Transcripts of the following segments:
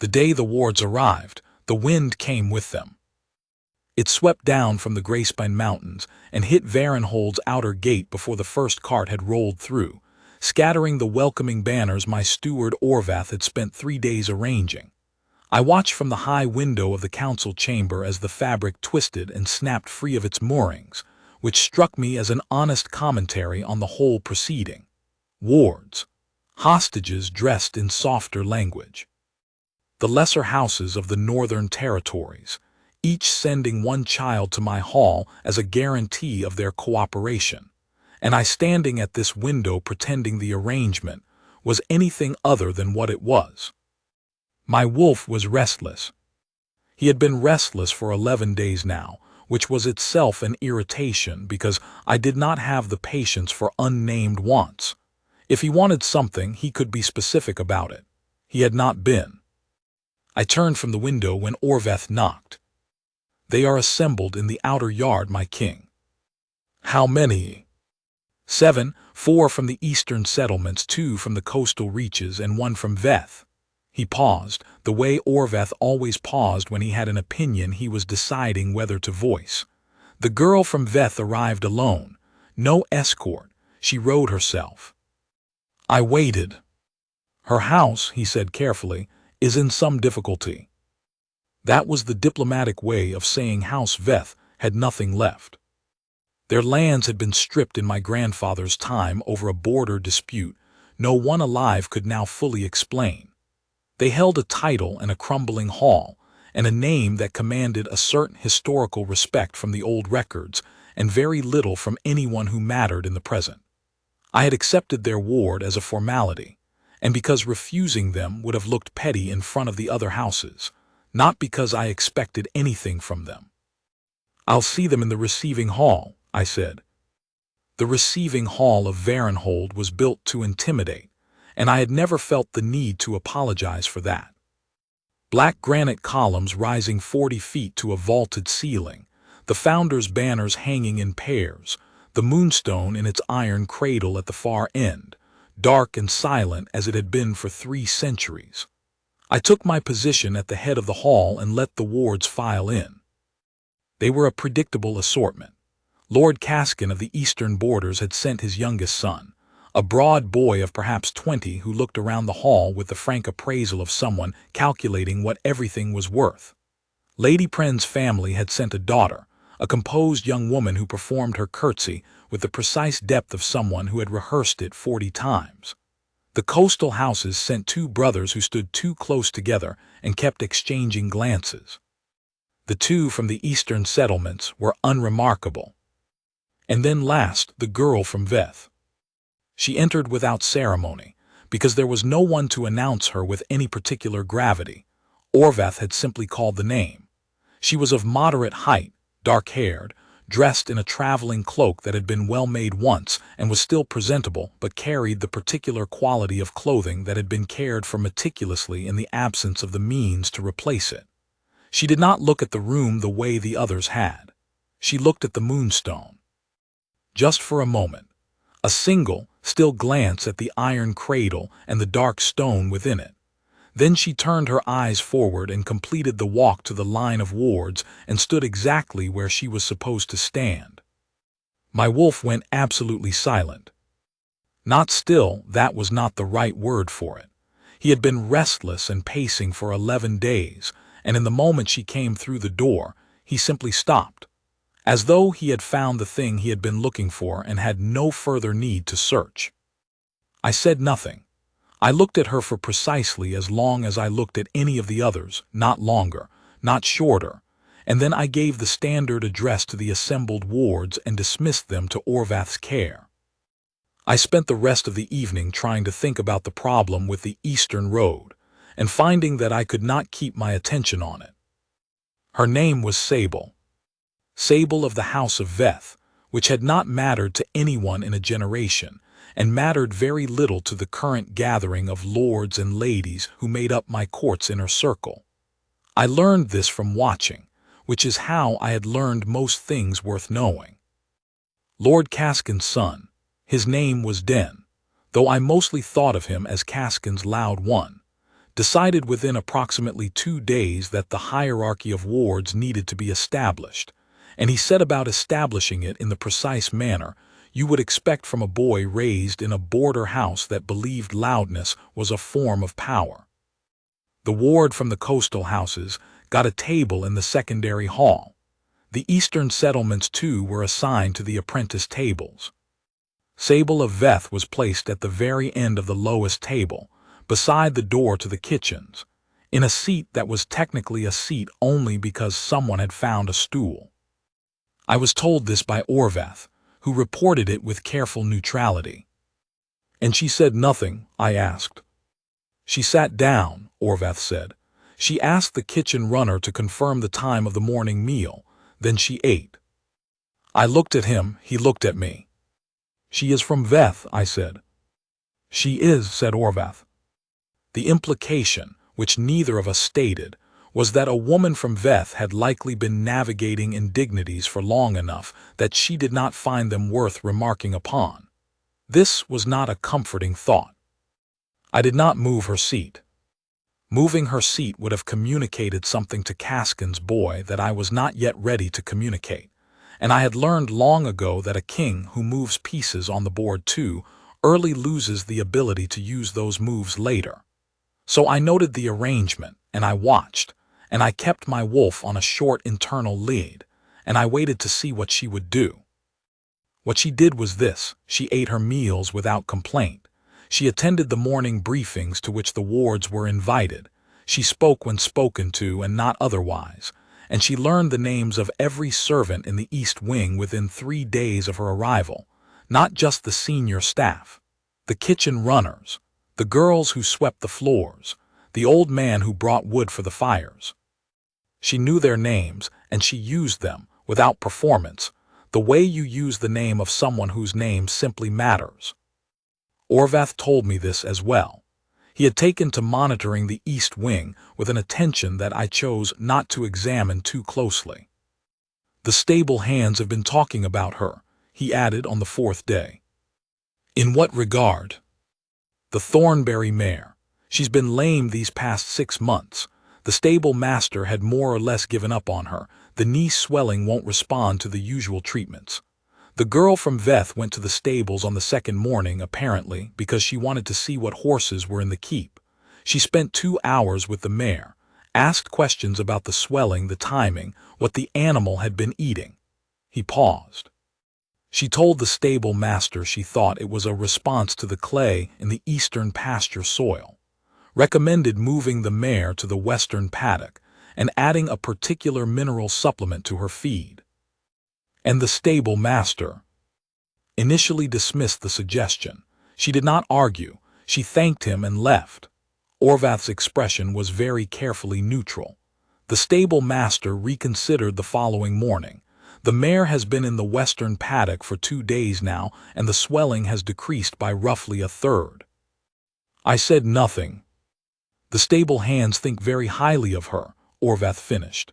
The day the wards arrived, the wind came with them. It swept down from the Grayspine Mountains and hit Varenhold's outer gate before the first cart had rolled through, scattering the welcoming banners my steward Orvath had spent 3 days arranging. I watched from the high window of the council chamber as the fabric twisted and snapped free of its moorings, which struck me as an honest commentary on the whole proceeding. Wards. Hostages dressed in softer language. The lesser houses of the northern territories, each sending one child to my hall as a guarantee of their cooperation, and I standing at this window pretending the arrangement was anything other than what it was. My wolf was restless. He had been restless for 11 days now, which was itself an irritation because I did not have the patience for unnamed wants. If he wanted something, he could be specific about it. He had not been. I turned from the window when Orvath knocked. "They are assembled in the outer yard, my king." "How many?" "7, 4 from the eastern settlements, 2 from the coastal reaches, and 1 from Veth." He paused, the way Orvath always paused when he had an opinion he was deciding whether to voice. "The girl from Veth arrived alone. No escort. She rode herself." I waited. "Her house," he said carefully, "is in some difficulty." That was the diplomatic way of saying House Veth had nothing left. Their lands had been stripped in my grandfather's time over a border dispute no one alive could now fully explain. They held a title and a crumbling hall, and a name that commanded a certain historical respect from the old records, and very little from anyone who mattered in the present. I had accepted their ward as a formality, and because refusing them would have looked petty in front of the other houses, not because I expected anything from them. "I'll see them in the receiving hall," I said. The receiving hall of Varenhold was built to intimidate, and I had never felt the need to apologize for that. Black granite columns rising 40 feet to a vaulted ceiling, the founders' banners hanging in pairs, the Moonstone in its iron cradle at the far end, dark and silent as it had been for 3 centuries. I took my position at the head of the hall and let the wards file in. They were a predictable assortment. Lord Caskin of the eastern borders had sent his youngest son, a broad boy of perhaps 20 who looked around the hall with the frank appraisal of someone calculating what everything was worth. Lady Pren's family had sent a daughter, a composed young woman who performed her curtsy with the precise depth of someone who had rehearsed it 40 times. The coastal houses sent 2 brothers who stood too close together and kept exchanging glances. The 2 from the eastern settlements were unremarkable. And then last, the girl from Veth. She entered without ceremony, because there was no one to announce her with any particular gravity. Orvath had simply called the name. She was of moderate height, dark-haired, dressed in a traveling cloak that had been well made once and was still presentable but carried the particular quality of clothing that had been cared for meticulously in the absence of the means to replace it. She did not look at the room the way the others had. She looked at the Moonstone. Just for a moment, a single, still glance at the iron cradle and the dark stone within it. Then she turned her eyes forward and completed the walk to the line of wards and stood exactly where she was supposed to stand. My wolf went absolutely silent. Not still, that was not the right word for it. He had been restless and pacing for 11 days, and in the moment she came through the door, he simply stopped, as though he had found the thing he had been looking for and had no further need to search. I said nothing. I looked at her for precisely as long as I looked at any of the others, not longer, not shorter, and then I gave the standard address to the assembled wards and dismissed them to Orvath's care. I spent the rest of the evening trying to think about the problem with the eastern road, and finding that I could not keep my attention on it. Her name was Sable. Sable of the House of Veth, which had not mattered to anyone in a generation, and mattered very little to the current gathering of lords and ladies who made up my court's inner circle. I learned this from watching, which is how I had learned most things worth knowing. Lord Caskin's son, his name was Den, though I mostly thought of him as Caskin's loud one, decided within approximately 2 days that the hierarchy of wards needed to be established, and he set about establishing it in the precise manner you would expect from a boy raised in a border house that believed loudness was a form of power. The ward from the coastal houses got a table in the secondary hall. The eastern settlements too were assigned to the apprentice tables. Sable of Veth was placed at the very end of the lowest table, beside the door to the kitchens, in a seat that was technically a seat only because someone had found a stool. I was told this by Orvath, who reported it with careful neutrality. "And she said nothing?" I asked. "She sat down," Orvath said. "She asked the kitchen runner to confirm the time of the morning meal, then she ate." I looked at him, he looked at me. "She is from Veth," I said. "She is," said Orvath. The implication, which neither of us stated, was that a woman from Veth had likely been navigating indignities for long enough that she did not find them worth remarking upon. This was not a comforting thought. I did not move her seat. Moving her seat would have communicated something to Caskin's boy that I was not yet ready to communicate, and I had learned long ago that a king who moves pieces on the board too early loses the ability to use those moves later. So I noted the arrangement, and I watched, and I kept my wolf on a short internal lead, and I waited to see what she would do. What she did was this: she ate her meals without complaint. She attended the morning briefings to which the wards were invited. She spoke when spoken to and not otherwise, and she learned the names of every servant in the East Wing within 3 days of her arrival, not just the senior staff, the kitchen runners, the girls who swept the floors, the old man who brought wood for the fires. She knew their names, and she used them, without performance, the way you use the name of someone whose name simply matters. Orvath told me this as well. He had taken to monitoring the East Wing with an attention that I chose not to examine too closely. "The stable hands have been talking about her," he added on the 4th day. "In what regard?" "The Thornberry mare. She's been lame these past 6 months. The stable master had more or less given up on her. The knee swelling won't respond to the usual treatments. The girl from Veth went to the stables on the 2nd morning, apparently, because she wanted to see what horses were in the keep. She spent 2 hours with the mare, asked questions about the swelling, the timing, what the animal had been eating." He paused. "She told the stable master she thought it was a response to the clay in the eastern pasture soil, recommended moving the mare to the western paddock, and adding a particular mineral supplement to her feed. And the stable master initially dismissed the suggestion. She did not argue. She thanked him and left." Orvath's expression was very carefully neutral. "The stable master reconsidered the following morning. The mare has been in the western paddock for 2 days now, and the swelling has decreased by roughly 1/3. I said nothing. "The stable hands think very highly of her," Orvath finished.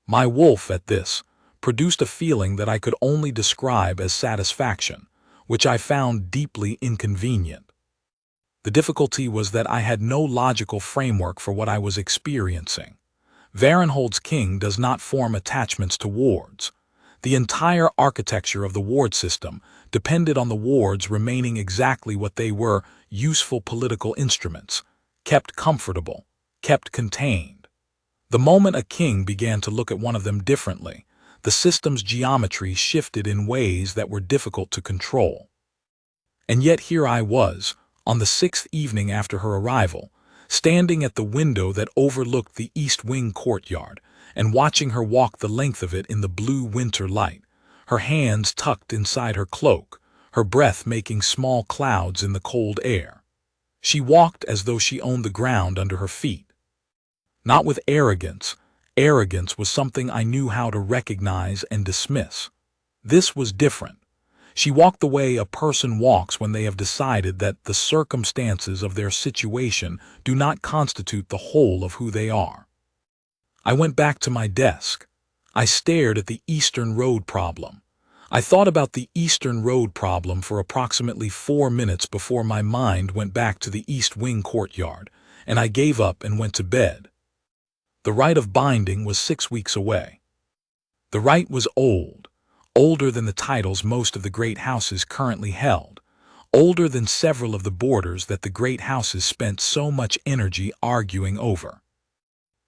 My wolf, at this, produced a feeling that I could only describe as satisfaction, which I found deeply inconvenient. The difficulty was that I had no logical framework for what I was experiencing. Varenhold's king does not form attachments to wards. The entire architecture of the ward system depended on the wards remaining exactly what they were: useful political instruments, kept comfortable, kept contained. The moment a king began to look at one of them differently, the system's geometry shifted in ways that were difficult to control. And yet here I was, on the 6th evening after her arrival, standing at the window that overlooked the East Wing courtyard, and watching her walk the length of it in the blue winter light, her hands tucked inside her cloak, her breath making small clouds in the cold air. She walked as though she owned the ground under her feet. Not with arrogance. Arrogance was something I knew how to recognize and dismiss. This was different. She walked the way a person walks when they have decided that the circumstances of their situation do not constitute the whole of who they are. I went back to my desk. I stared at the Eastern Road problem. I thought about the Eastern Road problem for approximately 4 minutes before my mind went back to the East Wing courtyard, and I gave up and went to bed. The rite of binding was 6 weeks away. The rite was old, older than the titles most of the great houses currently held, older than several of the borders that the great houses spent so much energy arguing over.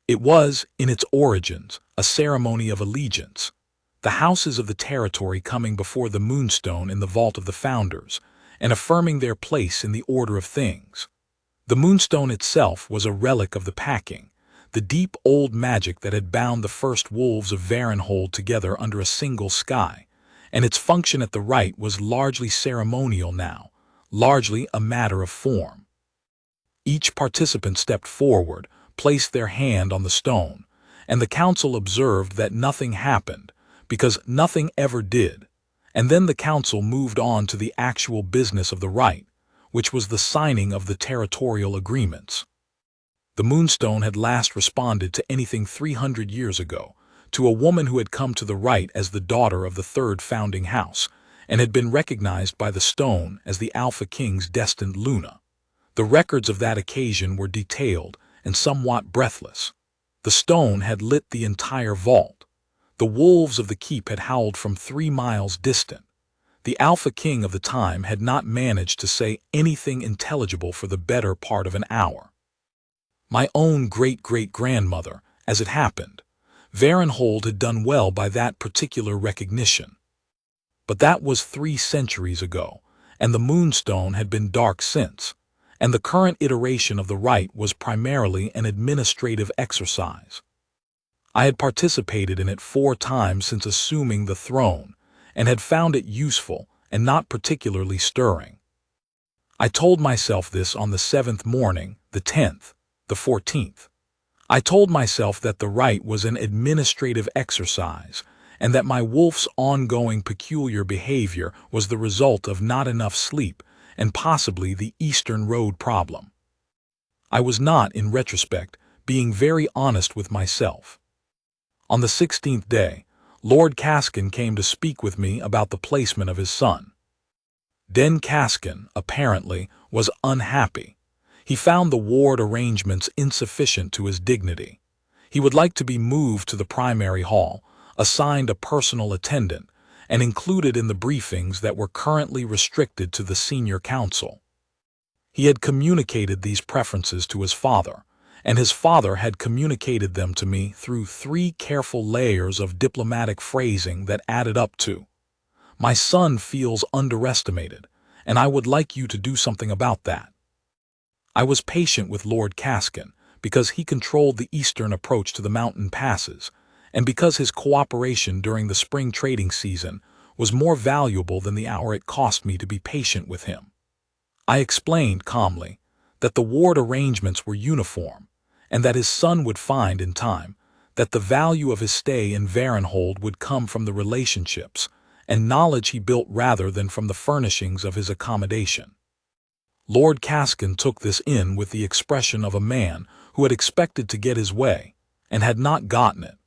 It was, in its origins, a ceremony of allegiance, the houses of the territory coming before the Moonstone in the vault of the founders, and affirming their place in the order of things. The Moonstone itself was a relic of the packing, the deep old magic that had bound the first wolves of Varenhold together under a single sky, and its function at the rite was largely ceremonial now, largely a matter of form. Each participant stepped forward, placed their hand on the stone, and the council observed that nothing happened, because nothing ever did, and then the council moved on to the actual business of the rite, which was the signing of the territorial agreements. The Moonstone had last responded to anything 300 years ago, to a woman who had come to the rite as the daughter of the third founding house, and had been recognized by the stone as the Alpha King's destined Luna. The records of that occasion were detailed and somewhat breathless. The stone had lit the entire vault. The wolves of the keep had howled from 3 miles distant. The Alpha King of the time had not managed to say anything intelligible for the better part of an hour. My own great-great-grandmother, as it happened, Varenhold had done well by that particular recognition. But that was 3 centuries ago, and the Moonstone had been dark since, and the current iteration of the rite was primarily an administrative exercise. I had participated in it 4 times since assuming the throne, and had found it useful and not particularly stirring. I told myself this on the 7th morning, the 10th, the 14th. I told myself that the rite was an administrative exercise, and that my wolf's ongoing peculiar behavior was the result of not enough sleep and possibly the Eastern Road problem. I was not, in retrospect, being very honest with myself. On the 16th day, Lord Caskin came to speak with me about the placement of his son. Den Caskin, apparently, was unhappy. He found the ward arrangements insufficient to his dignity. He would like to be moved to the primary hall, assigned a personal attendant, and included in the briefings that were currently restricted to the senior council. He had communicated these preferences to his father, and his father had communicated them to me through 3 careful layers of diplomatic phrasing that added up to, "My son feels underestimated, and I would like you to do something about that." I was patient with Lord Caskin because he controlled the eastern approach to the mountain passes, and because his cooperation during the spring trading season was more valuable than the hour it cost me to be patient with him. I explained calmly that the ward arrangements were uniform, and that his son would find in time that the value of his stay in Varenhold would come from the relationships and knowledge he built rather than from the furnishings of his accommodation. Lord Caskin took this in with the expression of a man who had expected to get his way and had not gotten it.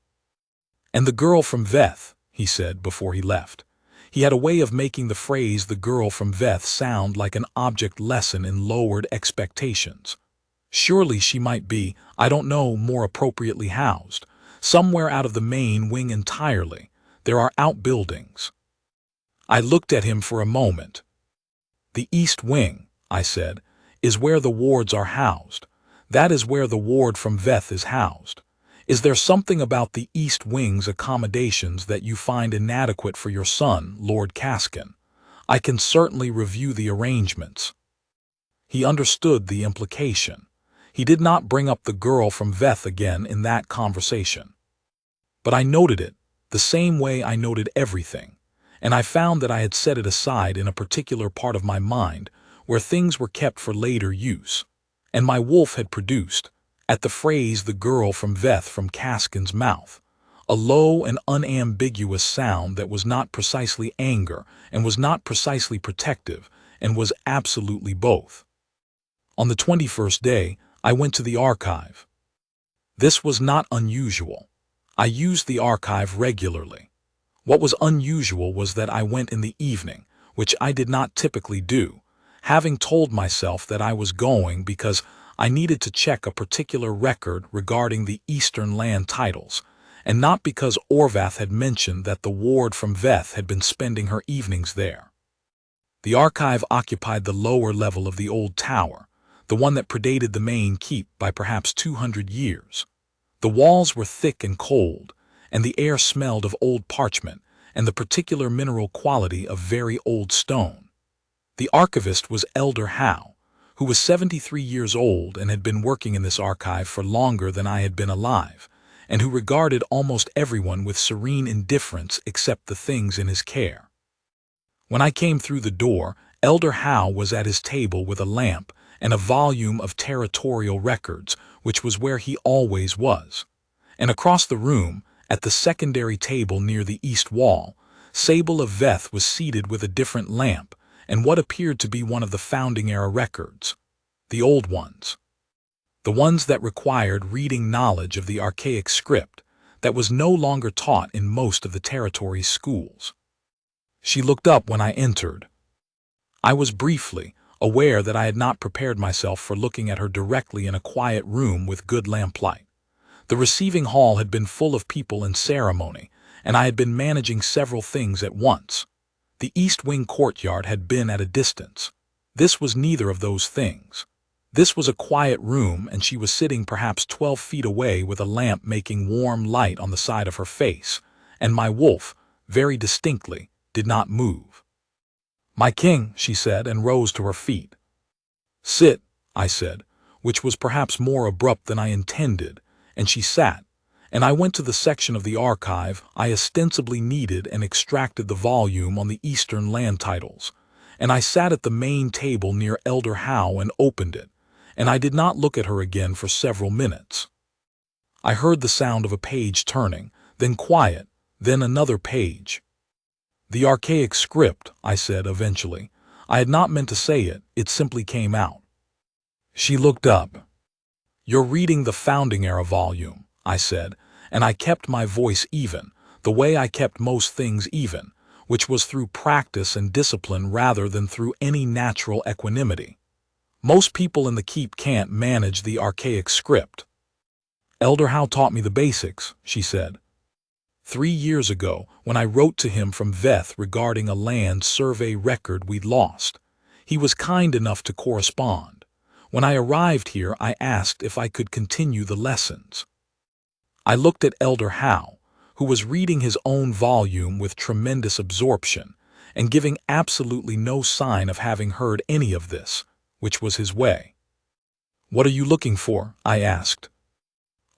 "And the girl from Veth," he said before he left. He had a way of making the phrase "the girl from Veth" sound like an object lesson in lowered expectations. Surely she might be, I don't know, more appropriately housed, somewhere out of the main wing entirely. There are outbuildings. I looked at him for a moment. "The East Wing," I said, "is where the wards are housed. That is where the ward from Veth is housed. Is there something about the East Wing's accommodations that you find inadequate for your son, Lord Caskin? I can certainly review the arrangements." He understood the implication. He did not bring up the girl from Veth again in that conversation. But I noted it, the same way I noted everything, and I found that I had set it aside in a particular part of my mind where things were kept for later use, and my wolf had produced, at the phrase "the girl from Veth" from Caskin's mouth, a low and unambiguous sound that was not precisely anger and was not precisely protective and was absolutely both. On the 21st day, I went to the archive. This was not unusual. I used the archive regularly. What was unusual was that I went in the evening, which I did not typically do, having told myself that I was going because I needed to check a particular record regarding the Eastern land titles, and not because Orvath had mentioned that the ward from Veth had been spending her evenings there. The archive occupied the lower level of the old tower, the one that predated the main keep by perhaps 200 years. The walls were thick and cold, and the air smelled of old parchment and the particular mineral quality of very old stone. The archivist was Elder Howe, who was 73 years old and had been working in this archive for longer than I had been alive, and who regarded almost everyone with serene indifference except the things in his care. When I came through the door, Elder Howe was at his table with a lamp and a volume of territorial records, which was where he always was. And across the room, at the secondary table near the east wall, Sable of Veth was seated with a different lamp and what appeared to be one of the Founding-era records. The old ones. The ones that required reading knowledge of the archaic script that was no longer taught in most of the territory's schools. She looked up when I entered. I was briefly aware that I had not prepared myself for looking at her directly in a quiet room with good lamplight. The receiving hall had been full of people and ceremony, and I had been managing several things at once. The East Wing courtyard had been at a distance. This was neither of those things. This was a quiet room, and she was sitting perhaps 12 feet away with a lamp making warm light on the side of her face, and my wolf, very distinctly, did not move. "My king," she said, and rose to her feet. "Sit," I said, which was perhaps more abrupt than I intended, and she sat, and I went to the section of the archive I ostensibly needed and extracted the volume on the Eastern land titles, and I sat at the main table near Elder Howe and opened it, and I did not look at her again for several minutes. I heard the sound of a page turning, then quiet, then another page. "The archaic script," I said eventually. I had not meant to say it, it simply came out. She looked up. "You're reading the Founding-era volume," I said, and I kept my voice even, the way I kept most things even, which was through practice and discipline rather than through any natural equanimity. "Most people in the keep can't manage the archaic script." "Elder Howe taught me the basics," she said. 3 years ago, when I wrote to him from Veth regarding a land survey record we'd lost, he was kind enough to correspond. When I arrived here, I asked if I could continue the lessons. I looked at Elder Howe, who was reading his own volume with tremendous absorption and giving absolutely no sign of having heard any of this, which was his way. "What are you looking for?" I asked.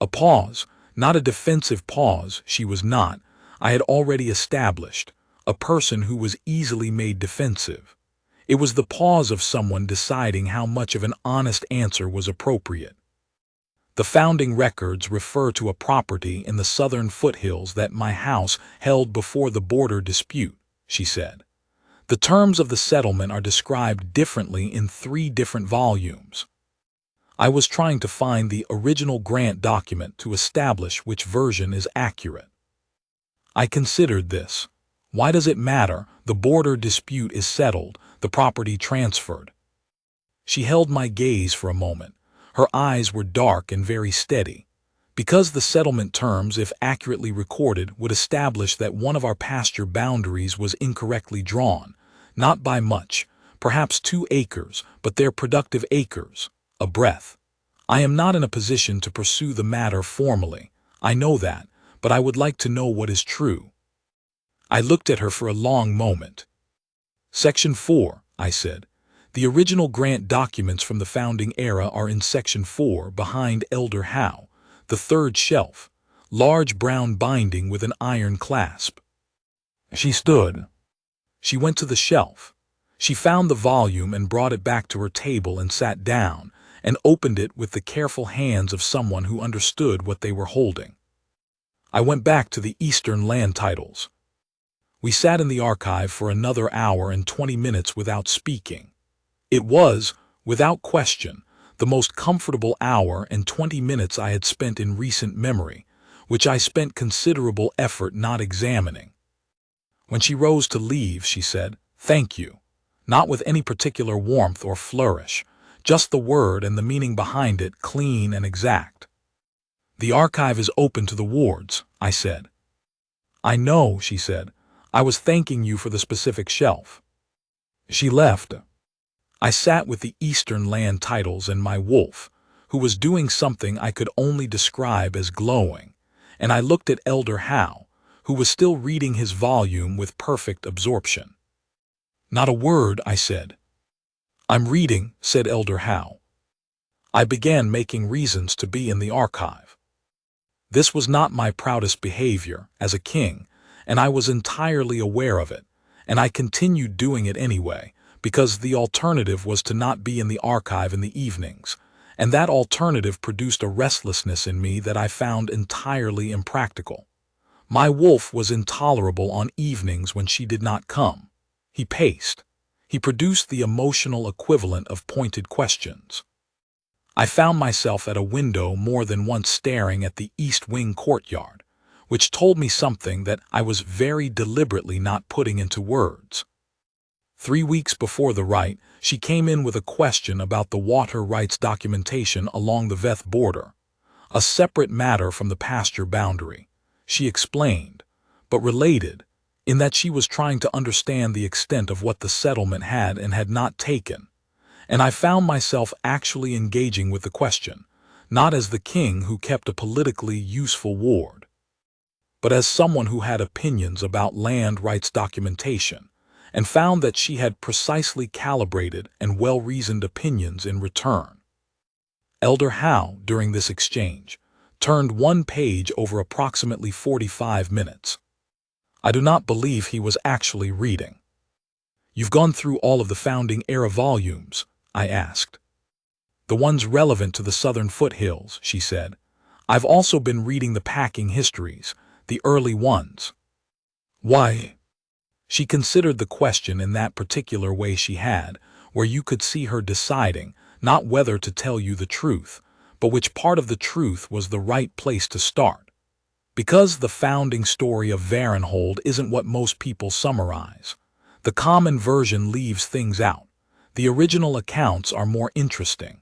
A pause, not a defensive pause, she was not, I had already established, a person who was easily made defensive. It was the pause of someone deciding how much of an honest answer was appropriate. "The founding records refer to a property in the southern foothills that my house held before the border dispute," she said. "The terms of the settlement are described differently in 3 different volumes." I was trying to find the original grant document to establish which version is accurate. I considered this. Why does it matter? The border dispute is settled, the property transferred. She held my gaze for a moment. Her eyes were dark and very steady. "Because the settlement terms, if accurately recorded, would establish that one of our pasture boundaries was incorrectly drawn, not by much, perhaps 2 acres, but they're productive acres, a breadth. I am not in a position to pursue the matter formally, I know that, but I would like to know what is true." I looked at her for a long moment. "Section 4, I said. "The original grant documents from the founding era are in Section 4 behind Elder Howe, the 3rd shelf, large brown binding with an iron clasp." She stood. She went to the shelf. She found the volume and brought it back to her table and sat down and opened it with the careful hands of someone who understood what they were holding. I went back to the Eastern land titles. We sat in the archive for another hour and 20 minutes without speaking. It was, without question, the most comfortable hour and 20 minutes I had spent in recent memory, which I spent considerable effort not examining. When she rose to leave, she said, "Thank you," not with any particular warmth or flourish, just the word and the meaning behind it, clean and exact. "The archive is open to the wards," I said. "I know," she said. "I was thanking you for the specific shelf." She left. I sat with the Eastern land titles and my wolf, who was doing something I could only describe as glowing, and I looked at Elder Howe, who was still reading his volume with perfect absorption. "Not a word," I said. "I'm reading," said Elder Howe. I began making reasons to be in the archive. This was not my proudest behavior as a king, and I was entirely aware of it, and I continued doing it anyway, because the alternative was to not be in the archive in the evenings, and that alternative produced a restlessness in me that I found entirely impractical. My wolf was intolerable on evenings when she did not come. He paced. He produced the emotional equivalent of pointed questions. I found myself at a window more than once staring at the East Wing courtyard, which told me something that I was very deliberately not putting into words. 3 weeks before the rite, she came in with a question about the water rights documentation along the Veth border, a separate matter from the pasture boundary, she explained, but related, in that she was trying to understand the extent of what the settlement had and had not taken. And I found myself actually engaging with the question, not as the king who kept a politically useful ward, but as someone who had opinions about land rights documentation, and found that she had precisely calibrated and well-reasoned opinions in return. Elder Howe, during this exchange, turned one page over approximately 45 minutes. I do not believe he was actually reading. "You've gone through all of the Founding Era volumes?" I asked. "The ones relevant to the southern foothills," she said. "I've also been reading the packing histories, the early ones." "Why?" She considered the question in that particular way she had, where you could see her deciding not whether to tell you the truth, but which part of the truth was the right place to start. "Because the founding story of Varenhold isn't what most people summarize. The common version leaves things out. The original accounts are more interesting."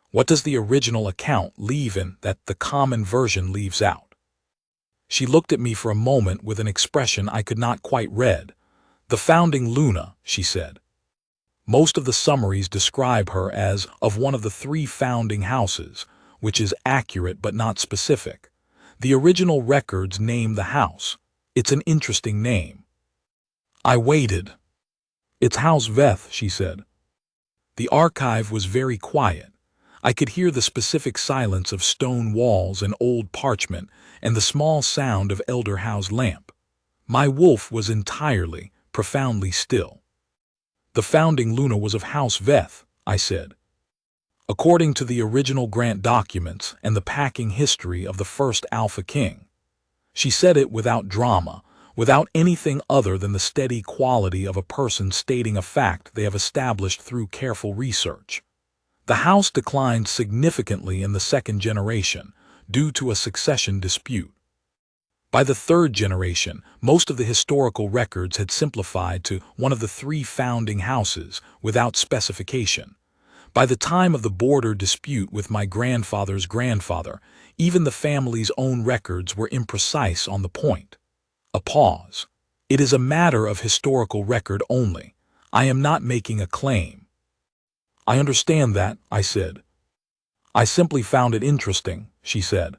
"What does the original account leave in that the common version leaves out?" She looked at me for a moment with an expression I could not quite read. "The founding Luna," she said. "Most of the summaries describe her as of one of the 3 founding houses, which is accurate but not specific. The original records name the house. It's an interesting name." I waited. "It's House Veth," she said. The archive was very quiet. I could hear the specific silence of stone walls and old parchment and the small sound of Elder Howe's lamp. My wolf was entirely, profoundly still. "The founding Luna was of House Veth," I said. "According to the original grant documents and the packing history of the first Alpha King." She said it without drama, without anything other than the steady quality of a person stating a fact they have established through careful research. "The house declined significantly in the 2nd generation, due to a succession dispute. By the 3rd generation, most of the historical records had simplified to one of the 3 founding houses, without specification. By the time of the border dispute with my grandfather's grandfather, even the family's own records were imprecise on the point." A pause. "It is a matter of historical record only. I am not making a claim." "I understand that," I said. "I simply found it interesting," she said.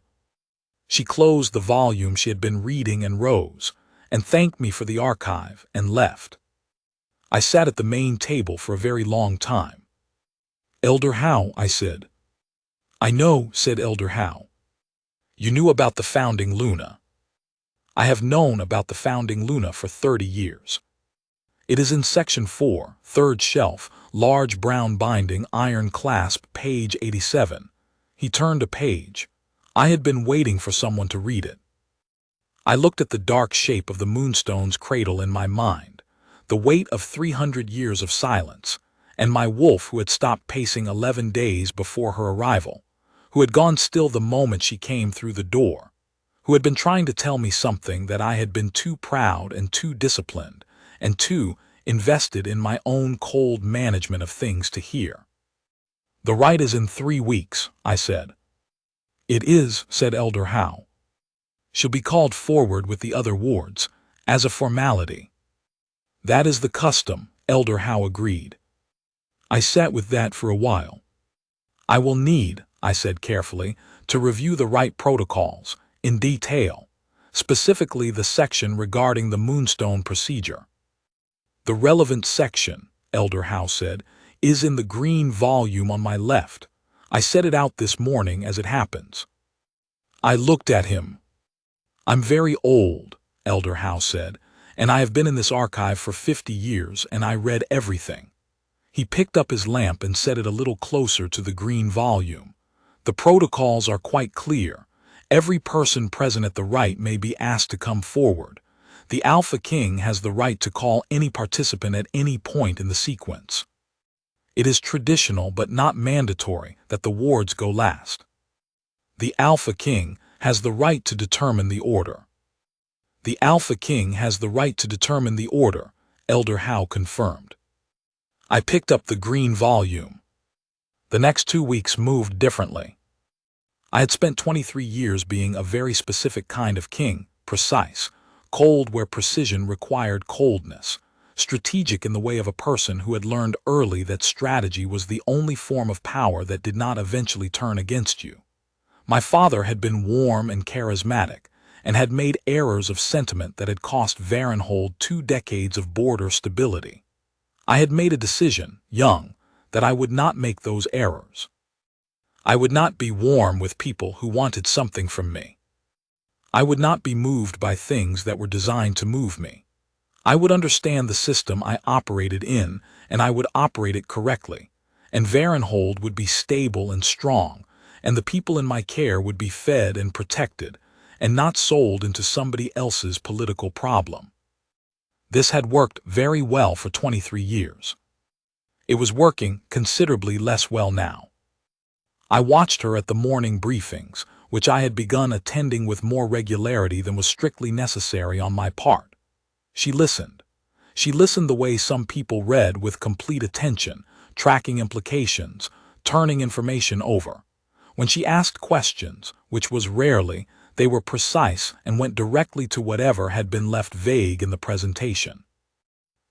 She closed the volume she had been reading and rose, and thanked me for the archive, and left. I sat at the main table for a very long time. "Elder Howe," I said. "I know," said Elder Howe. "You knew about the founding Luna." "I have known about the founding Luna for 30 years. It is in Section 4, 3rd shelf, large brown binding, iron clasp, page 87. He turned a page. I had been waiting for someone to read it. I looked at the dark shape of the Moonstone's cradle in my mind, the weight of 300 years of silence, and my wolf who had stopped pacing 11 days before her arrival, who had gone still the moment she came through the door, who had been trying to tell me something that I had been too proud and too disciplined and too invested in my own cold management of things to hear. The rite is in 3 weeks, I said. It is, said Elder Howe. She'll be called forward with the other wards, as a formality. That is the custom, Elder Howe agreed. I sat with that for a while. I will need, I said carefully, to review the rite protocols, in detail, specifically the section regarding the Moonstone procedure. The relevant section, Elder Howe said, is in the green volume on my left. I set it out this morning as it happens. I looked at him. I'm very old, Elder Howe said, and I have been in this archive for 50 years, and I read everything. He picked up his lamp and set it a little closer to the green volume. The protocols are quite clear. Every person present at the rite may be asked to come forward. The Alpha King has the right to call any participant at any point in the sequence. It is traditional but not mandatory that the wards go last. The Alpha King has the right to determine the order. The Alpha King has the right to determine the order, Elder Howe confirmed. I picked up the green volume. The next 2 weeks moved differently. I had spent 23 years being a very specific kind of king, precise, cold where precision required coldness, strategic in the way of a person who had learned early that strategy was the only form of power that did not eventually turn against you. My father had been warm and charismatic, and had made errors of sentiment that had cost Varenhold 2 decades of border stability. I had made a decision, young, that I would not make those errors. I would not be warm with people who wanted something from me. I would not be moved by things that were designed to move me. I would understand the system I operated in, and I would operate it correctly, and Varenhold would be stable and strong, and the people in my care would be fed and protected, and not sold into somebody else's political problem. This had worked very well for 23 years. It was working considerably less well now. I watched her at the morning briefings, which I had begun attending with more regularity than was strictly necessary on my part. She listened. She listened the way some people read, with complete attention, tracking implications, turning information over. When she asked questions, which was rarely, they were precise and went directly to whatever had been left vague in the presentation.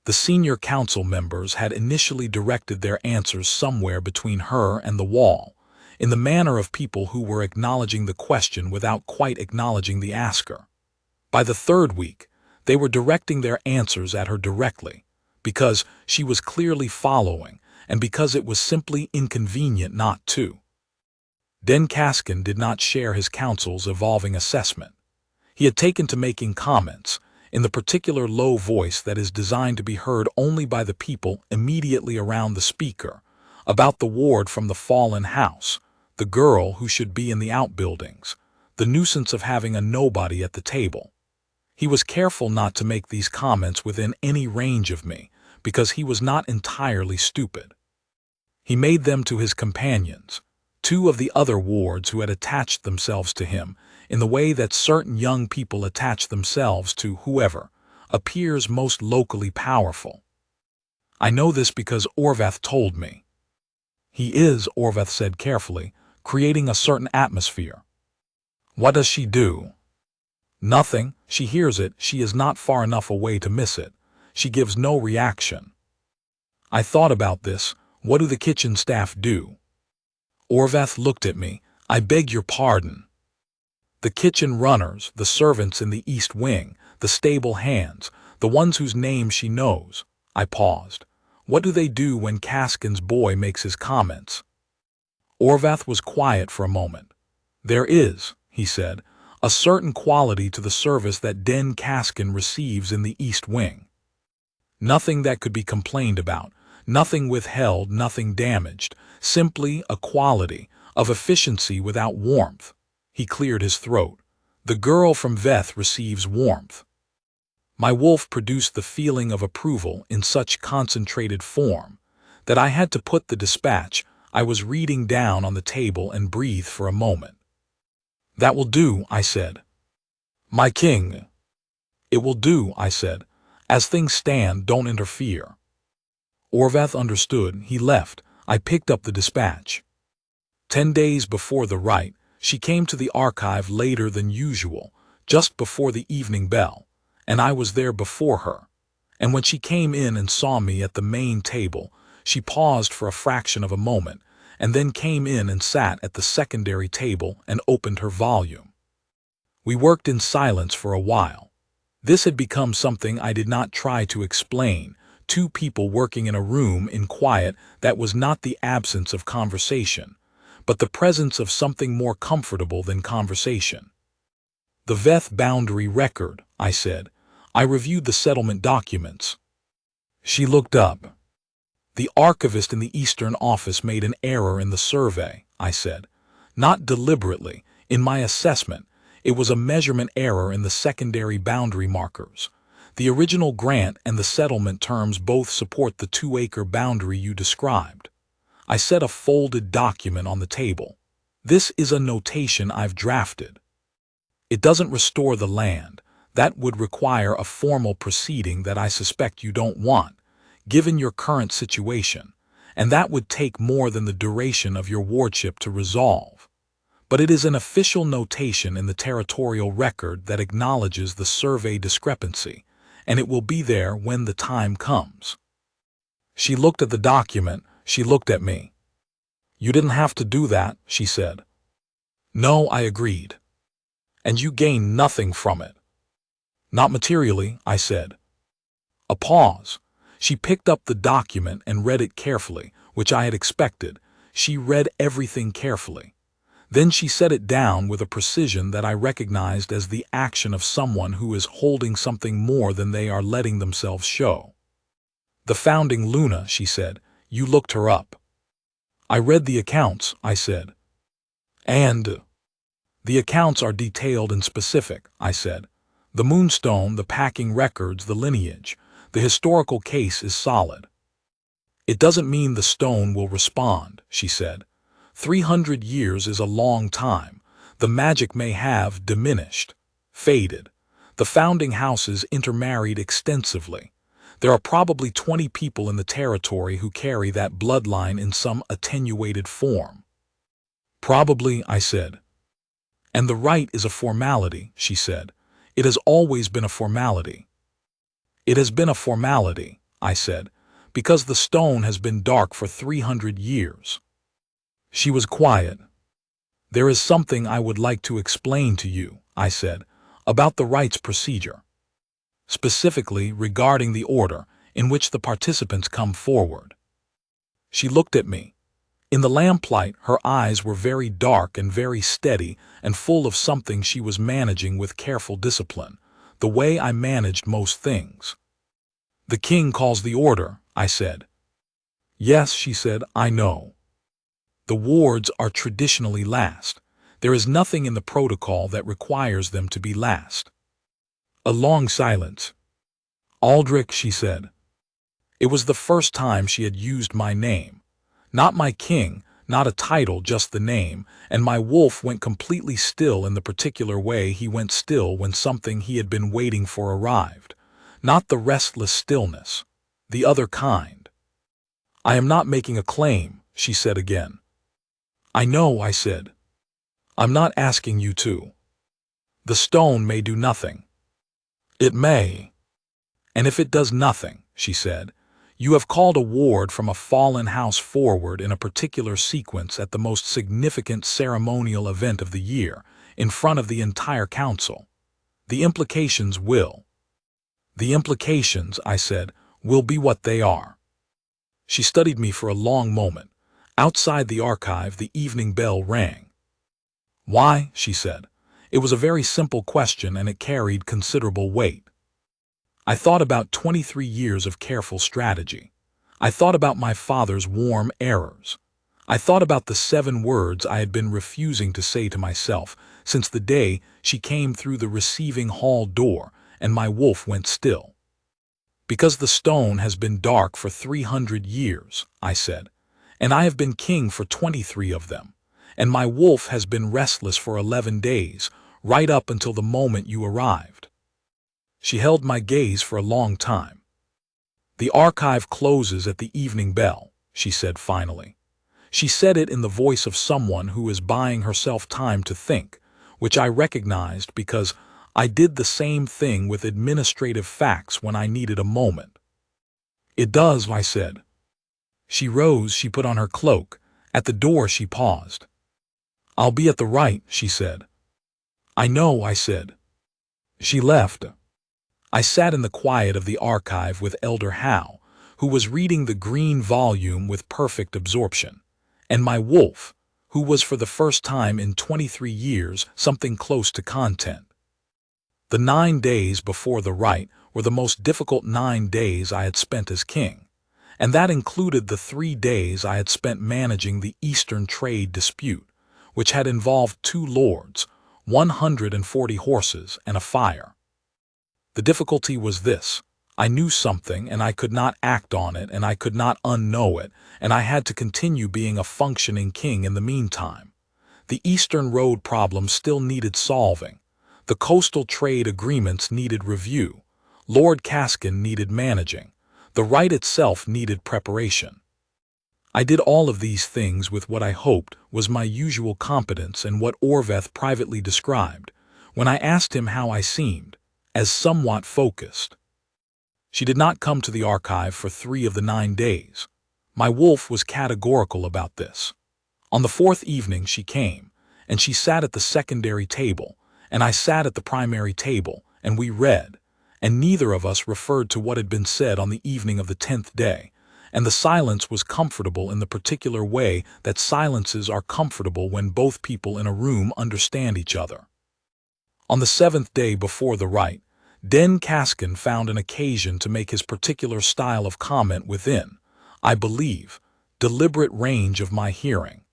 The senior council members had initially directed their answers somewhere between her and the wall, in the manner of people who were acknowledging the question without quite acknowledging the asker. By the 3rd week, they were directing their answers at her directly, because she was clearly following and because it was simply inconvenient not to. Den Kaskin did not share his council's evolving assessment. He had taken to making comments, in the particular low voice that is designed to be heard only by the people immediately around the speaker, about the ward from the fallen house, the girl who should be in the outbuildings, the nuisance of having a nobody at the table. He was careful not to make these comments within any range of me, because he was not entirely stupid. He made them to his companions, 2 of the other wards who had attached themselves to him in the way that certain young people attach themselves to whoever appears most locally powerful. I know this because Orvath told me. He is, Orvath said carefully, creating a certain atmosphere. What does she do? Nothing. She hears it. She is not far enough away to miss it. She gives no reaction. I thought about this. What do the kitchen staff do? Orvath looked at me. I beg your pardon. The kitchen runners, the servants in the east wing, the stable hands, the ones whose names she knows. I paused. What do they do when Kaskin's boy makes his comments? Orvath was quiet for a moment. There is, he said, a certain quality to the service that Den Kaskin receives in the east wing. Nothing that could be complained about, nothing withheld, nothing damaged, simply a quality of efficiency without warmth. He cleared his throat. The girl from Veth receives warmth. My wolf produced the feeling of approval in such concentrated form that I had to put the dispatch I was reading down on the table and breathe for a moment. That will do, I said. My king. It will do, I said. As things stand, don't interfere. Orvath understood. He left. I picked up the dispatch. 10 days before the rite, she came to the archive later than usual, just before the evening bell, and I was there before her. And when she came in and saw me at the main table, she paused for a fraction of a moment, and then came in and sat at the secondary table and opened her volume. We worked in silence for a while. This had become something I did not try to explain. Two people working in a room in quiet that was not the absence of conversation, but the presence of something more comfortable than conversation. "The Veth boundary record," I said. "I reviewed the settlement documents." She looked up. "The archivist in the Eastern office made an error in the survey," I said. "Not deliberately. In my assessment, it was a measurement error in the secondary boundary markers. The original grant and the settlement terms both support the 2-acre boundary you described." I set a folded document on the table. "This is a notation I've drafted. It doesn't restore the land. That would require a formal proceeding that I suspect you don't want, given your current situation, and that would take more than the duration of your wardship to resolve. But it is an official notation in the territorial record that acknowledges the survey discrepancy, and it will be there when the time comes." She looked at the document. She looked at me. "You didn't have to do that," she said. "No," I agreed. "And you gain nothing from it." "Not materially," I said. A pause. She picked up the document and read it carefully, which I had expected. She read everything carefully. Then she set it down with a precision that I recognized as the action of someone who is holding something more than they are letting themselves show. "The founding Luna," she said. "You looked her up." "I read the accounts," I said. "And?" "The accounts are detailed and specific," I said. "The Moonstone, the packing records, the lineage. The historical case is solid." "It doesn't mean the stone will respond," she said. 300 years is a long time. The magic may have diminished, faded. The founding houses intermarried extensively. There are probably 20 people in the territory who carry that bloodline in some attenuated form." "Probably," I said. "And the rite is a formality," she said. "It has always been a formality." "It has been a formality," I said, "because the stone has been dark for 300 years. She was quiet. "There is something I would like to explain to you," I said, "about the rite's procedure. Specifically regarding the order in which the participants come forward." She looked at me. In the lamplight, her eyes were very dark and very steady and full of something she was managing with careful discipline, the way I managed most things. "The king calls the order," I said. "Yes," she said, "I know. The wards are traditionally last. There is nothing in the protocol that requires them to be last." A long silence. "Aldrich," she said. It was the first time she had used my name. Not my king, not a title, just the name, and my wolf went completely still in the particular way he went still when something he had been waiting for arrived. Not the restless stillness, the other kind. "I am not making a claim," she said again. "I know," I said. "I'm not asking you to. The stone may do nothing. It may. And if it does nothing," she said, "you have called a ward from a fallen house forward in a particular sequence at the most significant ceremonial event of the year, in front of the entire council. The implications will." "The implications," I said, "will be what they are." She studied me for a long moment. Outside the archive, the evening bell rang. "Why?" she said. It was a very simple question, and it carried considerable weight. I thought about 23 years of careful strategy. I thought about my father's warm errors. I thought about the 7 words I had been refusing to say to myself since the day she came through the receiving hall door and my wolf went still. "Because the stone has been dark for 300 years, I said, "and I have been king for 23 of them, and my wolf has been restless for 11 days, right up until the moment you arrived." She held my gaze for a long time. "The archive closes at the evening bell," she said finally. She said it in the voice of someone who is buying herself time to think, which I recognized because I did the same thing with administrative facts when I needed a moment. "It does," I said. She rose, she put on her cloak. At the door she paused. "I'll be at the right," she said. "I know," I said. She left. I sat in the quiet of the archive with Elder Howe, who was reading the green volume with perfect absorption, and my wolf, who was for the first time in 23 years something close to content. The 9 days before the rite were the most difficult 9 days I had spent as king, and that included the 3 days I had spent managing the Eastern trade dispute, which had involved 2 lords, 140 horses, and a fire. The difficulty was this: I knew something and I could not act on it, and I could not unknow it, and I had to continue being a functioning king in the meantime. The Eastern Road problem still needed solving. The coastal trade agreements needed review. Lord Caskin needed managing. The rite itself needed preparation. I did all of these things with what I hoped was my usual competence and what Orveth privately described, when I asked him how I seemed, as somewhat focused. She did not come to the archive for 3 of the 9 days. My wolf was categorical about this. On the 4th evening she came, and she sat at the secondary table, and I sat at the primary table, and we read, and neither of us referred to what had been said on the evening of the 10th day, and the silence was comfortable in the particular way that silences are comfortable when both people in a room understand each other. On the 7th day before the rite, Den Caskin found an occasion to make his particular style of comment within, I believe, deliberate range of my hearing.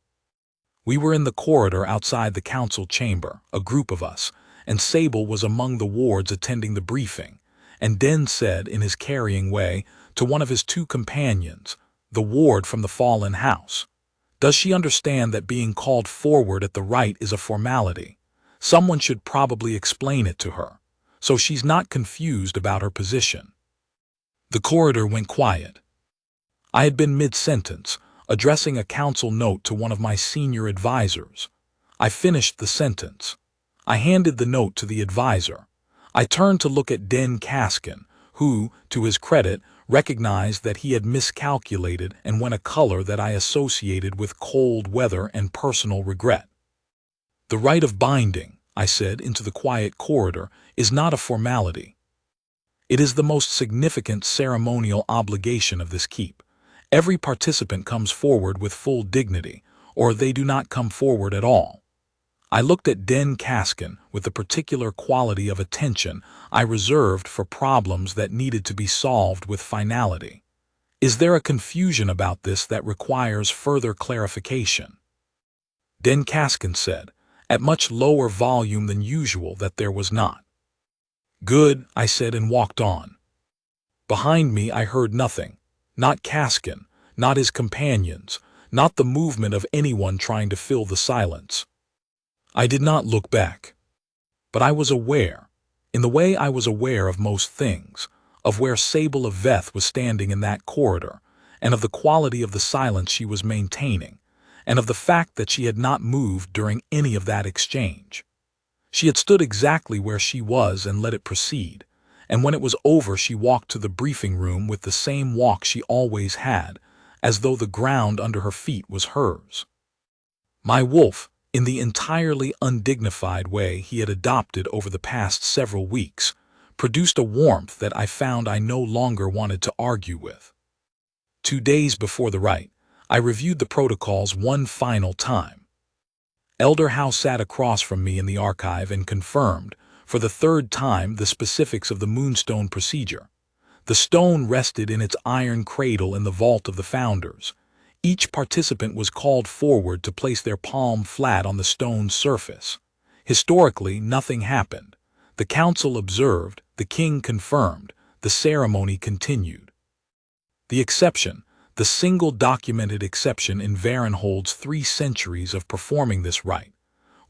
We were in the corridor outside the council chamber, a group of us, and Sable was among the wards attending the briefing, and Den said in his carrying way to one of his 2 companions, the ward from the fallen house, "Does she understand that being called forward at the rite is a formality? Someone should probably explain it to her, so she's not confused about her position." The corridor went quiet. I had been mid-sentence, addressing a council note to one of my senior advisors. I finished the sentence. I handed the note to the advisor. I turned to look at Den Caskin, who, to his credit, recognized that he had miscalculated and went a color that I associated with cold weather and personal regret. "The rite of binding," I said into the quiet corridor, "is not a formality. It is the most significant ceremonial obligation of this keep. Every participant comes forward with full dignity, or they do not come forward at all." I looked at Den Caskin with the particular quality of attention I reserved for problems that needed to be solved with finality. "Is there a confusion about this that requires further clarification?" Den Caskin said, at much lower volume than usual, that there was not. "Good," I said, and walked on. Behind me I heard nothing, not Caskin, not his companions, not the movement of anyone trying to fill the silence. I did not look back. But I was aware, in the way I was aware of most things, of where Sable of Veth was standing in that corridor, and of the quality of the silence she was maintaining, and of the fact that she had not moved during any of that exchange. She had stood exactly where she was and let it proceed, and when it was over she walked to the briefing room with the same walk she always had, as though the ground under her feet was hers. My wolf, in the entirely undignified way he had adopted over the past several weeks, produced a warmth that I found I no longer wanted to argue with. 2 days before the rite, I reviewed the protocols one final time. Elder Howe sat across from me in the archive and confirmed, for the 3rd time, the specifics of the Moonstone procedure. The stone rested in its iron cradle in the vault of the Founders. Each participant was called forward to place their palm flat on the stone's surface. Historically, nothing happened. The council observed, the king confirmed, the ceremony continued. The exception, the single documented exception in Varenhold's 3 centuries of performing this rite,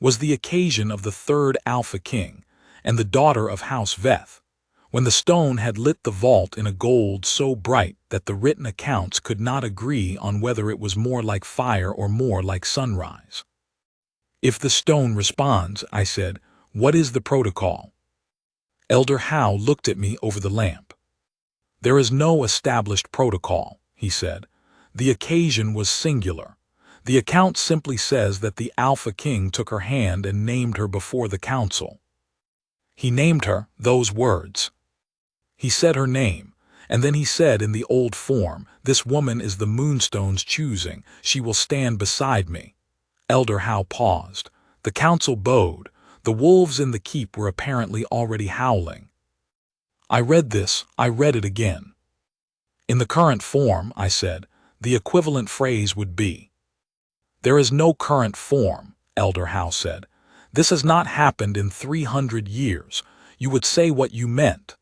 was the occasion of the 3rd Alpha King and the daughter of House Veth, when the stone had lit the vault in a gold so bright that the written accounts could not agree on whether it was more like fire or more like sunrise. "If the stone responds," I said, "what is the protocol?" Elder Howe looked at me over the lamp. "There is no established protocol," he said. "The occasion was singular. The account simply says that the Alpha King took her hand and named her before the council. He named her those words. He said her name, and then he said in the old form, 'This woman is the Moonstone's choosing. She will stand beside me.'" Elder Howe paused. The council bowed. The wolves in the keep were apparently already howling. I read it again. "In the current form," I said, "the equivalent phrase would be." "There is no current form," Elder Howe said. "This has not happened in 300 years. You would say what you meant."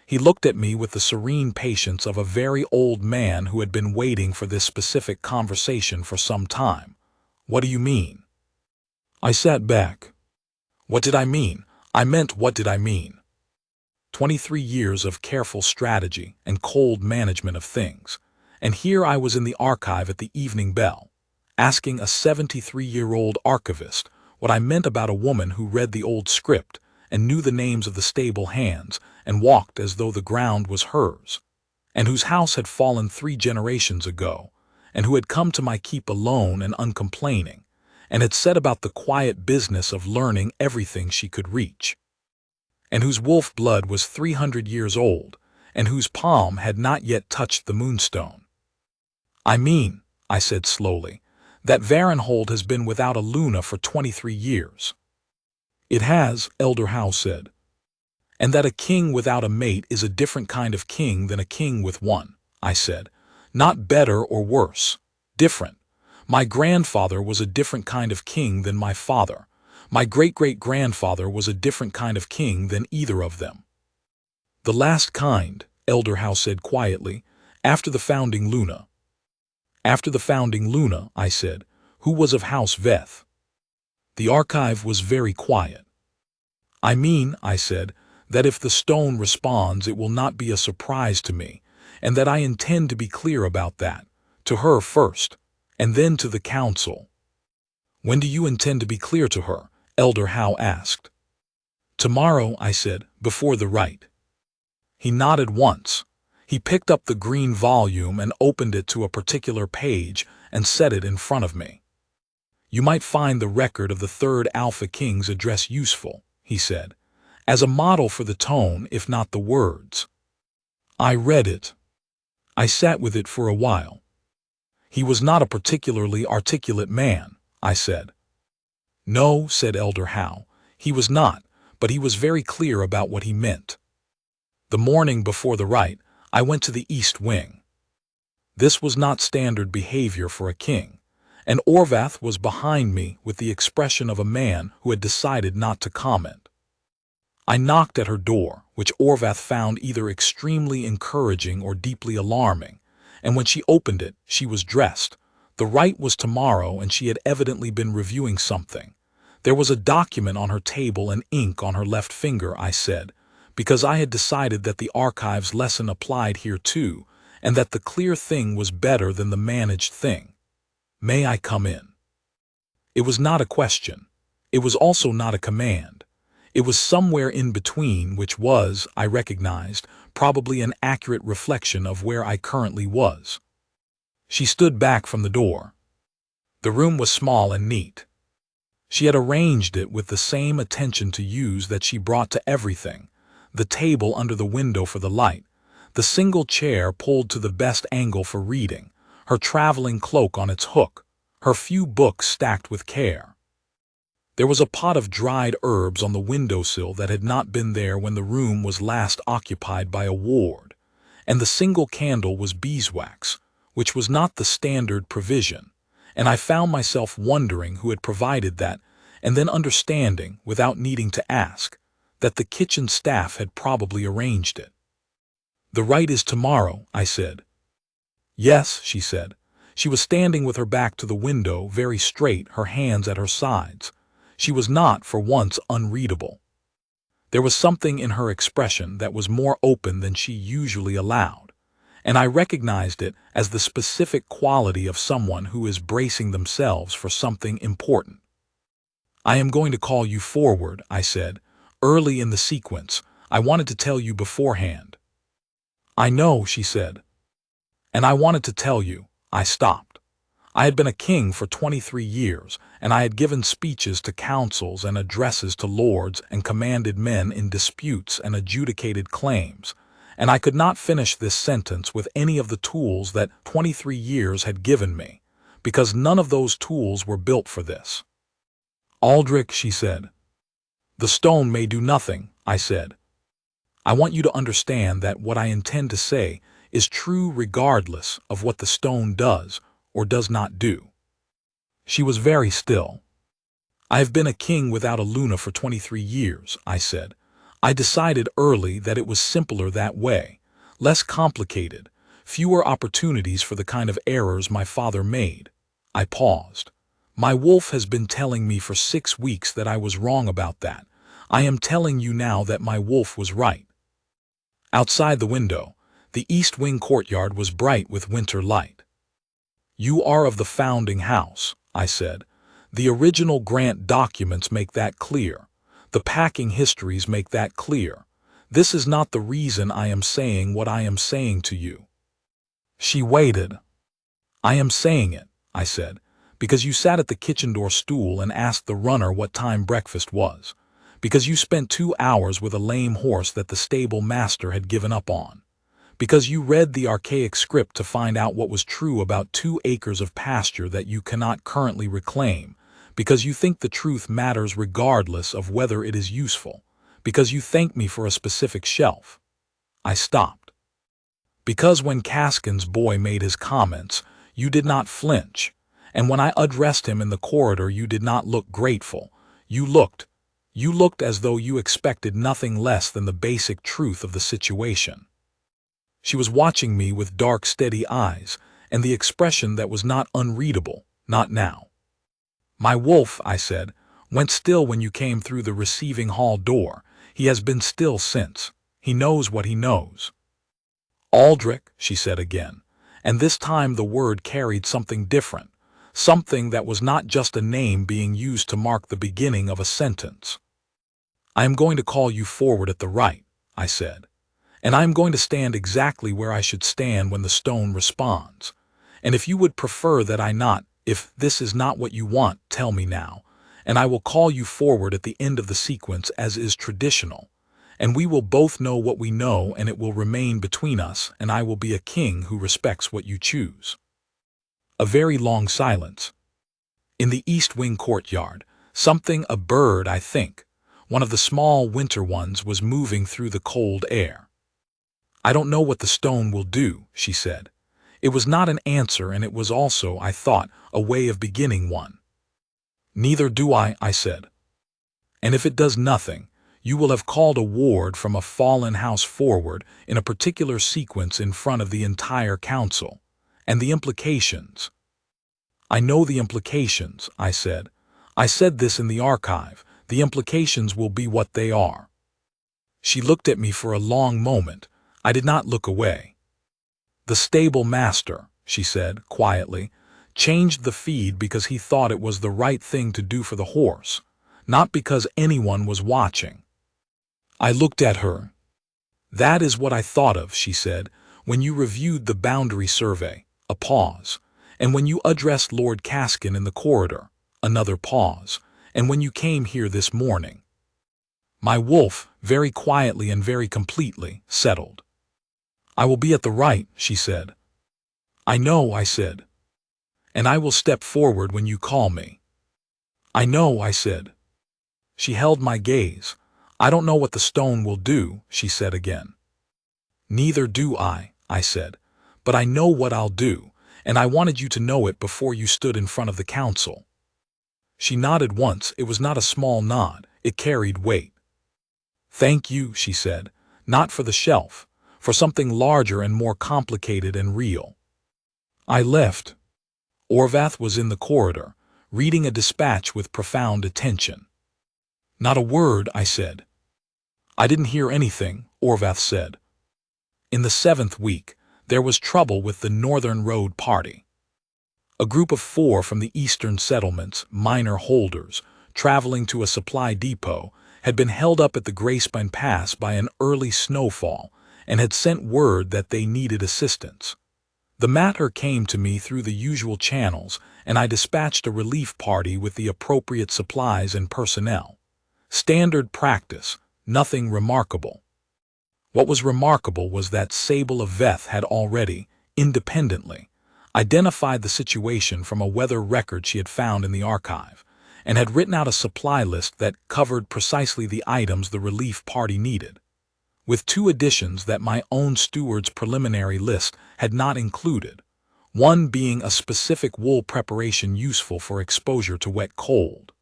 He looked at me with the serene patience of a very old man who had been waiting for this specific conversation for some time. "What do you mean?" I sat back. What did I mean? I meant, what did I mean? 23 years of careful strategy and cold management of things. And here I was in the archive at the evening bell, asking a 73-year-old archivist what I meant about a woman who read the old script and knew the names of the stable hands and walked as though the ground was hers, and whose house had fallen 3 generations ago, and who had come to my keep alone and uncomplaining, and had set about the quiet business of learning everything she could reach, and whose wolf blood was 300 years old, and whose palm had not yet touched the Moonstone. "I mean," I said slowly, "that Varenhold has been without a Luna for 23 years. "It has," Elder Howe said. "And that a king without a mate is a different kind of king than a king with one," I said. "Not better or worse. Different. My grandfather was a different kind of king than my father. My great-great-grandfather was a different kind of king than either of them." "The last kind," Elder Howe said quietly, "after the founding Luna." "After the founding Luna," I said, "who was of House Veth." The archive was very quiet. "I mean," I said, "that if the stone responds it will not be a surprise to me, and that I intend to be clear about that, to her first, and then to the council." "When do you intend to be clear to her?" Elder Howe asked. "Tomorrow," I said, "before the rite." He nodded once. He picked up the green volume and opened it to a particular page and set it in front of me. "You might find the record of the third Alpha King's address useful," he said, "as a model for the tone, if not the words." I read it. I sat with it for a while. "He was not a particularly articulate man," I said. "No," said Elder Howe, "he was not, but he was very clear about what he meant." The morning before the rite, I went to the East Wing. This was not standard behavior for a king, and Orvath was behind me with the expression of a man who had decided not to comment. I knocked at her door, which Orvath found either extremely encouraging or deeply alarming, and when she opened it, she was dressed. The rite was tomorrow, and she had evidently been reviewing something. There was a document on her table and ink on her left finger, I said, because I had decided that the archives lesson applied here too, and that the clear thing was better than the managed thing. "May I come in?" It was not a question. It was also not a command. It was somewhere in between, which was, I recognized, probably an accurate reflection of where I currently was. She stood back from the door. The room was small and neat. She had arranged it with the same attention to use that she brought to everything: the table under the window for the light, the single chair pulled to the best angle for reading, her traveling cloak on its hook, her few books stacked with care. There was a pot of dried herbs on the windowsill that had not been there when the room was last occupied by a ward, and the single candle was beeswax, which was not the standard provision, and I found myself wondering who had provided that, and then understanding, without needing to ask, that the kitchen staff had probably arranged it. "The rite is tomorrow," I said. "Yes," she said. She was standing with her back to the window, very straight, her hands at her sides. She was not, for once, unreadable. There was something in her expression that was more open than she usually allowed, and I recognized it as the specific quality of someone who is bracing themselves for something important. "I am going to call you forward," I said, "early in the sequence. I wanted to tell you beforehand." "I know," she said. "And I wanted to tell you." I stopped. I had been a king for 23 years, and I had given speeches to councils and addresses to lords and commanded men in disputes and adjudicated claims, and I could not finish this sentence with any of the tools that 23 years had given me, because none of those tools were built for this. "Aldrich," she said. "The stone may do nothing," I said. "I want you to understand that what I intend to say is true regardless of what the stone does or does not do." She was very still. "I have been a king without a Luna for 23 years, I said. "I decided early that it was simpler that way, less complicated, fewer opportunities for the kind of errors my father made." I paused. "My wolf has been telling me for 6 weeks that I was wrong about that. I am telling you now that my wolf was right." Outside the window, the east wing courtyard was bright with winter light. "You are of the founding house," I said. "The original grant documents make that clear. The packing histories make that clear. This is not the reason I am saying what I am saying to you." She waited. "I am saying it," I said, "because you sat at the kitchen door stool and asked the runner what time breakfast was. Because you spent 2 hours with a lame horse that the stable master had given up on. Because you read the archaic script to find out what was true about 2 acres of pasture that you cannot currently reclaim. Because you think the truth matters regardless of whether it is useful. Because you thank me for a specific shelf." I stopped. "Because when Caskin's boy made his comments, you did not flinch. And when I addressed him in the corridor, you did not look grateful. You looked as though you expected nothing less than the basic truth of the situation." She was watching me with dark, steady eyes, and the expression that was not unreadable, not now. "My wolf," I said, "went still when you came through the receiving hall door. He has been still since. He knows what he knows." "Aldrich," she said again, and this time the word carried something different, something that was not just a name being used to mark the beginning of a sentence. "I am going to call you forward at the right," I said. "And I am going to stand exactly where I should stand when the stone responds. And if you would prefer that I not, if this is not what you want, tell me now, and I will call you forward at the end of the sequence as is traditional, and we will both know what we know and it will remain between us, and I will be a king who respects what you choose." A very long silence. In the east wing courtyard, a bird, I think, one of the small winter ones, was moving through the cold air. "I don't know what the stone will do," she said. It was not an answer, and it was also, I thought, a way of beginning one. "Neither do I said. "And if it does nothing, you will have called a ward from a fallen house forward in a particular sequence in front of the entire council. And the implications—" "I know the implications," I said. "I said this in the archive. The implications will be what they are." She looked at me for a long moment. I did not look away. "The stable master," she said quietly, "changed the feed because he thought it was the right thing to do for the horse, not because anyone was watching." I looked at her. "That is what I thought of," she said, "when you reviewed the boundary survey." A pause. "And when you addressed Lord Caskin in the corridor." Another pause. "And when you came here this morning." My wolf, very quietly and very completely, settled. "I will be at the right," she said. "I know," I said. "And I will step forward when you call me." "I know," I said. She held my gaze. "I don't know what the stone will do," she said again. "Neither do I said. "But I know what I'll do, and I wanted you to know it before you stood in front of the council." She nodded once. It was not a small nod. It carried weight. "Thank you," she said, "not for the shelf, for something larger and more complicated and real." I left. Orvath was in the corridor, reading a dispatch with profound attention. "Not a word," I said. I didn't hear anything, Orvath said. In the 7th week, there was trouble with the Northern Road Party. A group of 4 from the eastern settlements, minor holders, traveling to a supply depot, had been held up at the Gracebine Pass by an early snowfall and had sent word that they needed assistance. The matter came to me through the usual channels, and I dispatched a relief party with the appropriate supplies and personnel. Standard practice, nothing remarkable. What was remarkable was that Sable of Veth had already, independently, identified the situation from a weather record she had found in the archive, and had written out a supply list that covered precisely the items the relief party needed, with 2 additions that my own steward's preliminary list had not included, one being a specific wool preparation useful for exposure to wet cold,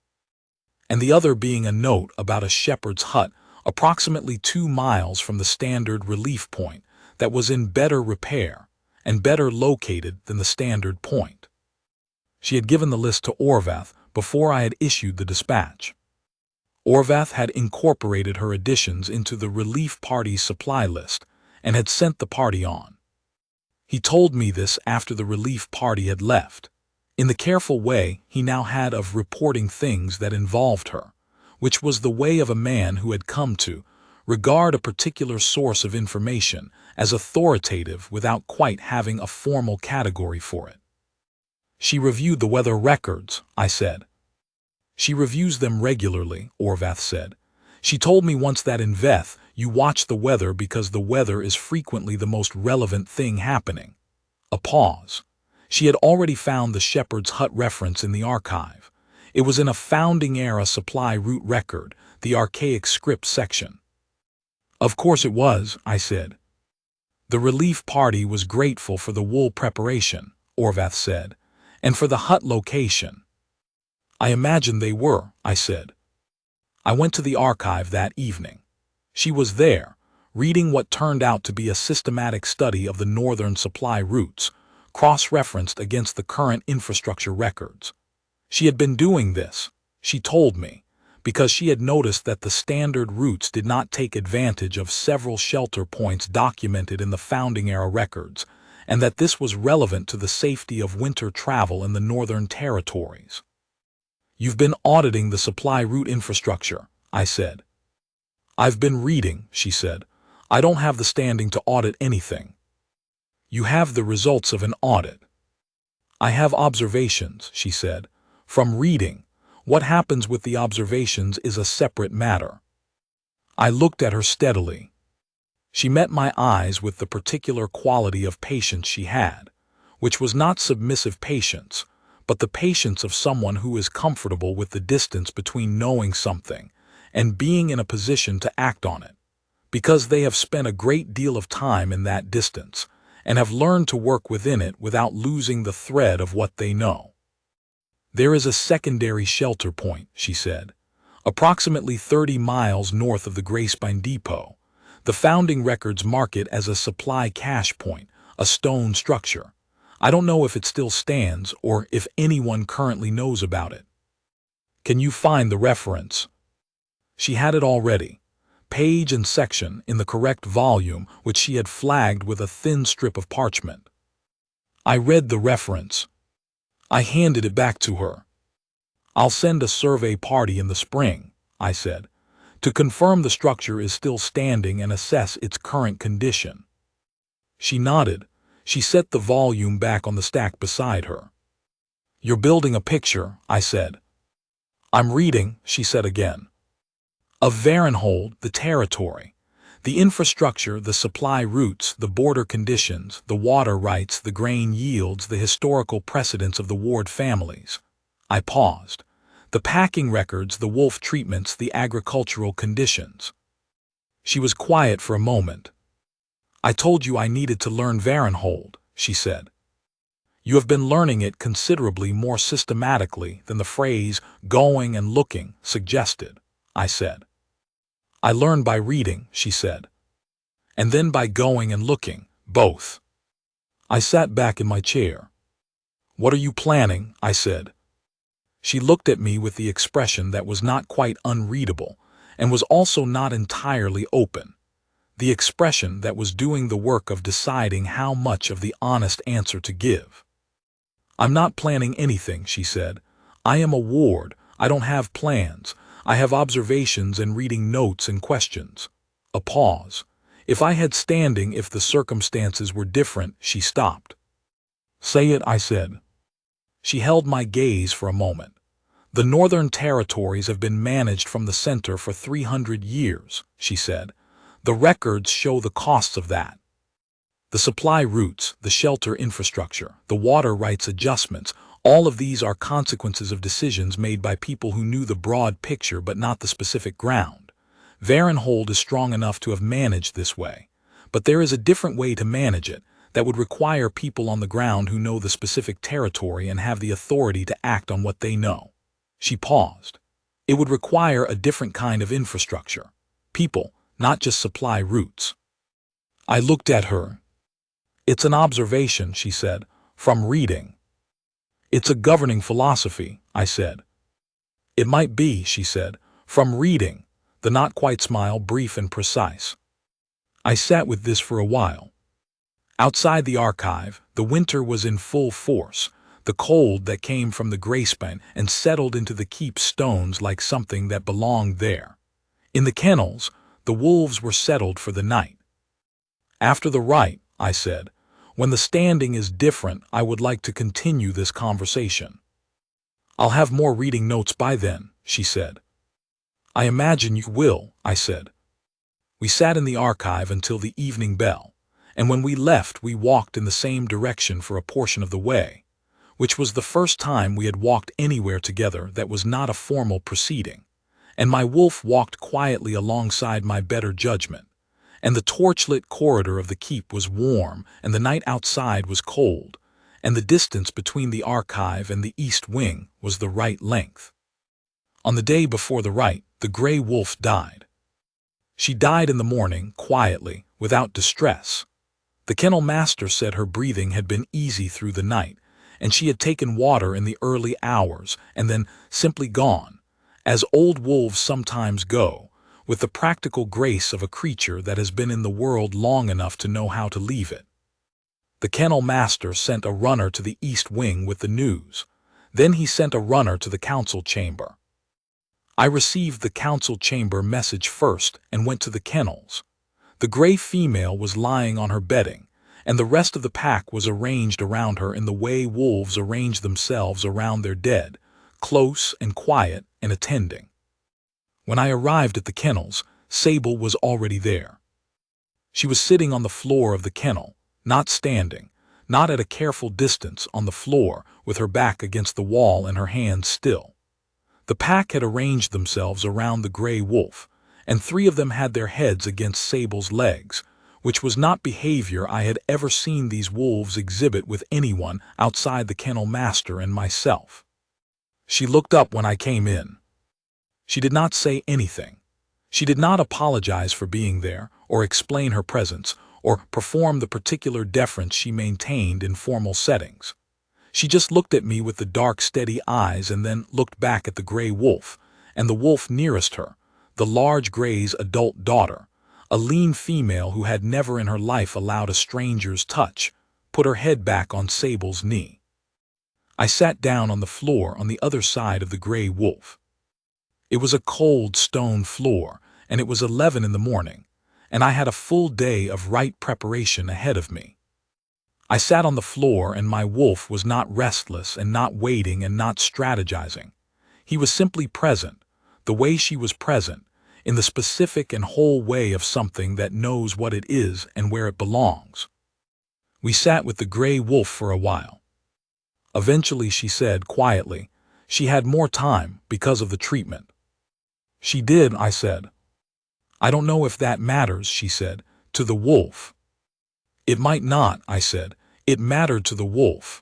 and the other being a note about a shepherd's hut approximately 2 miles from the standard relief point that was in better repair and better located than the standard point. She had given the list to Orvath before I had issued the dispatch. Orvath had incorporated her additions into the relief party's supply list and had sent the party on. He told me this after the relief party had left, in the careful way he now had of reporting things that involved her, which was the way of a man who had come to regard a particular source of information as authoritative without quite having a formal category for it. She reviewed the weather records, I said. She reviews them regularly, Orvath said. She told me once that in Veth you watch the weather because the weather is frequently the most relevant thing happening. A pause. She had already found the shepherd's hut reference in the archive. It was in a founding-era supply route record, the archaic script section. Of course it was, I said. The relief party was grateful for the wool preparation, Orvath said, and for the hut location. I imagine they were, I said. I went to the archive that evening. She was there, reading what turned out to be a systematic study of the northern supply routes, cross-referenced against the current infrastructure records. She had been doing this, she told me, because she had noticed that the standard routes did not take advantage of several shelter points documented in the founding-era records, and that this was relevant to the safety of winter travel in the Northern Territories. You've been auditing the supply route infrastructure, I said. I've been reading, she said. I don't have the standing to audit anything. You have the results of an audit. I have observations, she said. From reading, what happens with the observations is a separate matter. I looked at her steadily. She met my eyes with the particular quality of patience she had, which was not submissive patience, but the patience of someone who is comfortable with the distance between knowing something and being in a position to act on it, because they have spent a great deal of time in that distance and have learned to work within it without losing the thread of what they know. There is a secondary shelter point, she said, approximately 30 miles north of the Gracebine Depot. The founding records mark it as a supply cache point, a stone structure. I don't know if it still stands or if anyone currently knows about it. Can you find the reference? She had it already, page and section in the correct volume which she had flagged with a thin strip of parchment. I read the reference. I handed it back to her. I'll send a survey party in the spring, I said, to confirm the structure is still standing and assess its current condition. She nodded. She set the volume back on the stack beside her. You're building a picture, I said. I'm reading, she said again. Of Varenhold, the territory, the infrastructure, the supply routes, the border conditions, the water rights, the grain yields, the historical precedents of the Ward families. I paused. The packing records, the wolf treatments, the agricultural conditions. She was quiet for a moment. I told you I needed to learn Varenhold, she said. You have been learning it considerably more systematically than the phrase going and looking suggested, I said. I learned by reading, she said. And then by going and looking, both. I sat back in my chair. What are you planning? I said. She looked at me with the expression that was not quite unreadable, and was also not entirely open. The expression that was doing the work of deciding how much of the honest answer to give. "I'm not planning anything," she said. "I am a ward. I don't have plans. I have observations and reading notes and questions." A pause. "If I had standing if the circumstances were different," she stopped. "Say it," I said. She held my gaze for a moment. "The Northern Territories have been managed from the center for 300 years, she said. "The records show the costs of that. The supply routes, the shelter infrastructure, the water rights adjustments, all of these are consequences of decisions made by people who knew the broad picture but not the specific ground. Varenhold is strong enough to have managed this way, but there is a different way to manage it that would require people on the ground who know the specific territory and have the authority to act on what they know." She paused. "It would require a different kind of infrastructure. People, not just supply routes." I looked at her. "It's an observation," she said, "from reading." "It's a governing philosophy," I said. "It might be," she said, "from reading," the not-quite smile brief and precise. I sat with this for a while. Outside the archive, the winter was in full force, the cold that came from the Gracebine and settled into the keep stones like something that belonged there. In the kennels, the wolves were settled for the night. "After the rite," I said, "when the standing is different, I would like to continue this conversation." "I'll have more reading notes by then," she said. "I imagine you will," I said. We sat in the archive until the evening bell, and when we left we walked in the same direction for a portion of the way, which was the first time we had walked anywhere together that was not a formal proceeding, and my wolf walked quietly alongside my better judgment, and the torchlit corridor of the keep was warm, and the night outside was cold, and the distance between the archive and the east wing was the right length. On the day before the rite, the gray wolf died. She died in the morning, quietly, without distress. The kennel master said her breathing had been easy through the night, and she had taken water in the early hours and then simply gone, as old wolves sometimes go, with the practical grace of a creature that has been in the world long enough to know how to leave it. The kennel master sent a runner to the east wing with the news. Then he sent a runner to the council chamber. I received the council chamber message first and went to the kennels. The gray female was lying on her bedding, and the rest of the pack was arranged around her in the way wolves arrange themselves around their dead, close and quiet and attending. When I arrived at the kennels, Sable was already there. She was sitting on the floor of the kennel, not standing, not at a careful distance on the floor, with her back against the wall and her hands still. The pack had arranged themselves around the gray wolf, and 3 of them had their heads against Sable's legs, which was not behavior I had ever seen these wolves exhibit with anyone outside the kennel master and myself. She looked up when I came in. She did not say anything. She did not apologize for being there, or explain her presence, or perform the particular deference she maintained in formal settings. She just looked at me with the dark, steady eyes and then looked back at the gray wolf, and the wolf nearest her, the large gray's adult daughter, a lean female who had never in her life allowed a stranger's touch, put her head back on Sable's knee. I sat down on the floor on the other side of the gray wolf. It was a cold stone floor, and it was 11 in the morning, and I had a full day of rite preparation ahead of me. I sat on the floor, and my wolf was not restless and not waiting and not strategizing. He was simply present, the way she was present, in the specific and whole way of something that knows what it is and where it belongs. We sat with the gray wolf for a while. Eventually she said quietly, she had more time because of the treatment. "She did," I said. "I don't know if that matters," she said, "to the wolf." "It might not," I said. "It mattered to the wolf."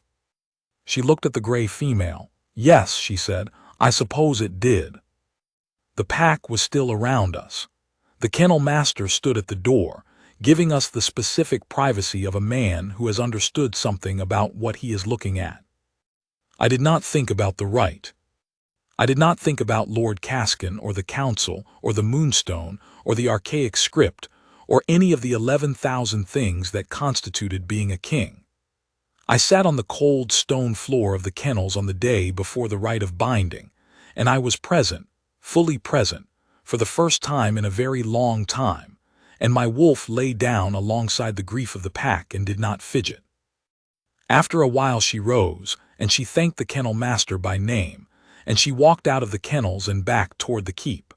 She looked at the gray female. "Yes," she said, "I suppose it did." The pack was still around us. The kennel master stood at the door, giving us the specific privacy of a man who has understood something about what he is looking at. I did not think about the rite. I did not think about Lord Caskin or the Council or the Moonstone or the archaic script or any of the 11,000 things that constituted being a king. I sat on the cold stone floor of the kennels on the day before the rite of binding, and I was present, fully present, for the first time in a very long time, and my wolf lay down alongside the grief of the pack and did not fidget. After a while she rose, and she thanked the kennel master by name, and she walked out of the kennels and back toward the keep.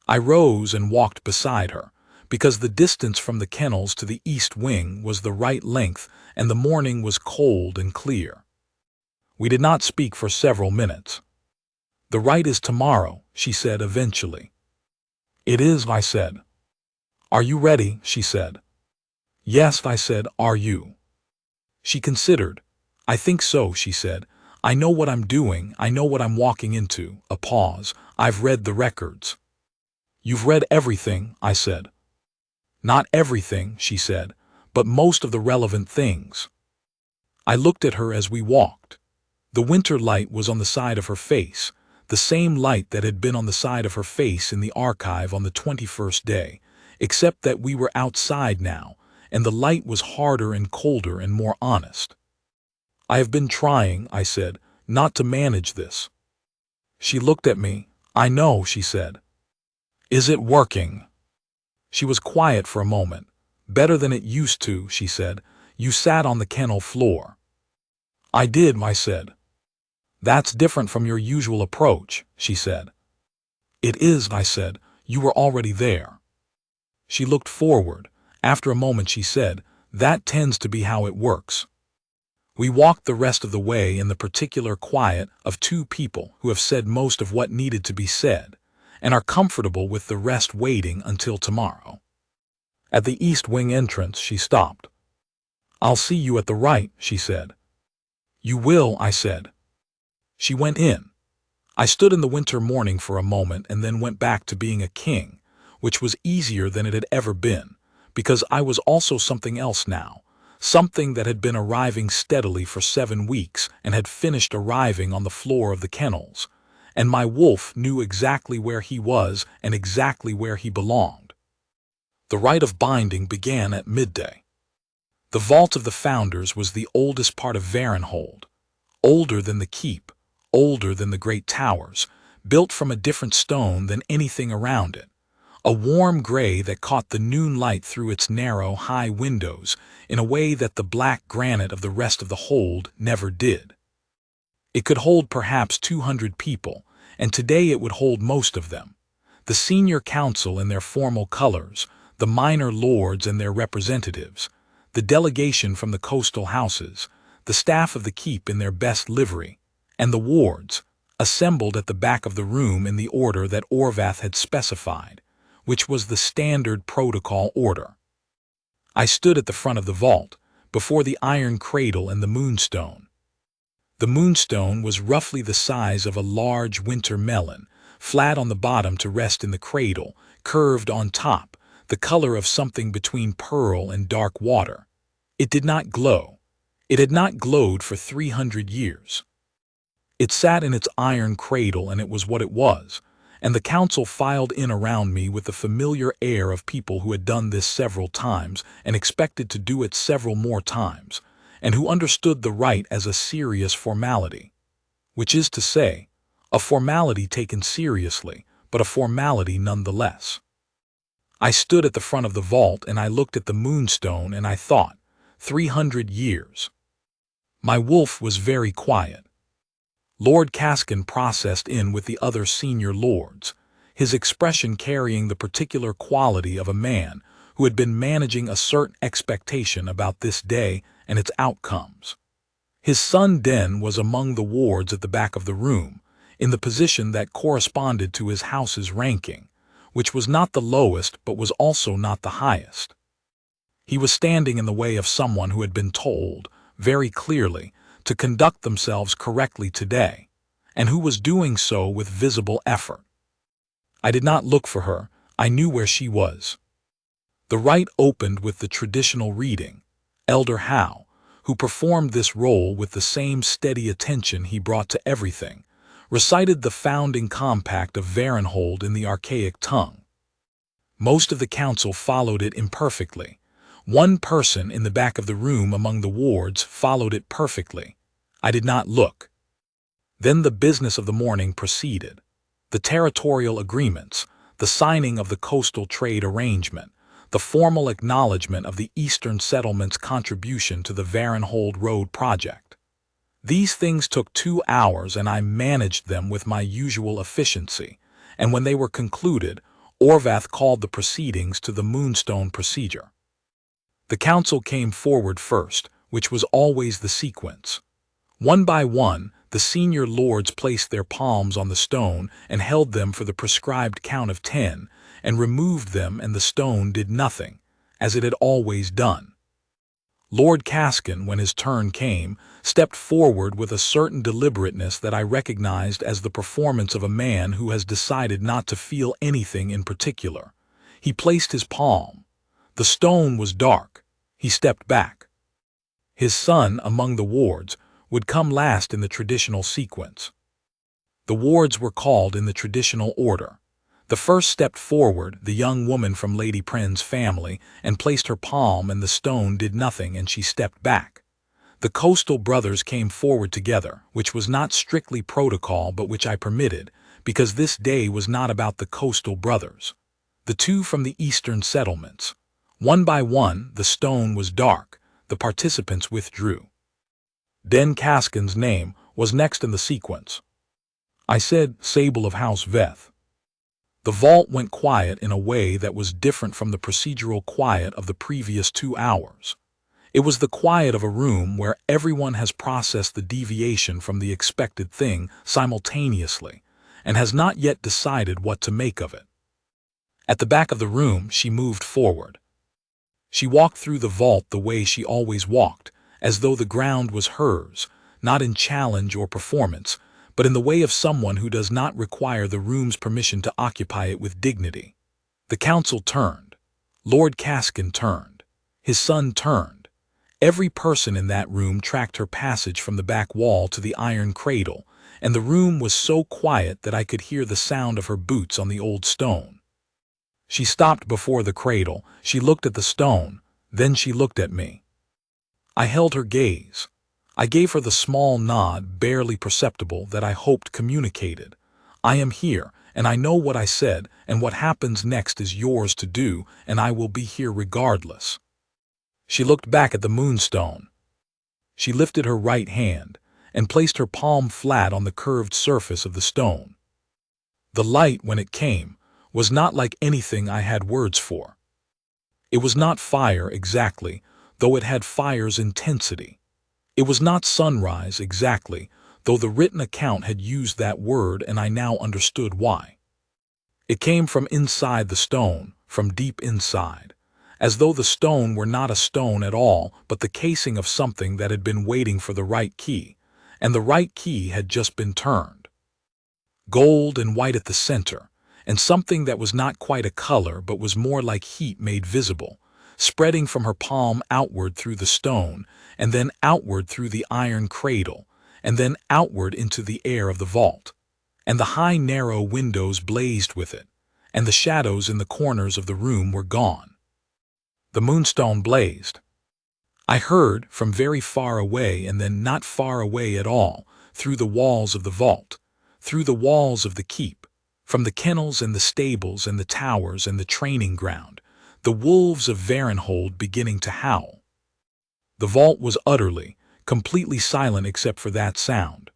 I rose and walked beside her, because the distance from the kennels to the east wing was the right length and the morning was cold and clear. We did not speak for several minutes. "The rite is tomorrow," she said eventually. "It is," I said. "Are you ready?" she said. "Yes," I said. "Are you?" She considered. "I think so," she said. "I know what I'm doing. I know what I'm walking into." A pause. "I've read the records." "You've read everything," I said. "Not everything," she said, "but most of the relevant things." I looked at her as we walked. The winter light was on the side of her face, the same light that had been on the side of her face in the archive on the 21st day, except that we were outside now, and the light was harder and colder and more honest. "I have been trying," I said, "not to manage this." She looked at me. "I know," she said. "Is it working?" She was quiet for a moment. "Better than it used to," she said. "You sat on the kennel floor." "I did," I said. "That's different from your usual approach," she said. "It is," I said. "You were already there." She looked forward. After a moment she said, "That tends to be how it works." We walked the rest of the way in the particular quiet of two people who have said most of what needed to be said, and are comfortable with the rest waiting until tomorrow. At the east wing entrance she stopped. "I'll see you at the rite," she said. "You will," I said. She went in. I stood in the winter morning for a moment and then went back to being a king, which was easier than it had ever been, because I was also something else now, something that had been arriving steadily for 7 weeks and had finished arriving on the floor of the kennels, and my wolf knew exactly where he was and exactly where he belonged. The rite of binding began at midday. The vault of the founders was the oldest part of Varenhold, older than the keep, older than the great towers, built from a different stone than anything around it, a warm gray that caught the noon light through its narrow, high windows in a way that the black granite of the rest of the hold never did. It could hold perhaps 200 people, and today it would hold most of them. The senior council in their formal colors, the minor lords and their representatives, the delegation from the coastal houses, the staff of the keep in their best livery, and the wards, assembled at the back of the room in the order that Orvath had specified, which was the standard protocol order. I stood at the front of the vault, before the iron cradle and the Moonstone. The Moonstone was roughly the size of a large winter melon, flat on the bottom to rest in the cradle, curved on top, the color of something between pearl and dark water. It did not glow. It had not glowed for 300 years. It sat in its iron cradle and it was what it was, and the council filed in around me with the familiar air of people who had done this several times and expected to do it several more times, and who understood the rite as a serious formality. Which is to say, a formality taken seriously, but a formality nonetheless. I stood at the front of the vault and I looked at the Moonstone and I thought, 300 years. My wolf was very quiet. Lord Caskin processed in with the other senior lords, his expression carrying the particular quality of a man who had been managing a certain expectation about this day and its outcomes. His son Den was among the wards at the back of the room, in the position that corresponded to his house's ranking, which was not the lowest but was also not the highest. He was standing in the way of someone who had been told, very clearly, to conduct themselves correctly today, and who was doing so with visible effort. I did not look for her. I knew where she was. The rite opened with the traditional reading. Elder Howe, who performed this role with the same steady attention he brought to everything, recited the founding compact of Varenhold in the archaic tongue. Most of the council followed it imperfectly. One person in the back of the room among the wards followed it perfectly. I did not look. Then the business of the morning proceeded. The territorial agreements, the signing of the coastal trade arrangement, the formal acknowledgement of the Eastern Settlement's contribution to the Varenhold Road project. These things took 2 hours and I managed them with my usual efficiency, and when they were concluded, Orvath called the proceedings to the Moonstone procedure. The council came forward first, which was always the sequence. One by one, the senior lords placed their palms on the stone and held them for the prescribed count of 10, and removed them, and the stone did nothing, as it had always done. Lord Caskin, when his turn came, stepped forward with a certain deliberateness that I recognized as the performance of a man who has decided not to feel anything in particular. He placed his palm. The stone was dark. He stepped back. His son, among the wards, would come last in the traditional sequence. The wards were called in the traditional order. The first stepped forward, the young woman from Lady Pren's family, and placed her palm, and the stone did nothing, and she stepped back. The coastal brothers came forward together, which was not strictly protocol but which I permitted, because this day was not about the coastal brothers. The 2 from the eastern settlements. One by one, the stone was dark, the participants withdrew. Den Caskin's name was next in the sequence. I said, Sable of House Veth. The vault went quiet in a way that was different from the procedural quiet of the previous 2 hours. It was the quiet of a room where everyone has processed the deviation from the expected thing simultaneously, and has not yet decided what to make of it. At the back of the room, she moved forward. She walked through the vault the way she always walked, as though the ground was hers, not in challenge or performance, but in the way of someone who does not require the room's permission to occupy it with dignity. The council turned. Lord Caskin turned. His son turned. Every person in that room tracked her passage from the back wall to the iron cradle, and the room was so quiet that I could hear the sound of her boots on the old stone. She stopped before the cradle. She looked at the stone. Then she looked at me. I held her gaze. I gave her the small nod, barely perceptible, that I hoped communicated. I am here, and I know what I said, and what happens next is yours to do, and I will be here regardless. She looked back at the Moonstone. She lifted her right hand, and placed her palm flat on the curved surface of the stone. The light, when it came, was not like anything I had words for. It was not fire exactly, though it had fire's intensity. It was not sunrise exactly, though the written account had used that word and I now understood why. It came from inside the stone, from deep inside, as though the stone were not a stone at all, but the casing of something that had been waiting for the right key, and the right key had just been turned. Gold and white at the center, and something that was not quite a color but was more like heat made visible, spreading from her palm outward through the stone, and then outward through the iron cradle, and then outward into the air of the vault. And the high narrow windows blazed with it, and the shadows in the corners of the room were gone. The Moonstone blazed. I heard from very far away, and then not far away at all, through the walls of the vault, through the walls of the keep, from the kennels and the stables and the towers and the training ground, the wolves of Varenhold beginning to howl. The vault was utterly, completely silent except for that sound.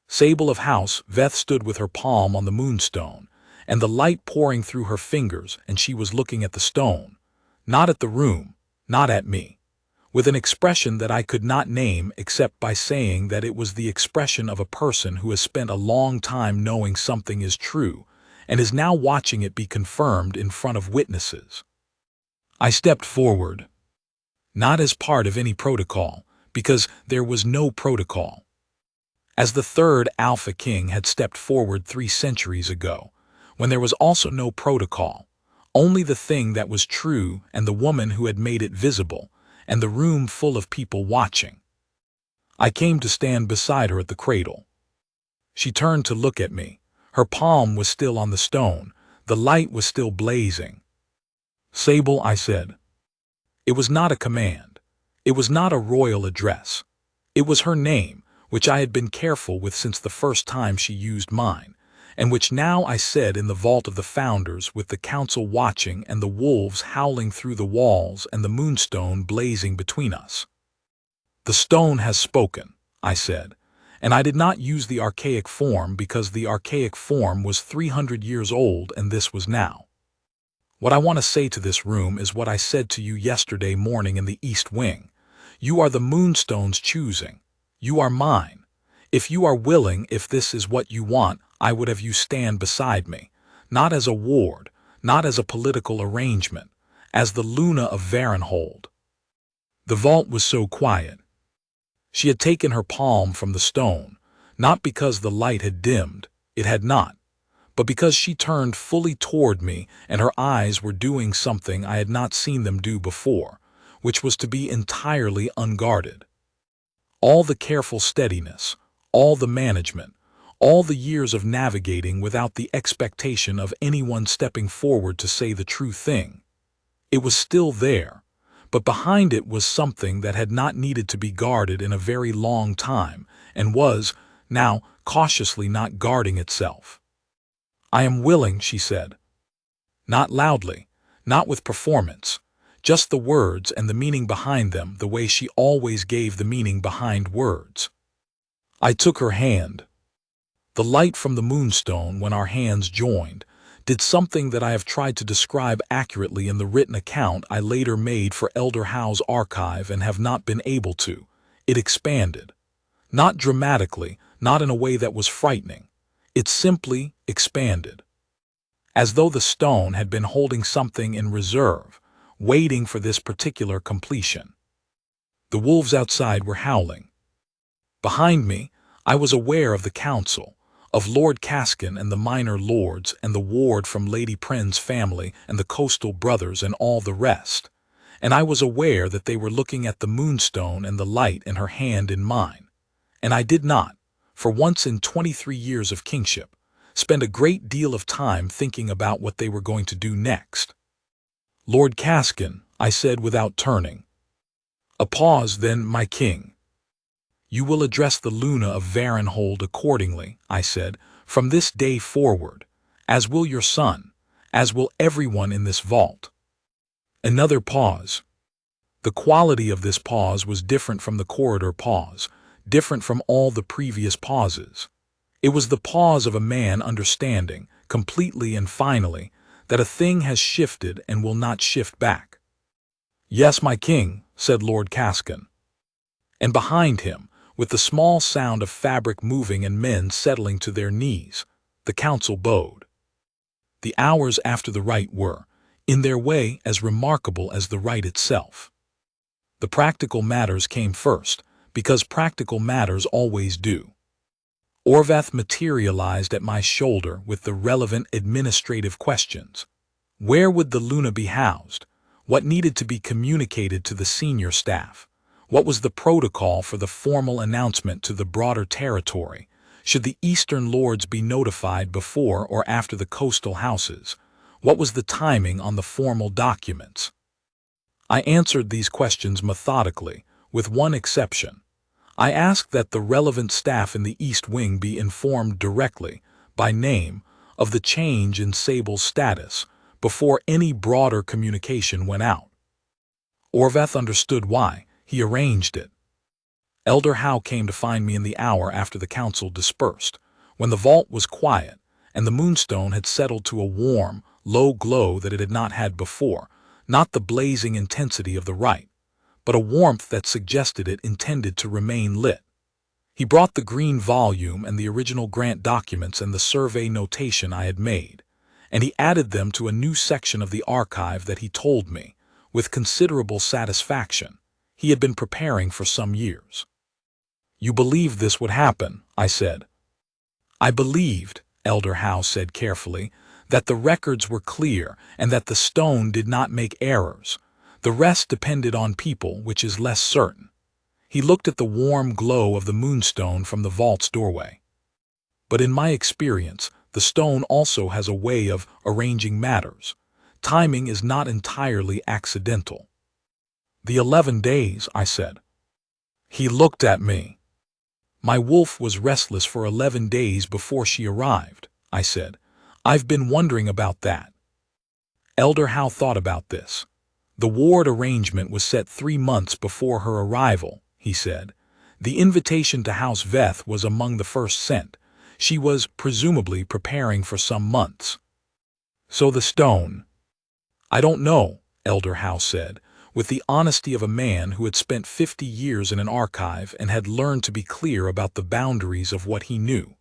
Sable of House Veth stood with her palm on the Moonstone, and the light pouring through her fingers, and she was looking at the stone, not at the room, not at me, with an expression that I could not name except by saying that it was the expression of a person who has spent a long time knowing something is true, and is now watching it be confirmed in front of witnesses. I stepped forward, not as part of any protocol, because there was no protocol. As the third Alpha King had stepped forward 3 centuries ago, when there was also no protocol, only the thing that was true and the woman who had made it visible, and the room full of people watching. I came to stand beside her at the cradle. She turned to look at me. Her palm was still on the stone. The light was still blazing. "Sable," I said. It was not a command. It was not a royal address. It was her name, which I had been careful with since the first time she used mine, and which now I said in the vault of the Founders, with the council watching and the wolves howling through the walls and the moonstone blazing between us. "The stone has spoken," I said, and I did not use the archaic form because the archaic form was 300 years old and this was now. "What I want to say to this room is what I said to you yesterday morning in the East Wing. You are the Moonstone's choosing. You are mine. If you are willing, if this is what you want, I would have you stand beside me, not as a ward, not as a political arrangement, as the Luna of Varenhold." The vault was so quiet. She had taken her palm from the stone, not because the light had dimmed, it had not, but because she turned fully toward me and her eyes were doing something I had not seen them do before, which was to be entirely unguarded. All the careful steadiness, all the management, all the years of navigating without the expectation of anyone stepping forward to say the true thing. It was still there, but behind it was something that had not needed to be guarded in a very long time and was, now, cautiously not guarding itself. "I am willing," she said. Not loudly, not with performance, just the words and the meaning behind them, the way she always gave the meaning behind words. I took her hand. The light from the moonstone, when our hands joined, did something that I have tried to describe accurately in the written account I later made for Elder Howe's archive and have not been able to. It expanded. Not dramatically, not in a way that was frightening. It simply expanded. As though the stone had been holding something in reserve, waiting for this particular completion. The wolves outside were howling. Behind me, I was aware of the council, of Lord Caskin and the minor lords and the ward from Lady Pren's family and the coastal brothers and all the rest, and I was aware that they were looking at the moonstone and the light in her hand in mine, and I did not, for once in 23 years of kingship, spend a great deal of time thinking about what they were going to do next. "Lord Caskin," I said without turning. A pause, then, "My king." "You will address the Luna of Varenhold accordingly," I said, "from this day forward, as will your son, as will everyone in this vault." Another pause. The quality of this pause was different from the corridor pause, different from all the previous pauses. It was the pause of a man understanding, completely and finally, that a thing has shifted and will not shift back. "Yes, my king," said Lord Caskin. And behind him, with the small sound of fabric moving and men settling to their knees, the council bowed. The hours after the rite were, in their way, as remarkable as the rite itself. The practical matters came first, because practical matters always do. Orvath materialized at my shoulder with the relevant administrative questions. Where would the Luna be housed? What needed to be communicated to the senior staff? What was the protocol for the formal announcement to the broader territory? Should the Eastern Lords be notified before or after the coastal houses? What was the timing on the formal documents? I answered these questions methodically, with one exception. I asked that the relevant staff in the East Wing be informed directly, by name, of the change in Sable's status, before any broader communication went out. Orvath understood why. He arranged it. Elder Howe came to find me in the hour after the council dispersed, when the vault was quiet, and the moonstone had settled to a warm, low glow that it had not had before, not the blazing intensity of the rite, but a warmth that suggested it intended to remain lit. He brought the green volume and the original grant documents and the survey notation I had made, and he added them to a new section of the archive that he told me, with considerable satisfaction, he had been preparing for some years. "You believed this would happen," I said. "I believed," Elder Howe said carefully, "that the records were clear and that the stone did not make errors. The rest depended on people, which is less certain." He looked at the warm glow of the moonstone from the vault's doorway. But in my experience, the stone also has a way of arranging matters. Timing is not entirely accidental. The 11 days, I said. He looked at me. My wolf was restless for 11 days before she arrived, I said. I've been wondering about that. Elder Howe thought about this. The ward arrangement was set 3 months before her arrival, he said. The invitation to House Veth was among the first sent. She was presumably preparing for some months. So the stone. I don't know, Elder Howe said, with the honesty of a man who had spent 50 years in an archive and had learned to be clear about the boundaries of what he knew.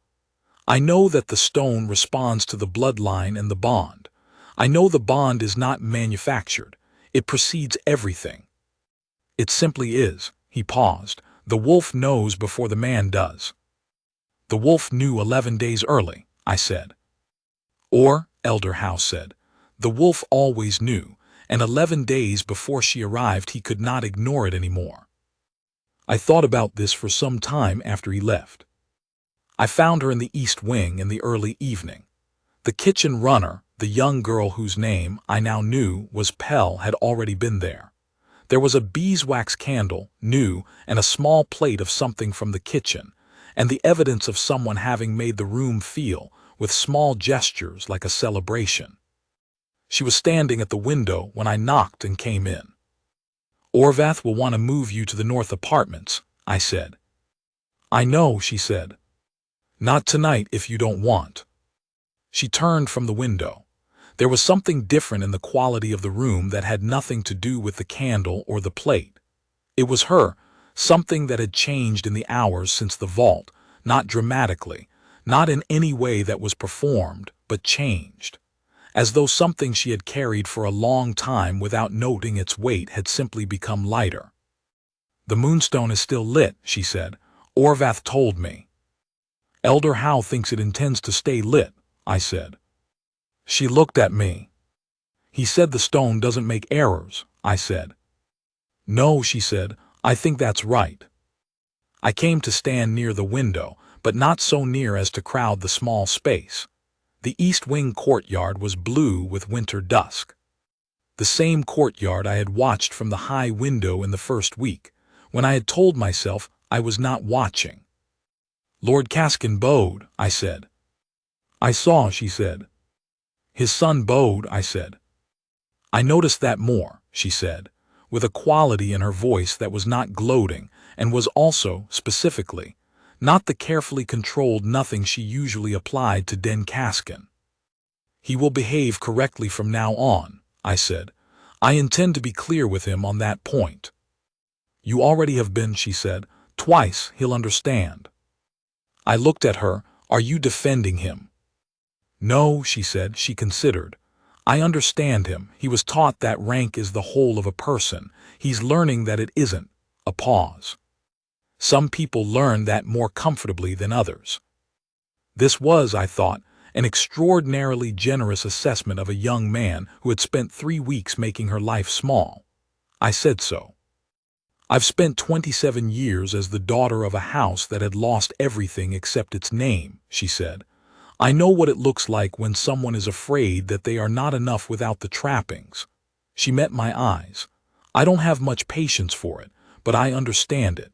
I know that the stone responds to the bloodline and the bond. I know the bond is not manufactured. It precedes everything. It simply is. He paused. The wolf knows before the man does. The wolf knew 11 days early, I said. Or, Elder Howe said, the wolf always knew, and 11 days before she arrived he could not ignore it anymore. I thought about this for some time after he left. I found her in the East Wing in the early evening. The kitchen runner, the young girl whose name I now knew was Pell, had already been there. There was a beeswax candle, new, and a small plate of something from the kitchen, and the evidence of someone having made the room feel, with small gestures, like a celebration. She was standing at the window when I knocked and came in. Orvath will want to move you to the north apartments, I said. I know, she said. Not tonight if you don't want. She turned from the window. There was something different in the quality of the room that had nothing to do with the candle or the plate. It was her, something that had changed in the hours since the vault, not dramatically, not in any way that was performed, but changed. As though something she had carried for a long time without noting its weight had simply become lighter. The Moonstone is still lit, she said. Orvath told me. Elder Howe thinks it intends to stay lit, I said. She looked at me. He said the stone doesn't make errors, I said. No, she said, I think that's right. I came to stand near the window, but not so near as to crowd the small space. The East Wing courtyard was blue with winter dusk. The same courtyard I had watched from the high window in the first week, when I had told myself I was not watching. Lord Caskin bowed, I said. I saw, she said. His son bowed, I said. I noticed that more, she said, with a quality in her voice that was not gloating and was also, specifically, not the carefully controlled nothing she usually applied to Den Caskin. He will behave correctly from now on, I said. I intend to be clear with him on that point. You already have been, she said. Twice, he'll understand. I looked at her. Are you defending him? No, she said. She considered. I understand him. He was taught that rank is the whole of a person. He's learning that it isn't. A pause. Some people learn that more comfortably than others. This was, I thought, an extraordinarily generous assessment of a young man who had spent 3 weeks making her life small. I said so. I've spent 27 years as the daughter of a house that had lost everything except its name, she said. I know what it looks like when someone is afraid that they are not enough without the trappings. She met my eyes. I don't have much patience for it, but I understand it.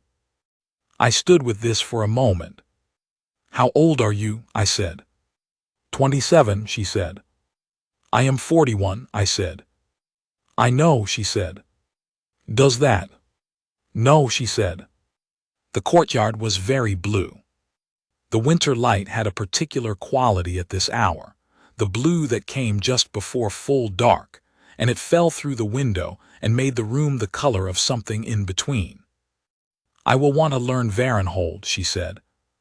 I stood with this for a moment. How old are you? I said. 27, she said. I am 41, I said. I know, she said. Does that? No, she said. The courtyard was very blue. The winter light had a particular quality at this hour, the blue that came just before full dark, and it fell through the window and made the room the color of something in between. I will want to learn Varenhold, she said.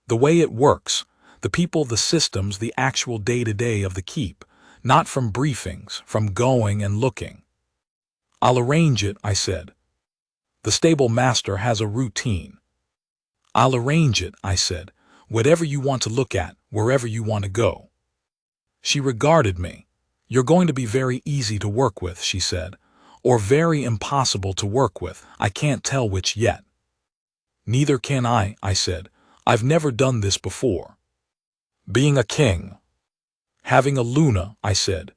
The way it works, the people, the systems, the actual day-to-day of the keep, not from briefings, from going and looking. I'll arrange it, I said. The stable master has a routine. I'll arrange it, I said. Whatever you want to look at, wherever you want to go. She regarded me. You're going to be very easy to work with, she said, or very impossible to work with. I can't tell which yet. Neither can I said. I've never done this before. Being a king. Having a Luna, I said.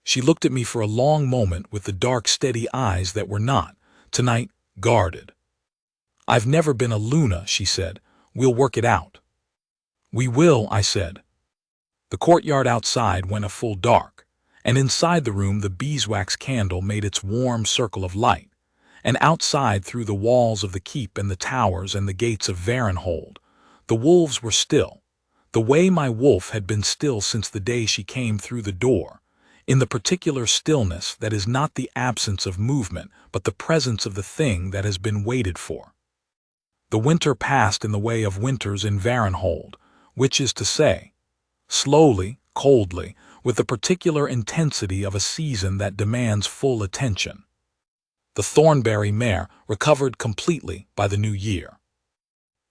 She looked at me for a long moment with the dark, steady eyes that were not, tonight, guarded. I've never been a Luna, she said. We'll work it out. We will, I said. The courtyard outside went a full dark, and inside the room the beeswax candle made its warm circle of light, and outside through the walls of the keep and the towers and the gates of Varenhold, the wolves were still, the way my wolf had been still since the day she came through the door, in the particular stillness that is not the absence of movement but the presence of the thing that has been waited for. The winter passed in the way of winters in Varenhold, which is to say, slowly, coldly, with the particular intensity of a season that demands full attention. The Thornberry mare recovered completely by the new year.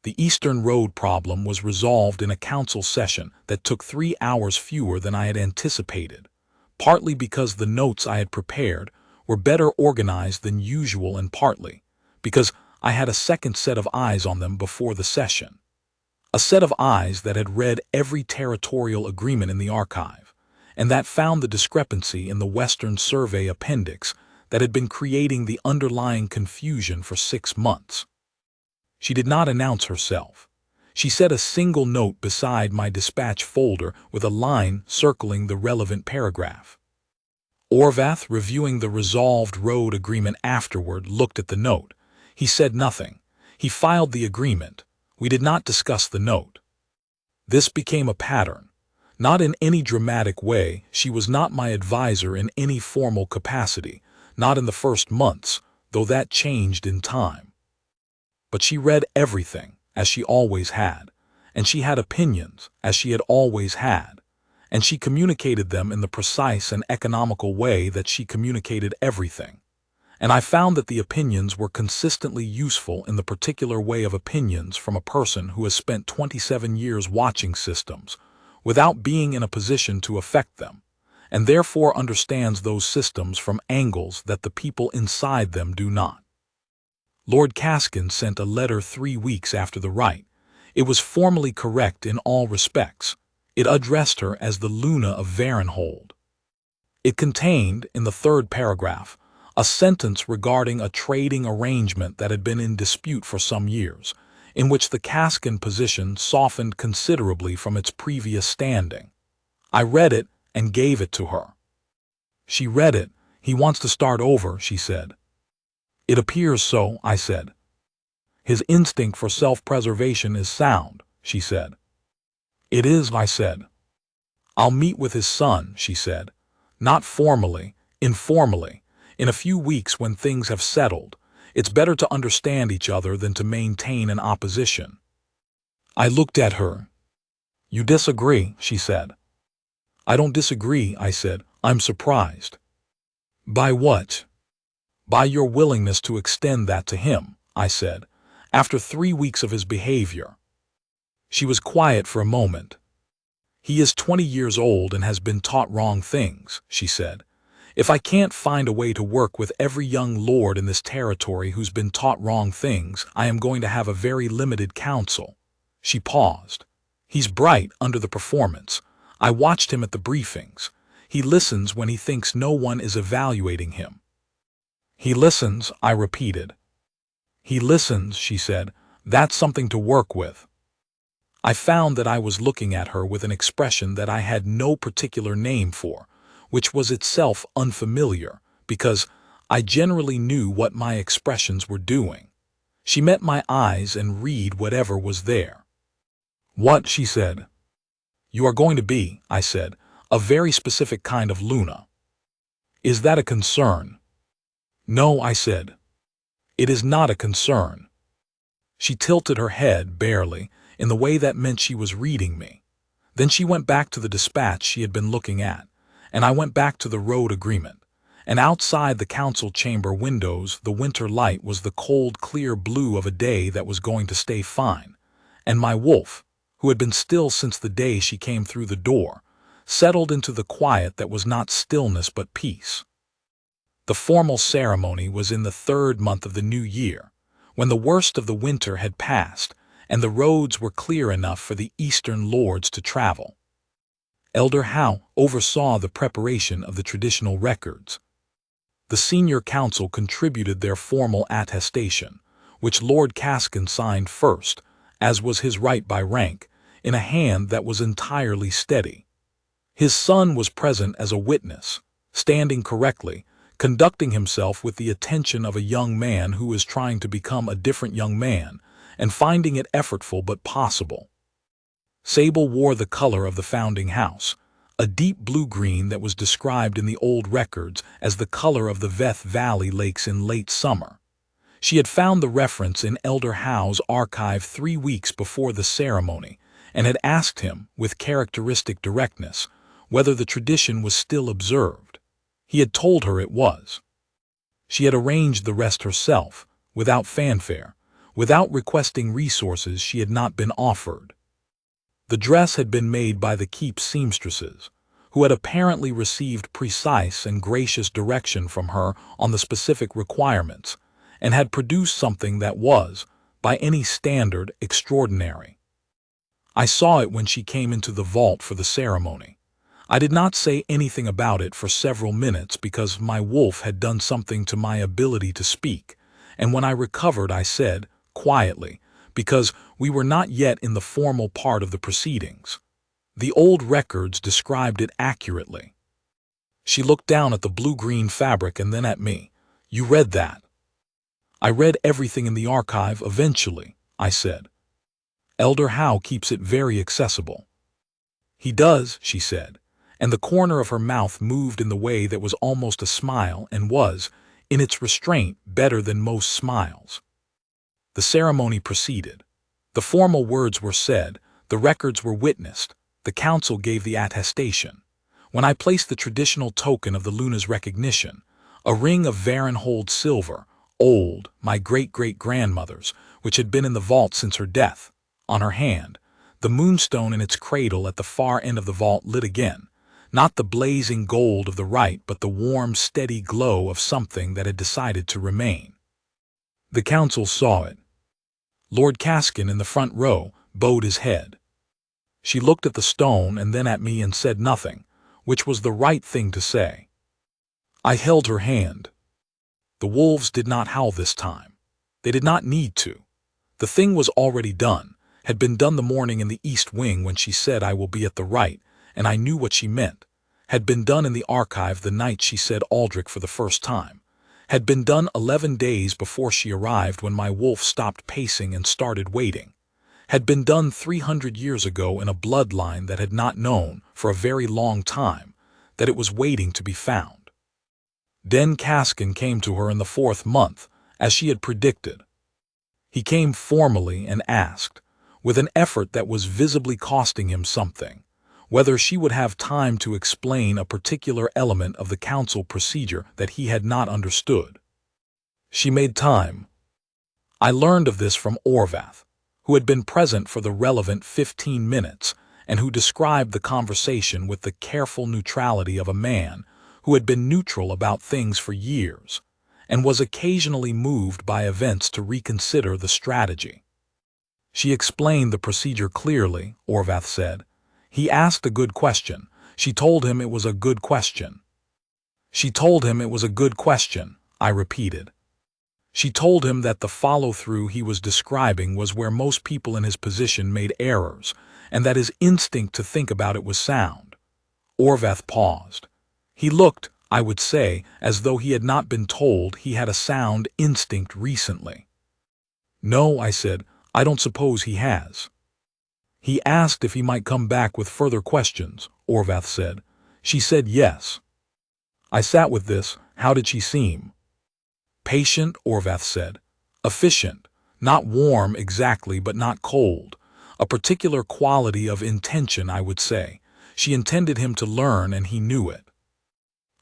The Eastern Road problem was resolved in a council session that took 3 hours fewer than I had anticipated, partly because the notes I had prepared were better organized than usual and partly because I had a second set of eyes on them before the session. A set of eyes that had read every territorial agreement in the archive, and that found the discrepancy in the Western Survey appendix that had been creating the underlying confusion for 6 months. She did not announce herself. She set a single note beside my dispatch folder with a line circling the relevant paragraph. Orvath, reviewing the resolved road agreement afterward, looked at the note. He said nothing. He filed the agreement. We did not discuss the note. This became a pattern. Not in any dramatic way, she was not my advisor in any formal capacity, not in the first months, though that changed in time. But she read everything, as she always had, and she had opinions, as she had always had, and she communicated them in the precise and economical way that she communicated everything. And I found that the opinions were consistently useful in the particular way of opinions from a person who has spent 27 years watching systems, without being in a position to affect them, and therefore understands those systems from angles that the people inside them do not. Lord Caskin sent a letter 3 weeks after the rite. It was formally correct in all respects. It addressed her as the Luna of Varenhold. It contained, in the 3rd paragraph, a sentence regarding a trading arrangement that had been in dispute for some years, in which the Caskin position softened considerably from its previous standing. I read it and gave it to her. She read it. He wants to start over, she said. It appears so, I said. His instinct for self-preservation is sound, she said. It is, I said. I'll meet with his son, she said. Not formally, informally. In a few weeks when things have settled, it's better to understand each other than to maintain an opposition. I looked at her. You disagree, she said. I don't disagree, I said. I'm surprised. By what? By your willingness to extend that to him, I said, after 3 weeks of his behavior. She was quiet for a moment. He is 20 years old and has been taught wrong things, she said. If I can't find a way to work with every young lord in this territory who's been taught wrong things, I am going to have a very limited council. She paused. He's bright under the performance. I watched him at the briefings. He listens when he thinks no one is evaluating him. He listens, I repeated. He listens, she said. That's something to work with. I found that I was looking at her with an expression that I had no particular name for, which was itself unfamiliar, because I generally knew what my expressions were doing. She met my eyes and read whatever was there. What, she said. You are going to be, I said, a very specific kind of Luna. Is that a concern? No, I said. It is not a concern. She tilted her head barely, in the way that meant she was reading me. Then she went back to the dispatch she had been looking at, and I went back to the road agreement, and outside the council chamber windows the winter light was the cold, clear blue of a day that was going to stay fine, and my wolf, who had been still since the day she came through the door, settled into the quiet that was not stillness but peace. The formal ceremony was in the 3rd month of the new year, when the worst of the winter had passed, and the roads were clear enough for the Eastern lords to travel. Elder Howe oversaw the preparation of the traditional records. The senior council contributed their formal attestation, which Lord Caskin signed first, as was his right by rank, in a hand that was entirely steady. His son was present as a witness, standing correctly, conducting himself with the attention of a young man who is trying to become a different young man, and finding it effortful but possible. Sable wore the color of the founding house, a deep blue-green that was described in the old records as the color of the Veth Valley lakes in late summer. She had found the reference in Elder Howe's archive 3 weeks before the ceremony and had asked him, with characteristic directness, whether the tradition was still observed. He had told her it was. She had arranged the rest herself, without fanfare, without requesting resources she had not been offered. The dress had been made by the keep's seamstresses, who had apparently received precise and gracious direction from her on the specific requirements, and had produced something that was, by any standard, extraordinary. I saw it when she came into the vault for the ceremony. I did not say anything about it for several minutes because my wolf had done something to my ability to speak, and when I recovered I said, quietly, because we were not yet in the formal part of the proceedings. The old records described it accurately. She looked down at the blue-green fabric and then at me. You read that? I read everything in the archive eventually, I said. Elder Howe keeps it very accessible. He does, she said, and the corner of her mouth moved in the way that was almost a smile and was, in its restraint, better than most smiles. The ceremony proceeded. The formal words were said, the records were witnessed, the council gave the attestation. When I placed the traditional token of the Luna's recognition, a ring of Varenhold silver, old, my great-great-grandmother's, which had been in the vault since her death, on her hand, the moonstone in its cradle at the far end of the vault lit again, not the blazing gold of the right but the warm, steady glow of something that had decided to remain. The council saw it. Lord Caskin, in the front row, bowed his head. She looked at the stone and then at me and said nothing, which was the right thing to say. I held her hand. The wolves did not howl this time. They did not need to. The thing was already done, had been done the morning in the east wing when she said I will be at the right, and I knew what she meant, had been done in the archive the night she said Aldrich for the first time, had been done 11 days before she arrived when my wolf stopped pacing and started waiting, had been done 300 years ago in a bloodline that had not known, for a very long time, that it was waiting to be found. Den Caskin came to her in the 4th month, as she had predicted. He came formally and asked, with an effort that was visibly costing him something, whether she would have time to explain a particular element of the council procedure that he had not understood. She made time. I learned of this from Orvath, who had been present for the relevant 15 minutes and who described the conversation with the careful neutrality of a man who had been neutral about things for years and was occasionally moved by events to reconsider the strategy. She explained the procedure clearly, Orvath said. He asked a good question. She told him it was a good question. She told him it was a good question, I repeated. She told him that the follow-through he was describing was where most people in his position made errors, and that his instinct to think about it was sound. Orvath paused. He looked, I would say, as though he had not been told he had a sound instinct recently. No, I said, I don't suppose he has. He asked if he might come back with further questions, Orvath said. She said yes. I sat with this. How did she seem? Patient, Orvath said. Efficient. Not warm exactly, but not cold. A particular quality of intention, I would say. She intended him to learn, and he knew it.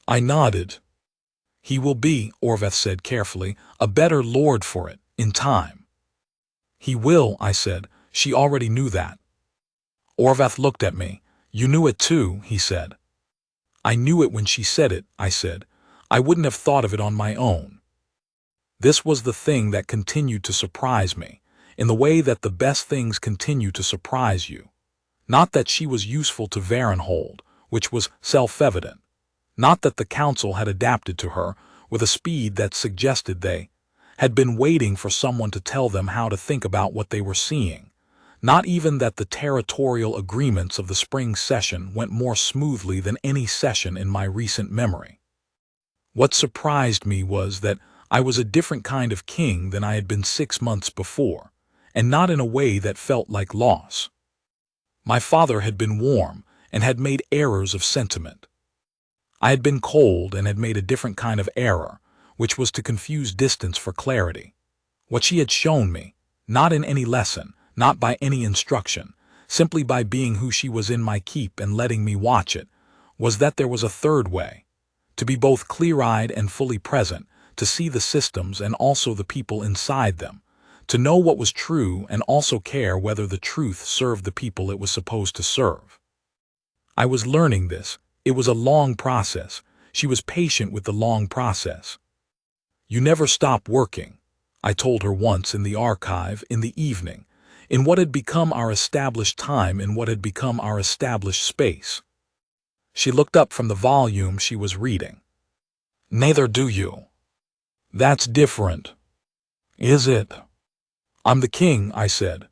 I nodded. He will be, Orvath said carefully, a better lord for it, in time. He will, I said. She already knew that. Orvath looked at me. You knew it too, he said. I knew it when she said it, I said. I wouldn't have thought of it on my own. This was the thing that continued to surprise me. in the way that the best things continue to surprise you. Not that she was useful to Varenhold, which was self-evident. Not that the council had adapted to her with a speed that suggested they had been waiting for someone to tell them how to think about what they were seeing. Not even that the territorial agreements of the spring session went more smoothly than any session in my recent memory. What surprised me was that I was a different kind of king than I had been 6 months before, and not in a way that felt like loss. My father had been warm and had made errors of sentiment. I had been cold and had made a different kind of error, which was to confuse distance for clarity. What she had shown me, not in any lesson, not by any instruction, simply by being who she was in my keep and letting me watch it, was that there was a third way. To be both clear-eyed and fully present, to see the systems and also the people inside them, to know what was true and also care whether the truth served the people it was supposed to serve. I was learning this. It was a long process. She was patient with the long process. "You never stop working," I told her once in the archive in the evening, in what had become our established time, in what had become our established space. She looked up from the volume she was reading. "Neither do you." "That's different." "Is it?" "I'm the king," I said.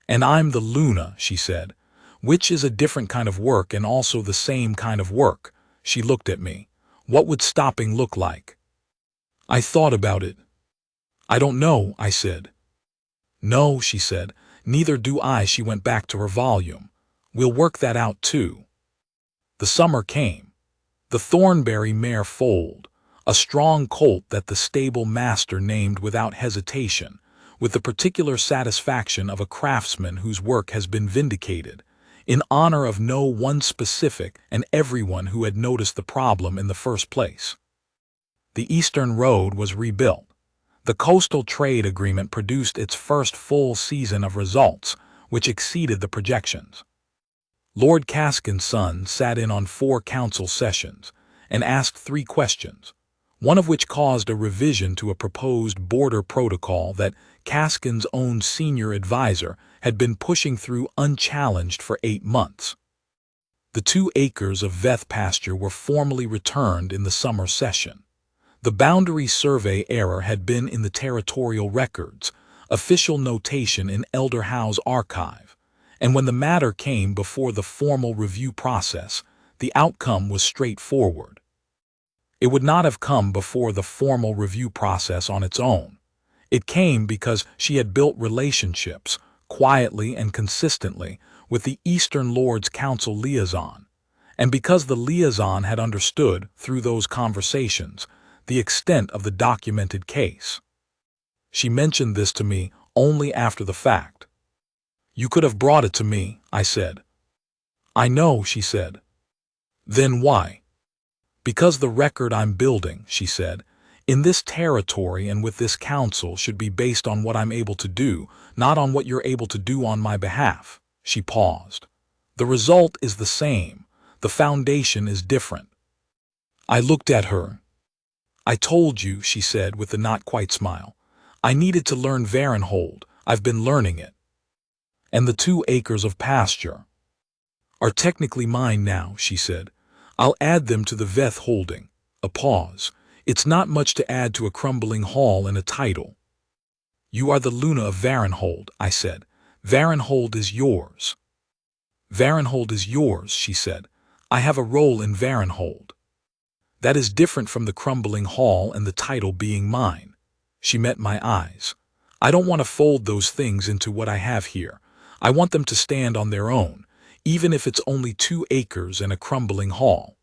"And I'm the Luna," she said, "which is a different kind of work and also the same kind of work." She looked at me. "What would stopping look like?" I thought about it. "I don't know," I said. "No," she said, "neither do I." She went back to her volume. "We'll work that out too." The summer came. The Thornberry mare foaled, a strong colt that the stable master named without hesitation, with the particular satisfaction of a craftsman whose work has been vindicated, in honor of no one specific and everyone who had noticed the problem in the first place. The Eastern Road was rebuilt. The coastal trade agreement produced its first full season of results, which exceeded the projections. Lord Caskin's son sat in on 4 council sessions and asked 3 questions, one of which caused a revision to a proposed border protocol that Caskin's own senior advisor had been pushing through unchallenged for 8 months. The 2 acres of Veth pasture were formally returned in the summer session. The boundary survey error had been in the territorial records, official notation in Elder Howe's archive, and when the matter came before the formal review process, the outcome was straightforward. It would not have come before the formal review process on its own. It came because she had built relationships, quietly and consistently, with the Eastern Lords Council liaison, and because the liaison had understood, through those conversations, the extent of the documented case. She mentioned this to me only after the fact. "You could have brought it to me," I said. "I know," she said. "Then why?" "Because the record I'm building," she said, "in this territory and with this council should be based on what I'm able to do, not on what you're able to do on my behalf." She paused. "The result is the same. The foundation is different." I looked at her. "I told you," she said with a not-quite smile. "I needed to learn Varenhold. I've been learning it. And the 2 acres of pasture are technically mine now," she said. "I'll add them to the Veth holding." A pause. "It's not much to add to a crumbling hall and a title." "You are the Luna of Varenhold," I said. "Varenhold is yours." "Varenhold is yours," she said. "I have a role in Varenhold. That is different from the crumbling hall and the title being mine." She met my eyes. "I don't want to fold those things into what I have here. I want them to stand on their own, even if it's only 2 acres and a crumbling hall."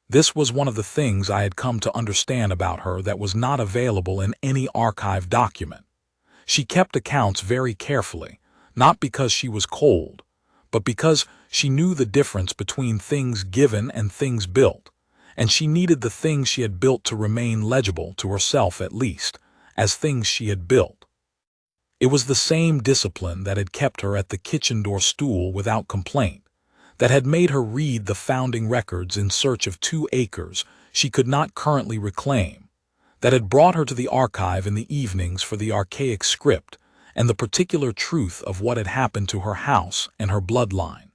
This was one of the things I had come to understand about her that was not available in any archive document. She kept accounts very carefully, not because she was cold, but because she knew the difference between things given and things built, and she needed the things she had built to remain legible, to herself at least, as things she had built. It was the same discipline that had kept her at the kitchen door stool without complaint, that had made her read the founding records in search of 2 acres she could not currently reclaim, that had brought her to the archive in the evenings for the archaic script, and the particular truth of what had happened to her house and her bloodline.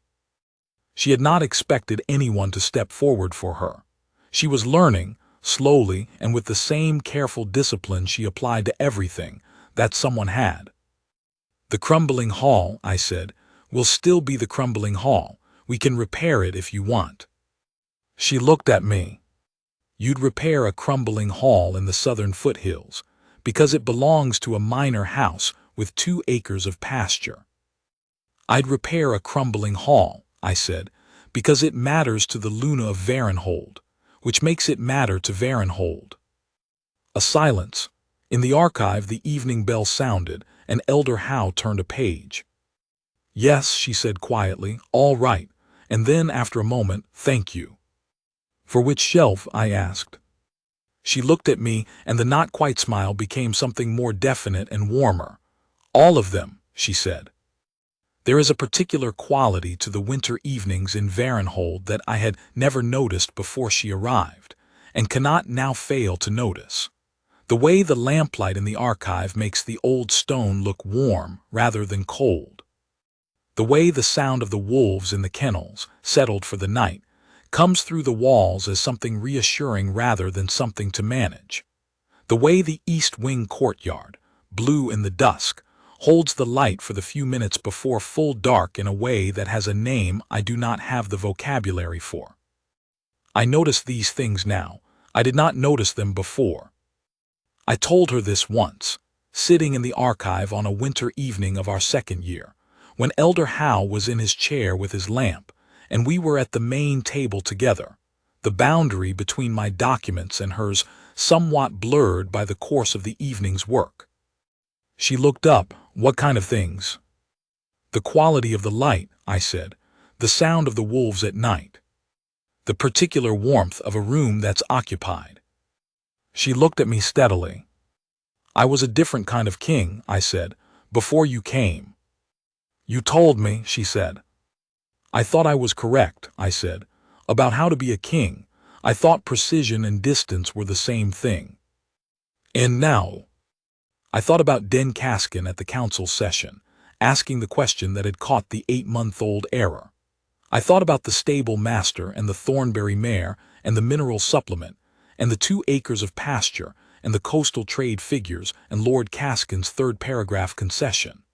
She had not expected anyone to step forward for her. She was learning, slowly and with the same careful discipline she applied to everything, that someone had. "The crumbling hall," I said, "will still be the crumbling hall. We can repair it if you want." She looked at me. "You'd repair a crumbling hall in the southern foothills, because it belongs to a minor house with 2 acres of pasture." "I'd repair a crumbling hall," I said, "because it matters to the Luna of Varenhold, which makes it matter to Varenhold." A silence. In the archive the evening bell sounded, and Elder Howe turned a page. "Yes," she said quietly, "all right," and then after a moment, "Thank you." "For which shelf?" I asked. She looked at me, and the not-quite smile became something more definite and warmer. "All of them," she said. There is a particular quality to the winter evenings in Varenhold that I had never noticed before she arrived, and cannot now fail to notice. The way the lamplight in the archive makes the old stone look warm rather than cold. The way the sound of the wolves in the kennels, settled for the night, comes through the walls as something reassuring rather than something to manage. The way the east wing courtyard, blue in the dusk, holds the light for the few minutes before full dark in a way that has a name I do not have the vocabulary for. I notice these things now. I did not notice them before. I told her this once, sitting in the archive on a winter evening of our second year, when Elder Howe was in his chair with his lamp, and we were at the main table together, the boundary between my documents and hers somewhat blurred by the course of the evening's work. She looked up. "What kind of things?" "The quality of the light," I said, "the sound of the wolves at night, the particular warmth of a room that's occupied." She looked at me steadily. "I was a different kind of king," I said, "before you came." "You told me," she said. "I thought I was correct," I said, "about how to be a king. I thought precision and distance were the same thing." "And now?" I thought about Den Caskin at the council session, asking the question that had caught the 8-month-old error. I thought about the stable master and the Thornberry mare and the mineral supplement, and the 2 acres of pasture and the coastal trade figures and Lord Caskin's 3rd paragraph concession.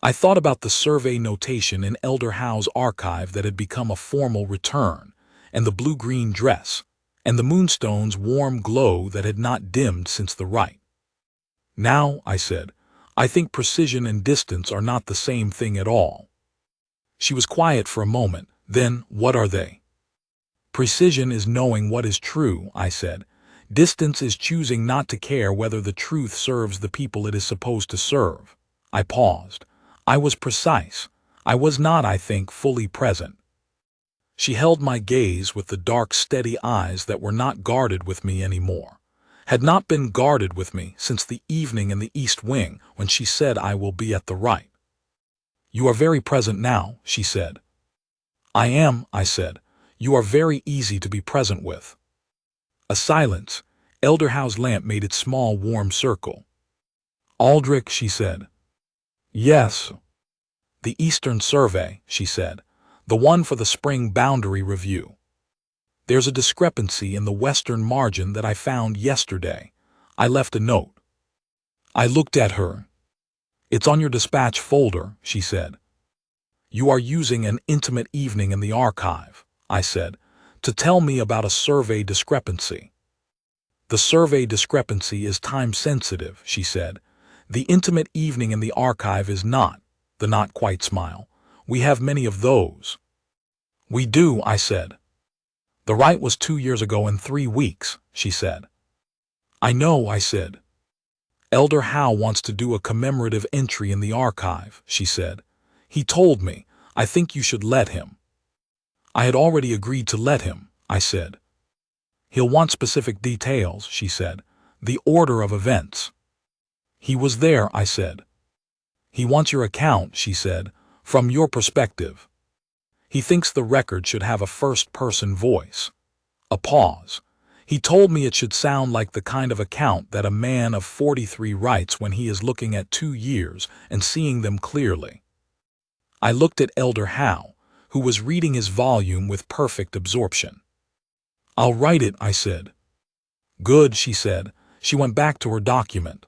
I thought about the survey notation in Elder Howe's archive that had become a formal return, and the blue-green dress, and the Moonstone's warm glow that had not dimmed since the rite. "Now," I said, "I think precision and distance are not the same thing at all." She was quiet for a moment. "Then, what are they?" "Precision is knowing what is true," I said. "Distance is choosing not to care whether the truth serves the people it is supposed to serve." I paused. I was precise. I was not, I think, fully present. She held my gaze with the dark, steady eyes that were not guarded with me anymore, had not been guarded with me since the evening in the East Wing when she said I will be at the right. "You are very present now," she said. "I am," I said. "You are very easy to be present with." A silence. Elder Howe's lamp made its small, warm circle. "Aldrich," she said. "Yes." "The Eastern Survey," she said. "The one for the spring boundary review. There's a discrepancy in the western margin that I found yesterday. I left a note." I looked at her. "It's on your dispatch folder," she said. "You are using an intimate evening in the archive," I said, "to tell me about a survey discrepancy." "The survey discrepancy is time-sensitive," she said. "The intimate evening in the archive is not." The not-quite smile. "We have many of those." "We do," I said. "The rite was 2 years ago in 3 weeks," she said. "I know," I said. "Elder Howe wants to do a commemorative entry in the archive," she said. "He told me. I think you should let him." "I had already agreed to let him," I said. "He'll want specific details," she said. "The order of events." "He was there," I said. "He wants your account," she said, "from your perspective. He thinks the record should have a first-person voice." A pause. He told me it should sound like the kind of account that a man of 43 writes when he is looking at 2 years and seeing them clearly. I looked at Elder Howe, who was reading his volume with perfect absorption. "I'll write it," I said. "Good," she said. She went back to her document.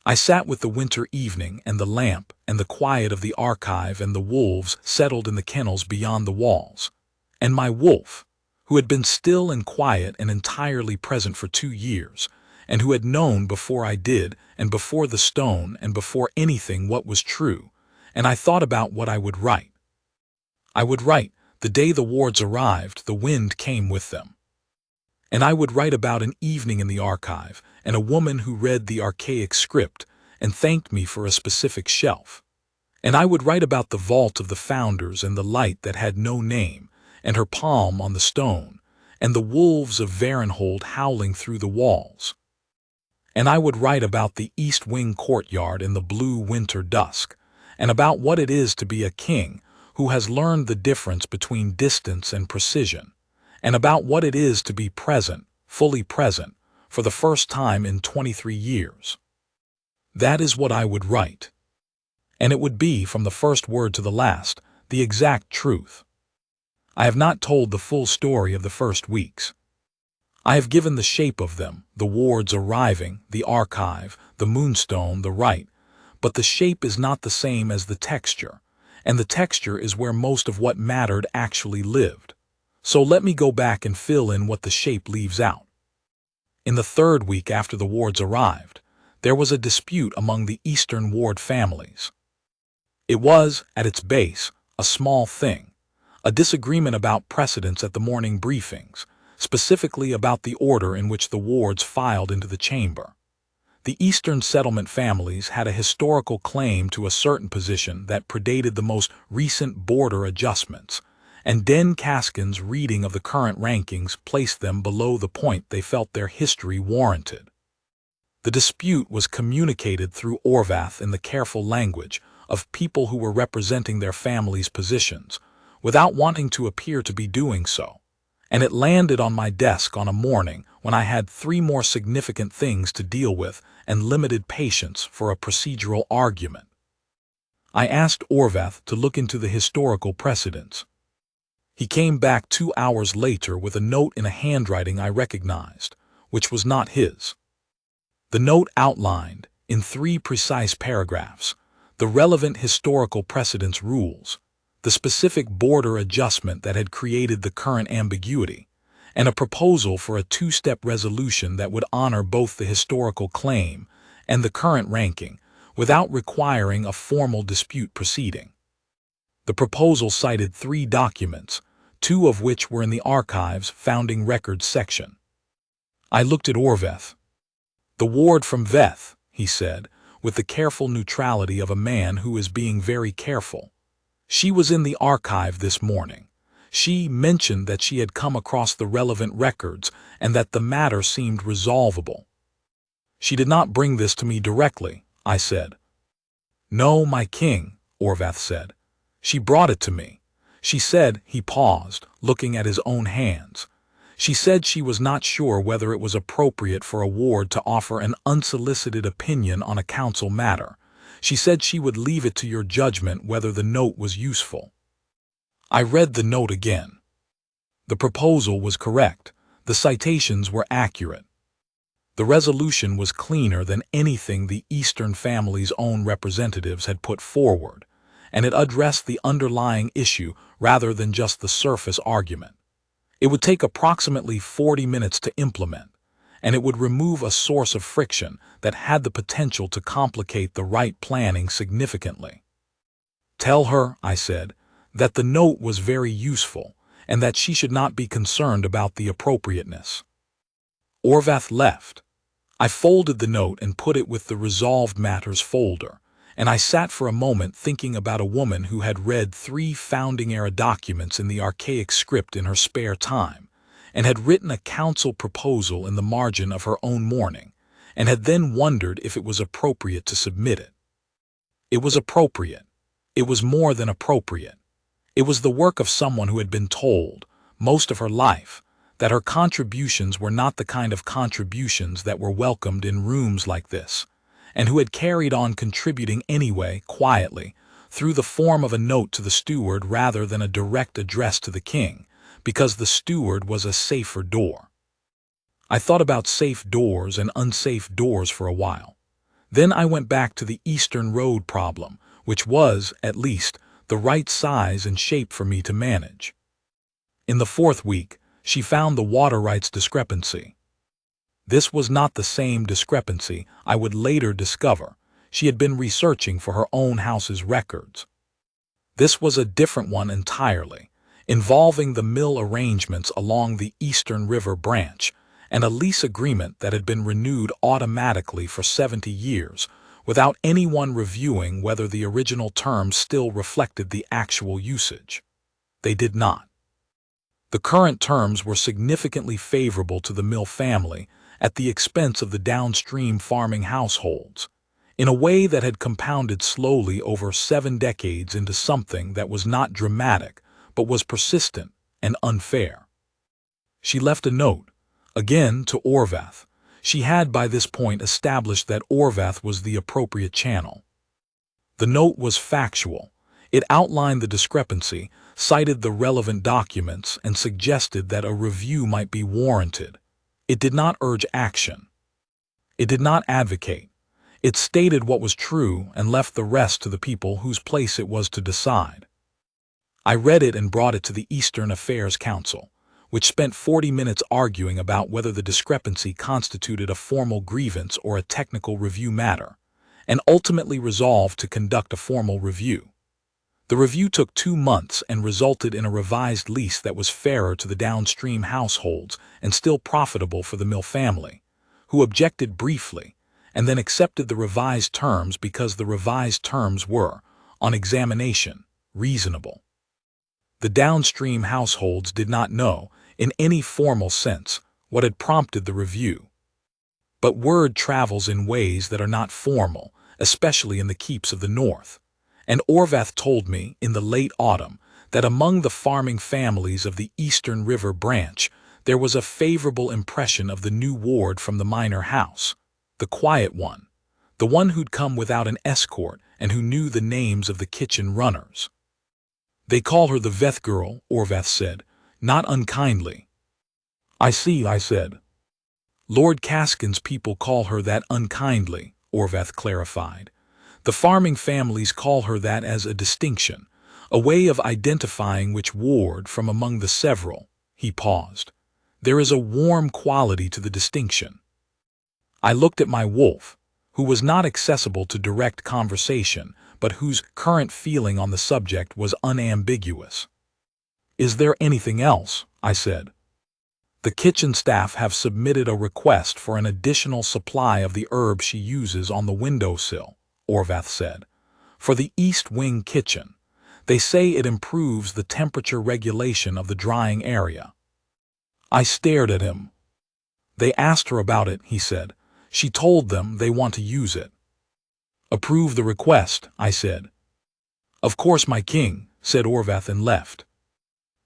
I sat with the winter evening and the lamp and the quiet of the archive and the wolves settled in the kennels beyond the walls. And my wolf, who had been still and quiet and entirely present for 2 years, and who had known before I did and before the stone and before anything what was true, and I thought about what I would write. I would write, the day the wards arrived, the wind came with them. And I would write about an evening in the archive and a woman who read the archaic script and thanked me for a specific shelf. And I would write about the vault of the founders and the light that had no name and her palm on the stone and the wolves of Varenhold howling through the walls. And I would write about the East Wing courtyard in the blue winter dusk and about what it is to be a king who has learned the difference between distance and precision, and about what it is to be present, fully present, for the first time in 23 years. That is what I would write. And it would be, from the first word to the last, the exact truth. I have not told the full story of the first weeks. I have given the shape of them, the wards arriving, the archive, the Moonstone, the rite, but the shape is not the same as the texture, and the texture is where most of what mattered actually lived. So let me go back and fill in what the shape leaves out. In the 3rd week after the wards arrived, there was a dispute among the Eastern ward families. It was, at its base, a small thing, a disagreement about precedence at the morning briefings, specifically about the order in which the wards filed into the chamber. The Eastern settlement families had a historical claim to a certain position that predated the most recent border adjustments, and Den Kaskin's reading of the current rankings placed them below the point they felt their history warranted. The dispute was communicated through Orvath in the careful language of people who were representing their families' positions, without wanting to appear to be doing so, and it landed on my desk on a morning when I had 3 more significant things to deal with and limited patience for a procedural argument. I asked Orvath to look into the historical precedents. He came back 2 hours later with a note in a handwriting I recognized, which was not his. The note outlined, in 3 precise paragraphs, the relevant historical precedence rules, the specific border adjustment that had created the current ambiguity, and a proposal for a 2-step resolution that would honor both the historical claim and the current ranking without requiring a formal dispute proceeding. The proposal cited 3 documents, 2 of which were in the archive's founding records section. I looked at Orvath. "The ward from Veth," he said, with the careful neutrality of a man who is being very careful. "She was in the archive this morning. She mentioned that she had come across the relevant records and that the matter seemed resolvable." "She did not bring this to me directly," I said. "No, my king," Orvath said. "She brought it to me. She said," he paused, looking at his own hands. "She said she was not sure whether it was appropriate for a ward to offer an unsolicited opinion on a council matter. She said she would leave it to your judgment whether the note was useful." I read the note again. The proposal was correct. The citations were accurate. The resolution was cleaner than anything the Eastern family's own representatives had put forward, and it addressed the underlying issue rather than just the surface argument. It would take approximately 40 minutes to implement, and it would remove a source of friction that had the potential to complicate the right planning significantly. "Tell her," I said, "that the note was very useful and that she should not be concerned about the appropriateness." Orvath left. I folded the note and put it with the Resolved Matters folder, and I sat for a moment thinking about a woman who had read 3 founding-era documents in the archaic script in her spare time, and had written a council proposal in the margin of her own mourning, and had then wondered if it was appropriate to submit it. It was appropriate. It was more than appropriate. It was the work of someone who had been told, most of her life, that her contributions were not the kind of contributions that were welcomed in rooms like this, and who had carried on contributing anyway, quietly, through the form of a note to the steward rather than a direct address to the king, because the steward was a safer door. I thought about safe doors and unsafe doors for a while. Then I went back to the Eastern Road problem, which was, at least, the right size and shape for me to manage. In the 4th week, she found the water rights discrepancy. This was not the same discrepancy I would later discover. She had been researching for her own house's records. This was a different one entirely, involving the mill arrangements along the Eastern River branch and a lease agreement that had been renewed automatically for 70 years without anyone reviewing whether the original terms still reflected the actual usage. They did not. The current terms were significantly favorable to the mill family at the expense of the downstream farming households, in a way that had compounded slowly over 7 decades into something that was not dramatic but was persistent and unfair. She left a note, again to Orvath. She had by this point established that Orvath was the appropriate channel. The note was factual. It outlined the discrepancy, cited the relevant documents, and suggested that a review might be warranted. It did not urge action. It did not advocate. It stated what was true and left the rest to the people whose place it was to decide. I read it and brought it to the Eastern Affairs Council, which spent 40 minutes arguing about whether the discrepancy constituted a formal grievance or a technical review matter, and ultimately resolved to conduct a formal review. The review took 2 months and resulted in a revised lease that was fairer to the downstream households and still profitable for the mill family, who objected briefly and then accepted the revised terms because the revised terms were, on examination, reasonable. The downstream households did not know, in any formal sense, what had prompted the review. But word travels in ways that are not formal, especially in the keeps of the north, and Orvath told me in the late autumn that among the farming families of the Eastern River branch there was a favorable impression of the new ward from the minor house, the quiet one, the one who'd come without an escort and who knew the names of the kitchen runners. "They call her the Veth girl," Orvath said, not unkindly. "I see," I said. "Lord Caskin's people call her that unkindly," Orvath clarified. "The farming families call her that as a distinction, a way of identifying which ward from among the several." He paused. "There is a warm quality to the distinction." I looked at my wolf, who was not accessible to direct conversation, but whose current feeling on the subject was unambiguous. "Is there anything else?" I said. "The kitchen staff have submitted a request for an additional supply of the herb she uses on the windowsill," Orvath said, "for the East Wing kitchen. They say it improves the temperature regulation of the drying area." I stared at him. "They asked her about it," he said. "She told them they want to use it." "Approve the request," I said. "Of course, my king," said Orvath and left.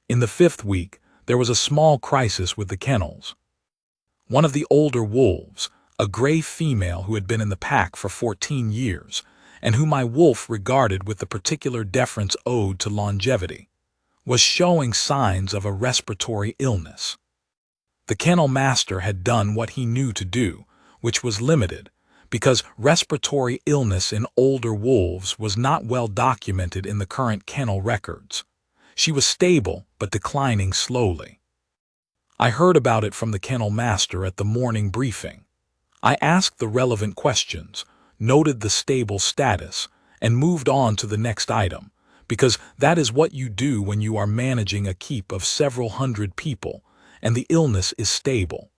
In the 5th week, there was a small crisis with the kennels. One of the older wolves, a gray female who had been in the pack for 14 years, and whom my wolf regarded with the particular deference owed to longevity, was showing signs of a respiratory illness. The kennel master had done what he knew to do, which was limited, because respiratory illness in older wolves was not well documented in the current kennel records. She was stable, but declining slowly. I heard about it from the kennel master at the morning briefing. I asked the relevant questions, noted the stable status, and moved on to the next item, because that is what you do when you are managing a keep of several hundred people, and the illness is stable.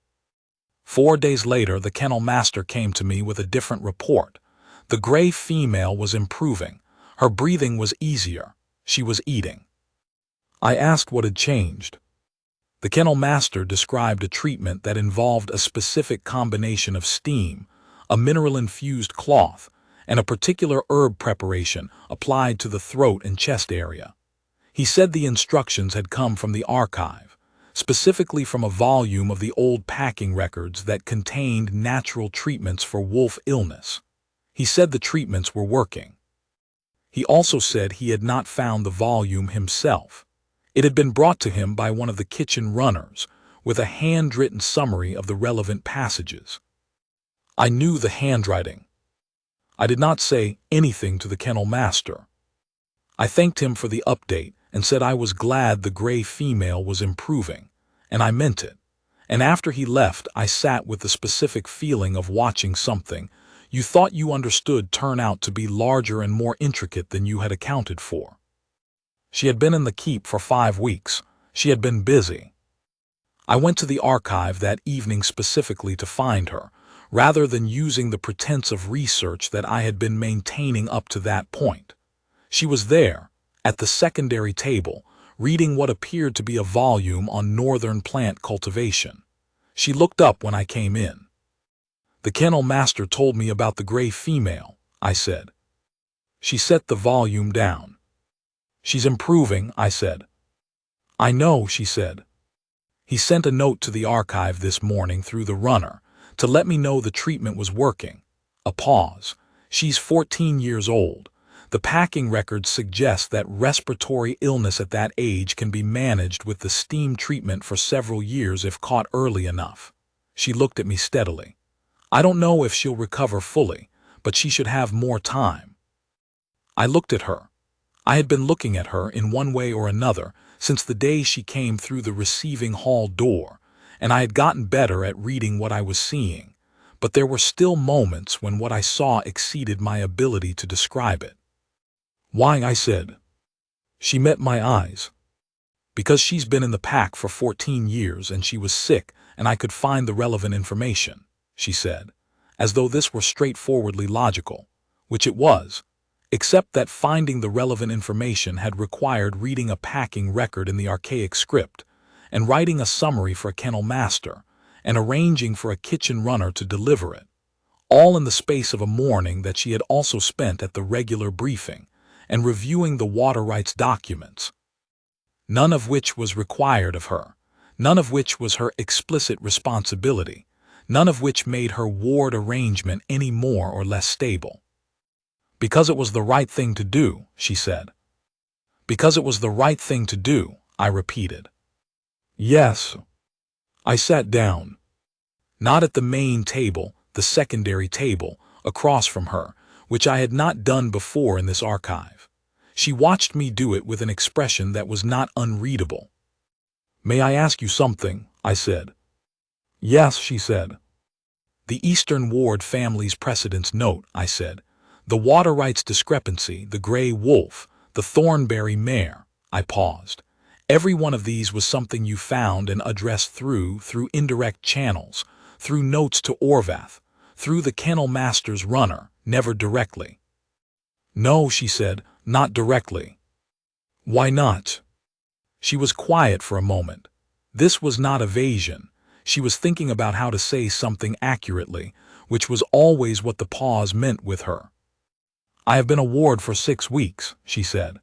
4 days later, the kennel master came to me with a different report. The gray female was improving. Her breathing was easier. She was eating. I asked what had changed. The kennel master described a treatment that involved a specific combination of steam, a mineral-infused cloth, and a particular herb preparation applied to the throat and chest area. He said the instructions had come from the archive, specifically from a volume of the old packing records that contained natural treatments for wolf illness. He said the treatments were working. He also said he had not found the volume himself. It had been brought to him by one of the kitchen runners, with a handwritten summary of the relevant passages. I knew the handwriting. I did not say anything to the kennel master. I thanked him for the update and said I was glad the gray female was improving, and I meant it. And after he left, I sat with the specific feeling of watching something you thought you understood turn out to be larger and more intricate than you had accounted for. She had been in the keep for 5 weeks. She had been busy. I went to the archive that evening specifically to find her, rather than using the pretense of research that I had been maintaining up to that point. She was there, at the secondary table, reading what appeared to be a volume on northern plant cultivation. She looked up when I came in. "The kennel master told me about the gray female," I said. She set the volume down. "She's improving," I said. "I know," she said. "He sent a note to the archive this morning through the runner to let me know the treatment was working." A pause. "She's 14 years old. The packing records suggest that respiratory illness at that age can be managed with the steam treatment for several years if caught early enough." She looked at me steadily. "I don't know if she'll recover fully, but she should have more time." I looked at her. I had been looking at her in one way or another since the day she came through the receiving hall door, and I had gotten better at reading what I was seeing, but there were still moments when what I saw exceeded my ability to describe it. "Why?" I said. She met my eyes. "Because she's been in the pack for 14 years and she was sick and I could find the relevant information," she said, as though this were straightforwardly logical, which it was, except that finding the relevant information had required reading a packing record in the archaic script, and writing a summary for a kennel master, and arranging for a kitchen runner to deliver it, all in the space of a morning that she had also spent at the regular briefing, and reviewing the water rights documents. None of which was required of her, none of which was her explicit responsibility, none of which made her ward arrangement any more or less stable. "Because it was the right thing to do," she said. "Because it was the right thing to do," I repeated. "Yes." I sat down. Not at the main table, the secondary table, across from her, which I had not done before in this archive. She watched me do it with an expression that was not unreadable. "May I ask you something?" I said. "Yes," she said. "The Eastern Ward family's precedence note," I said. "The water rights discrepancy, the gray wolf, the Thornberry mare." I paused. "Every one of these was something you found and addressed through indirect channels, through notes to Orvath, through the kennel master's runner, never directly." "No," she said, "not directly." "Why not?" She was quiet for a moment. This was not evasion. She was thinking about how to say something accurately, which was always what the pause meant with her. "I have been a ward for 6 weeks," she said.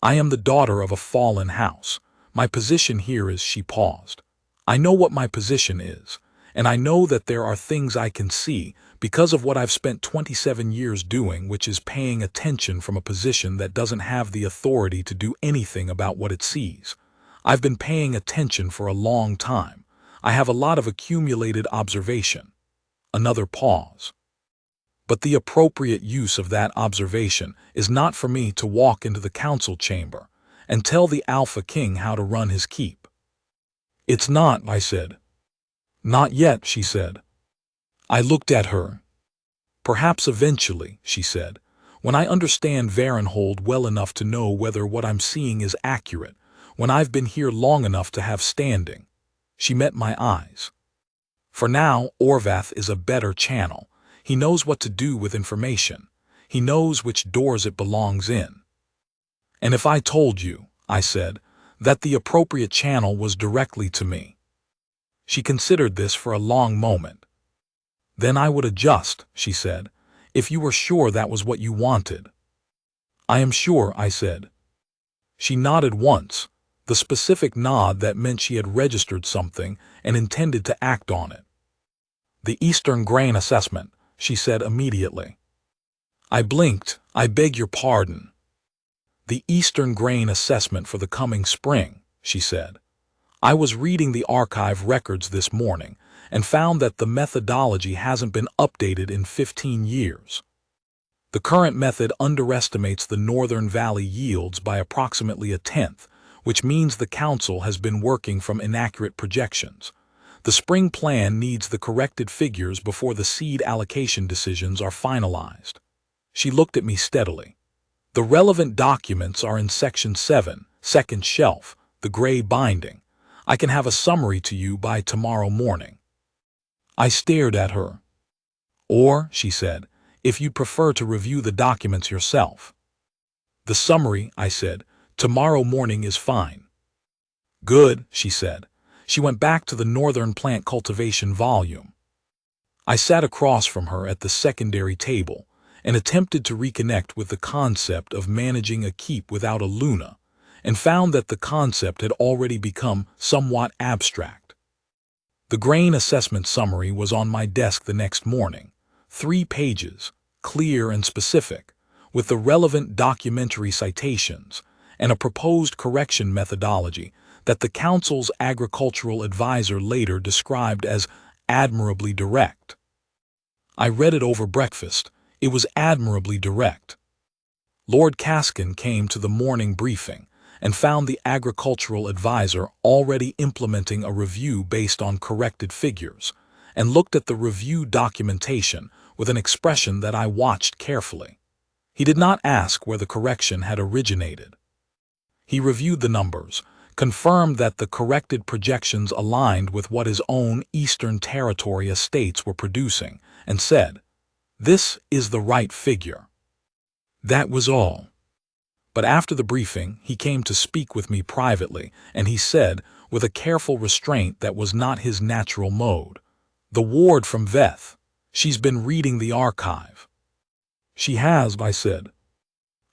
"I am the daughter of a fallen house. My position here is—" She paused. "I know what my position is, and I know that there are things I can see because of what I've spent 27 years doing, which is paying attention from a position that doesn't have the authority to do anything about what it sees. I've been paying attention for a long time. I have a lot of accumulated observation." Another pause. "But the appropriate use of that observation is not for me to walk into the council chamber and tell the Alpha King how to run his keep." "It's not," I said. "Not yet," she said. I looked at her. "Perhaps eventually," she said, "when I understand Varenhold well enough to know whether what I'm seeing is accurate, when I've been here long enough to have standing." She met my eyes. "For now, Orvath is a better channel. He knows what to do with information. He knows which doors it belongs in." "And if I told you," I said, "that the appropriate channel was directly to me?" She considered this for a long moment. "Then I would adjust," she said, "if you were sure that was what you wanted." "I am sure," I said. She nodded once, the specific nod that meant she had registered something and intended to act on it. "The Eastern Grain Assessment," she said immediately. I blinked. "I beg your pardon." "The Eastern Grain Assessment for the coming spring," she said. "I was reading the archive records this morning and found that the methodology hasn't been updated in 15 years. The current method underestimates the Northern Valley yields by approximately a tenth, which means the council has been working from inaccurate projections. The spring plan needs the corrected figures before the seed allocation decisions are finalized." She looked at me steadily. "The relevant documents are in Section 7, second shelf, the gray binding. I can have a summary to you by tomorrow morning." I stared at her. "Or," she said, "if you'd prefer to review the documents yourself." "The summary," I said, "tomorrow morning is fine." "Good," she said. She went back to the Northern Plant Cultivation volume. I sat across from her at the secondary table and attempted to reconnect with the concept of managing a keep without a Luna, and found that the concept had already become somewhat abstract. The grain assessment summary was on my desk the next morning, 3 pages, clear and specific, with the relevant documentary citations and a proposed correction methodology that the council's agricultural advisor later described as admirably direct. I read it over breakfast. It was admirably direct. Lord Caskin came to the morning briefing and found the agricultural advisor already implementing a review based on corrected figures, and looked at the review documentation with an expression that I watched carefully. He did not ask where the correction had originated. He reviewed the numbers, confirmed that the corrected projections aligned with what his own Eastern Territory estates were producing, and said, "This is the right figure." That was all. But after the briefing, he came to speak with me privately, and he said, with a careful restraint that was not his natural mode, "The ward from Veth. She's been reading the archive." "She has," I said.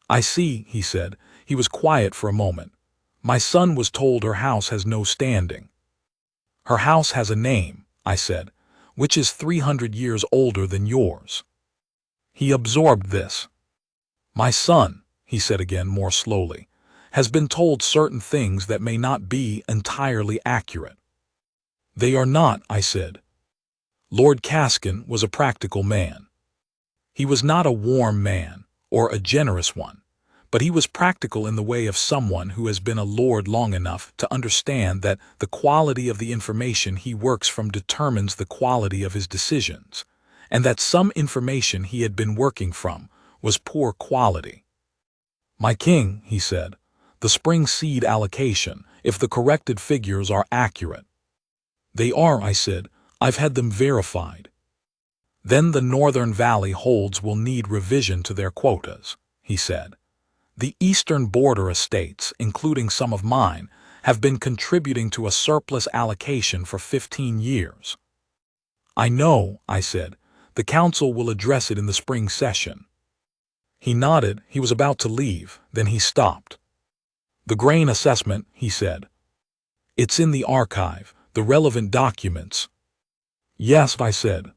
"I see," he said. He was quiet for a moment. "My son was told her house has no standing." "Her house has a name," I said, "which is 300 years older than yours." He absorbed this. "My son," he said again more slowly, "has been told certain things that may not be entirely accurate." "They are not," I said. Lord Caskin was a practical man. He was not a warm man, or a generous one, but he was practical in the way of someone who has been a lord long enough to understand that the quality of the information he works from determines the quality of his decisions, and that some information he had been working from was poor quality. "My king," he said, "the spring seed allocation, if the corrected figures are accurate." "They are," I said. "I've had them verified." "Then the Northern Valley holds will need revision to their quotas," he said. "The eastern border estates, including some of mine, have been contributing to a surplus allocation for 15 years. "I know," I said. "The council will address it in the spring session." He nodded. He was about to leave. Then he stopped. "The grain assessment," he said. "It's in the archive, the relevant documents." "Yes," I said.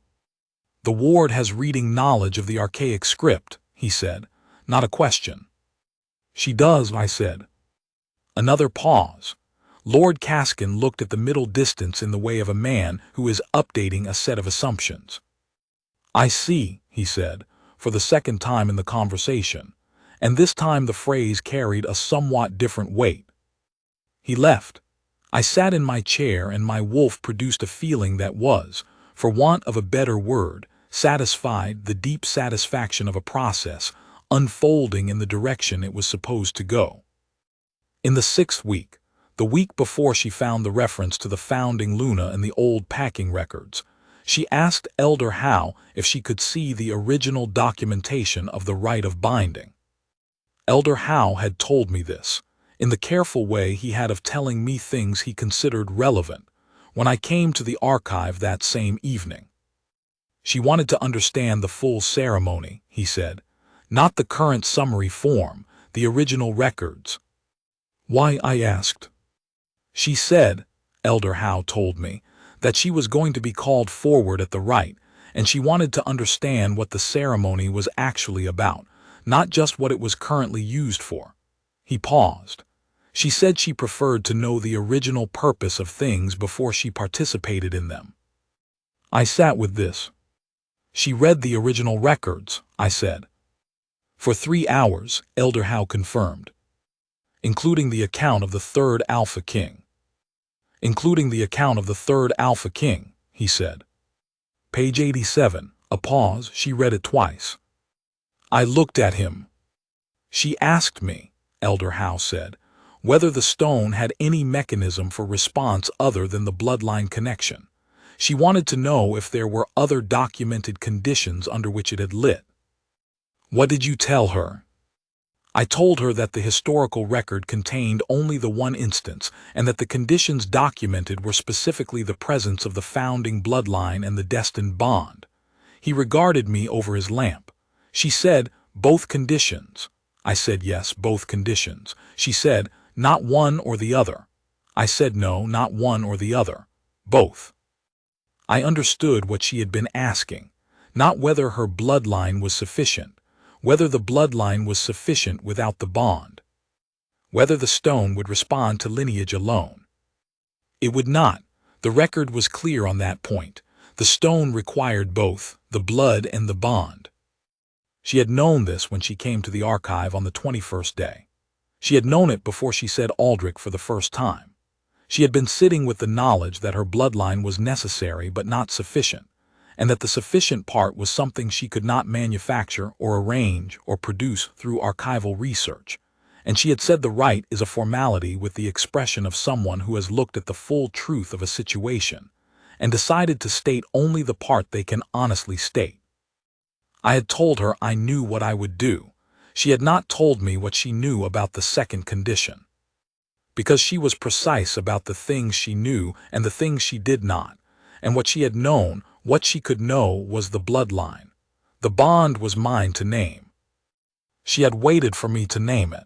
"The ward has reading knowledge of the archaic script," he said, "not a question." "She does," I said. Another pause. Lord Caskin looked at the middle distance in the way of a man who is updating a set of assumptions. "I see," he said, for the second time in the conversation, and this time the phrase carried a somewhat different weight. He left. I sat in my chair, and my wolf produced a feeling that was, for want of a better word, satisfied, the deep satisfaction of a process unfolding in the direction it was supposed to go. In the 6th week, the week before she found the reference to the founding Luna in the old packing records, she asked Elder Howe if she could see the original documentation of the right of binding. Elder Howe had told me this, in the careful way he had of telling me things he considered relevant, when I came to the archive that same evening. She wanted to understand the full ceremony, he said, not the current summary form, the original records. "Why?" I asked. She said, Elder Howe told me, that she was going to be called forward at the rite, and she wanted to understand what the ceremony was actually about, not just what it was currently used for. He paused. She said she preferred to know the original purpose of things before she participated in them. I sat with this. She read the original records, I said. For 3 hours, Elder Howe confirmed. Including the account of the third Alpha King. Including the account of the third Alpha King, he said. Page 87, a pause, she read it twice. I looked at him. She asked me, Elder Howe said, whether the stone had any mechanism for response other than the bloodline connection. She wanted to know if there were other documented conditions under which it had lit. What did you tell her? I told her that the historical record contained only the one instance and that the conditions documented were specifically the presence of the founding bloodline and the destined bond. He regarded me over his lamp. She said, both conditions. I said, yes, both conditions. She said, not one or the other. I said, no, not one or the other. Both. I understood what she had been asking, not whether her bloodline was sufficient, whether the bloodline was sufficient without the bond, whether the stone would respond to lineage alone. It would not. The record was clear on that point. The stone required both, the blood and the bond. She had known this when she came to the archive on the 21st day. She had known it before she said Aldrich for the first time. She had been sitting with the knowledge that her bloodline was necessary but not sufficient, and that the sufficient part was something she could not manufacture or arrange or produce through archival research, and she had said the rite is a formality with the expression of someone who has looked at the full truth of a situation and decided to state only the part they can honestly state. I had told her I knew what I would do. She had not told me what she knew about the second condition. Because she was precise about the things she knew and the things she did not, and what she had known, what she could know was the bloodline. The bond was mine to name. She had waited for me to name it.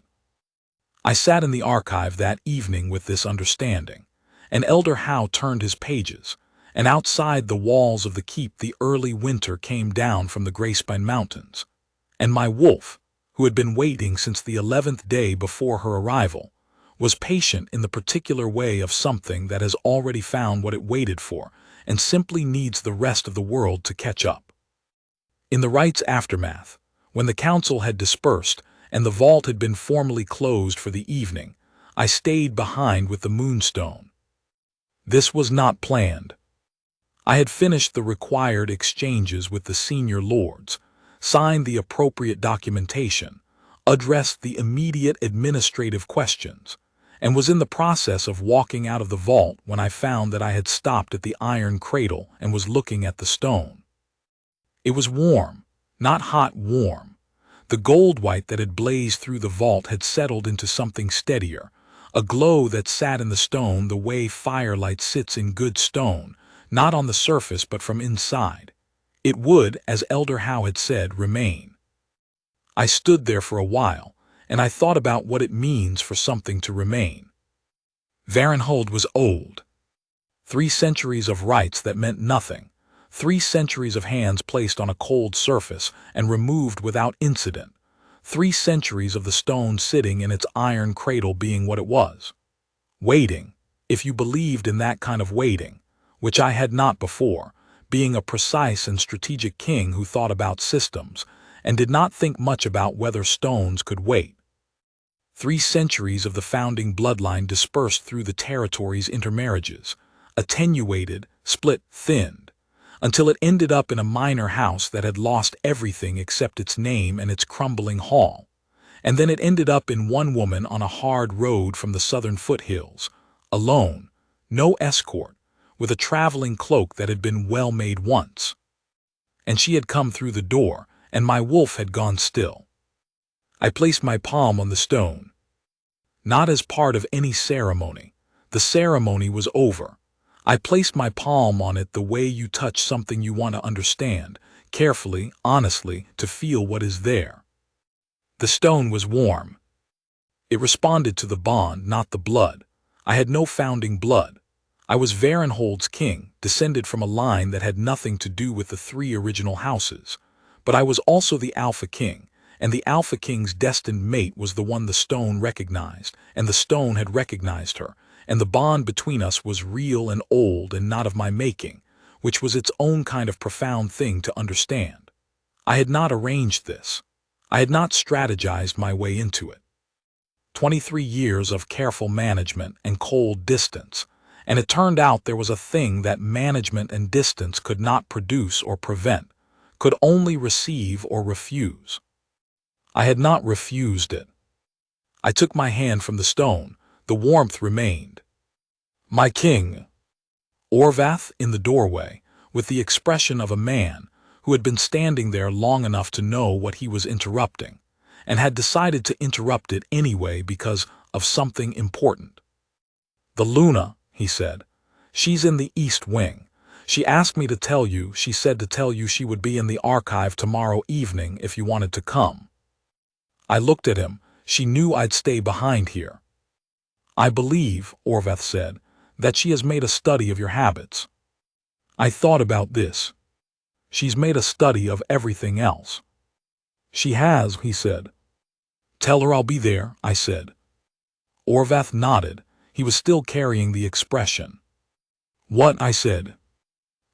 I sat in the archive that evening with this understanding, and Elder Howe turned his pages, and outside the walls of the keep the early winter came down from the Gracespine Mountains, and my wolf, who had been waiting since the 11th day before her arrival, was patient in the particular way of something that has already found what it waited for and simply needs the rest of the world to catch up. In the rite's aftermath, when the council had dispersed and the vault had been formally closed for the evening, I stayed behind with the Moonstone. This was not planned. I had finished the required exchanges with the senior lords, signed the appropriate documentation, addressed the immediate administrative questions, and was in the process of walking out of the vault when I found that I had stopped at the iron cradle and was looking at the stone. It was warm, not hot warm. The gold white that had blazed through the vault had settled into something steadier, a glow that sat in the stone the way firelight sits in good stone, not on the surface but from inside. It would, as Elder Howe had said, remain. I stood there for a while, and I thought about what it means for something to remain. Varenhold was old. 3 centuries of rites that meant nothing, 3 centuries of hands placed on a cold surface and removed without incident, 3 centuries of the stone sitting in its iron cradle being what it was. Waiting, if you believed in that kind of waiting, which I had not before, being a precise and strategic king who thought about systems and did not think much about whether stones could wait. 3 centuries of the founding bloodline dispersed through the territory's intermarriages, attenuated, split, thinned, until it ended up in a minor house that had lost everything except its name and its crumbling hall, and then it ended up in one woman on a hard road from the southern foothills, alone, no escort, with a traveling cloak that had been well made once. And she had come through the door, and my wolf had gone still. I placed my palm on the stone. Not as part of any ceremony. The ceremony was over. I placed my palm on it the way you touch something you want to understand, carefully, honestly, to feel what is there. The stone was warm. It responded to the bond, not the blood. I had no founding blood. I was Varenhold's king, descended from a line that had nothing to do with the three original houses. But I was also the Alpha King, and the Alpha King's destined mate was the one the stone recognized, and the stone had recognized her, and the bond between us was real and old and not of my making, which was its own kind of profound thing to understand. I had not arranged this. I had not strategized my way into it. 23 years of careful management and cold distance, and it turned out there was a thing that management and distance could not produce or prevent, could only receive or refuse. I had not refused it. I took my hand from the stone. The warmth remained. My king. Orvath in the doorway, with the expression of a man who had been standing there long enough to know what he was interrupting, and had decided to interrupt it anyway because of something important. The Luna, he said. She's in the East Wing. She asked me to tell you, she said to tell you she would be in the archive tomorrow evening if you wanted to come. I looked at him. She knew I'd stay behind here. I believe, Orvath said, that she has made a study of your habits. I thought about this. She's made a study of everything else. She has, he said. Tell her I'll be there, I said. Orvath nodded. He was still carrying the expression. What? I said.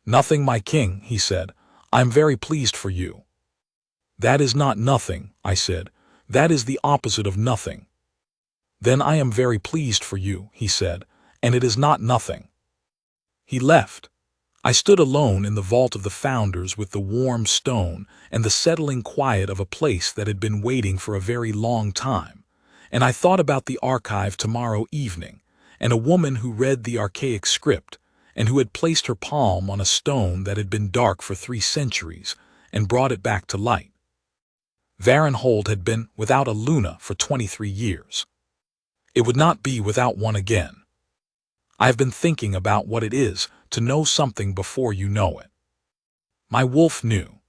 Nothing, my king, he said. I'm very pleased for you. That is not nothing, I said. That is the opposite of nothing. Then I am very pleased for you, he said, and it is not nothing. He left. I stood alone in the vault of the Founders with the warm stone and the settling quiet of a place that had been waiting for a very long time, and I thought about the archive tomorrow evening, and a woman who read the archaic script, and who had placed her palm on a stone that had been dark for 3 centuries, and brought it back to light. Varenhold had been without a Luna for 23 years. It would not be without one again. I have been thinking about what it is to know something before you know it. My wolf knew.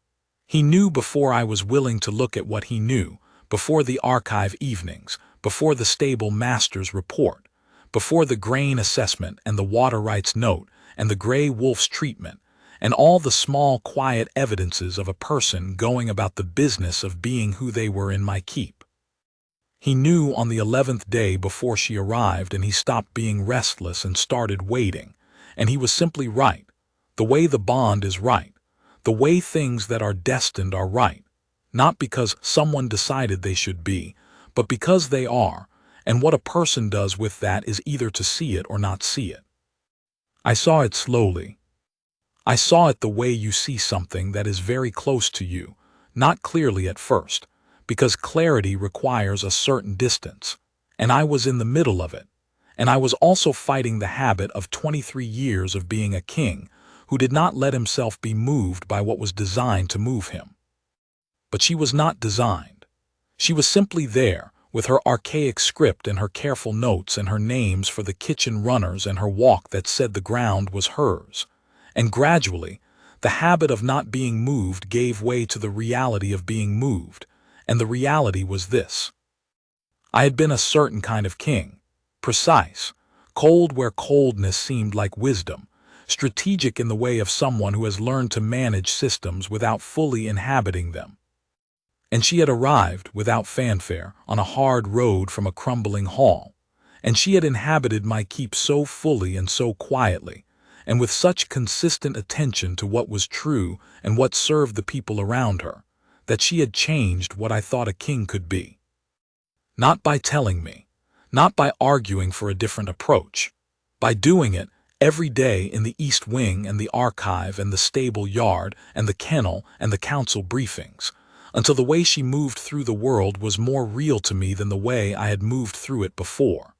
He knew before I was willing to look at what he knew, before the archive evenings, before the stable master's report, before the grain assessment and the water rights note and the gray wolf's treatment, and all the small quiet evidences of a person going about the business of being who they were in my keep. He knew on the 11th day before she arrived, and he stopped being restless and started waiting, and he was simply right, the way the bond is right, the way things that are destined are right, not because someone decided they should be, but because they are, and what a person does with that is either to see it or not see it. I saw it slowly. I saw it the way you see something that is very close to you, not clearly at first, because clarity requires a certain distance, and I was in the middle of it, and I was also fighting the habit of 23 years of being a king who did not let himself be moved by what was designed to move him. But she was not designed. She was simply there, with her archaic script and her careful notes and her names for the kitchen runners and her walk that said the ground was hers. And gradually, the habit of not being moved gave way to the reality of being moved, and the reality was this. I had been a certain kind of king, precise, cold where coldness seemed like wisdom, strategic in the way of someone who has learned to manage systems without fully inhabiting them. And she had arrived, without fanfare, on a hard road from a crumbling hall, and she had inhabited my keep so fully and so quietly, and with such consistent attention to what was true and what served the people around her, that she had changed what I thought a king could be. Not by telling me, not by arguing for a different approach, by doing it every day in the East Wing and the archive and the stable yard and the kennel and the council briefings, until the way she moved through the world was more real to me than the way I had moved through it before.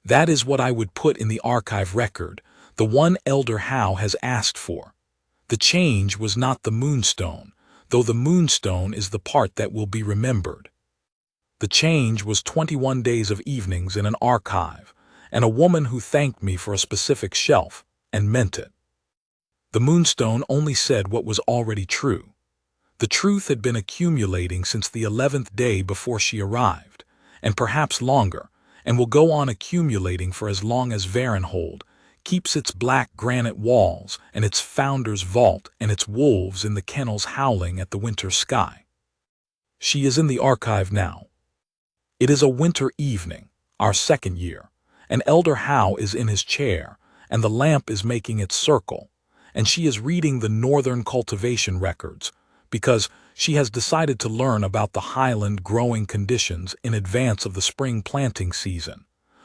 That is what I would put in the archive record, the one Elder Howe has asked for. The change was not the Moonstone, though the Moonstone is the part that will be remembered. The change was 21 days of evenings in an archive, and a woman who thanked me for a specific shelf, and meant it. The Moonstone only said what was already true. The truth had been accumulating since the 11th day before she arrived, and perhaps longer, and will go on accumulating for as long as Varenhold keeps its black granite walls and its founder's vault and its wolves in the kennels howling at the winter sky. She is in the archive now. It is a winter evening, our second year, and Elder Howe is in his chair, and the lamp is making its circle, and she is reading the northern cultivation records, because she has decided to learn about the highland growing conditions in advance of the spring planting season,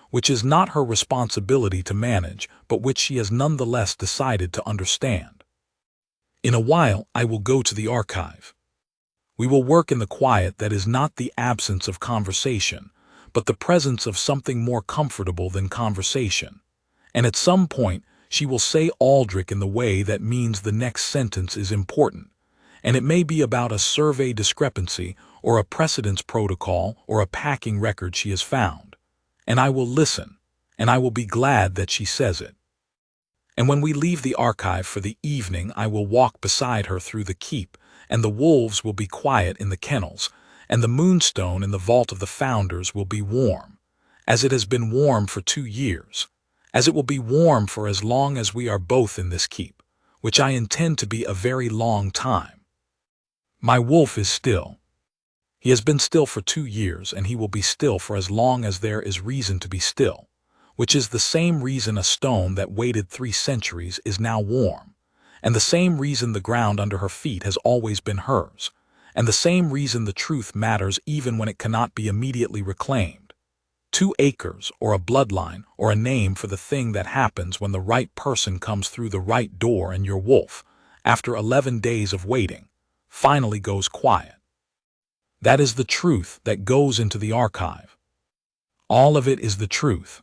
which is not her responsibility to manage, but which she has nonetheless decided to understand. In a while I will go to the archive. We will work in the quiet that is not the absence of conversation, but the presence of something more comfortable than conversation. And at some point, she will say Aldrich in the way that means the next sentence is important, and it may be about a survey discrepancy or a precedence protocol or a packing record she has found. And I will listen, and I will be glad that she says it. And when we leave the archive for the evening, I will walk beside her through the keep, and the wolves will be quiet in the kennels, and the Moonstone in the vault of the founders will be warm, as it has been warm for 2 years, as it will be warm for as long as we are both in this keep, which I intend to be a very long time. My wolf is still. He has been still for 2 years, and he will be still for as long as there is reason to be still, which is the same reason a stone that waited 3 centuries is now warm, and the same reason the ground under her feet has always been hers, and the same reason the truth matters even when it cannot be immediately reclaimed. 2 acres, or a bloodline, or a name for the thing that happens when the right person comes through the right door and your wolf, after 11 days of waiting, finally goes quiet. That is the truth that goes into the archive. All of it is the truth.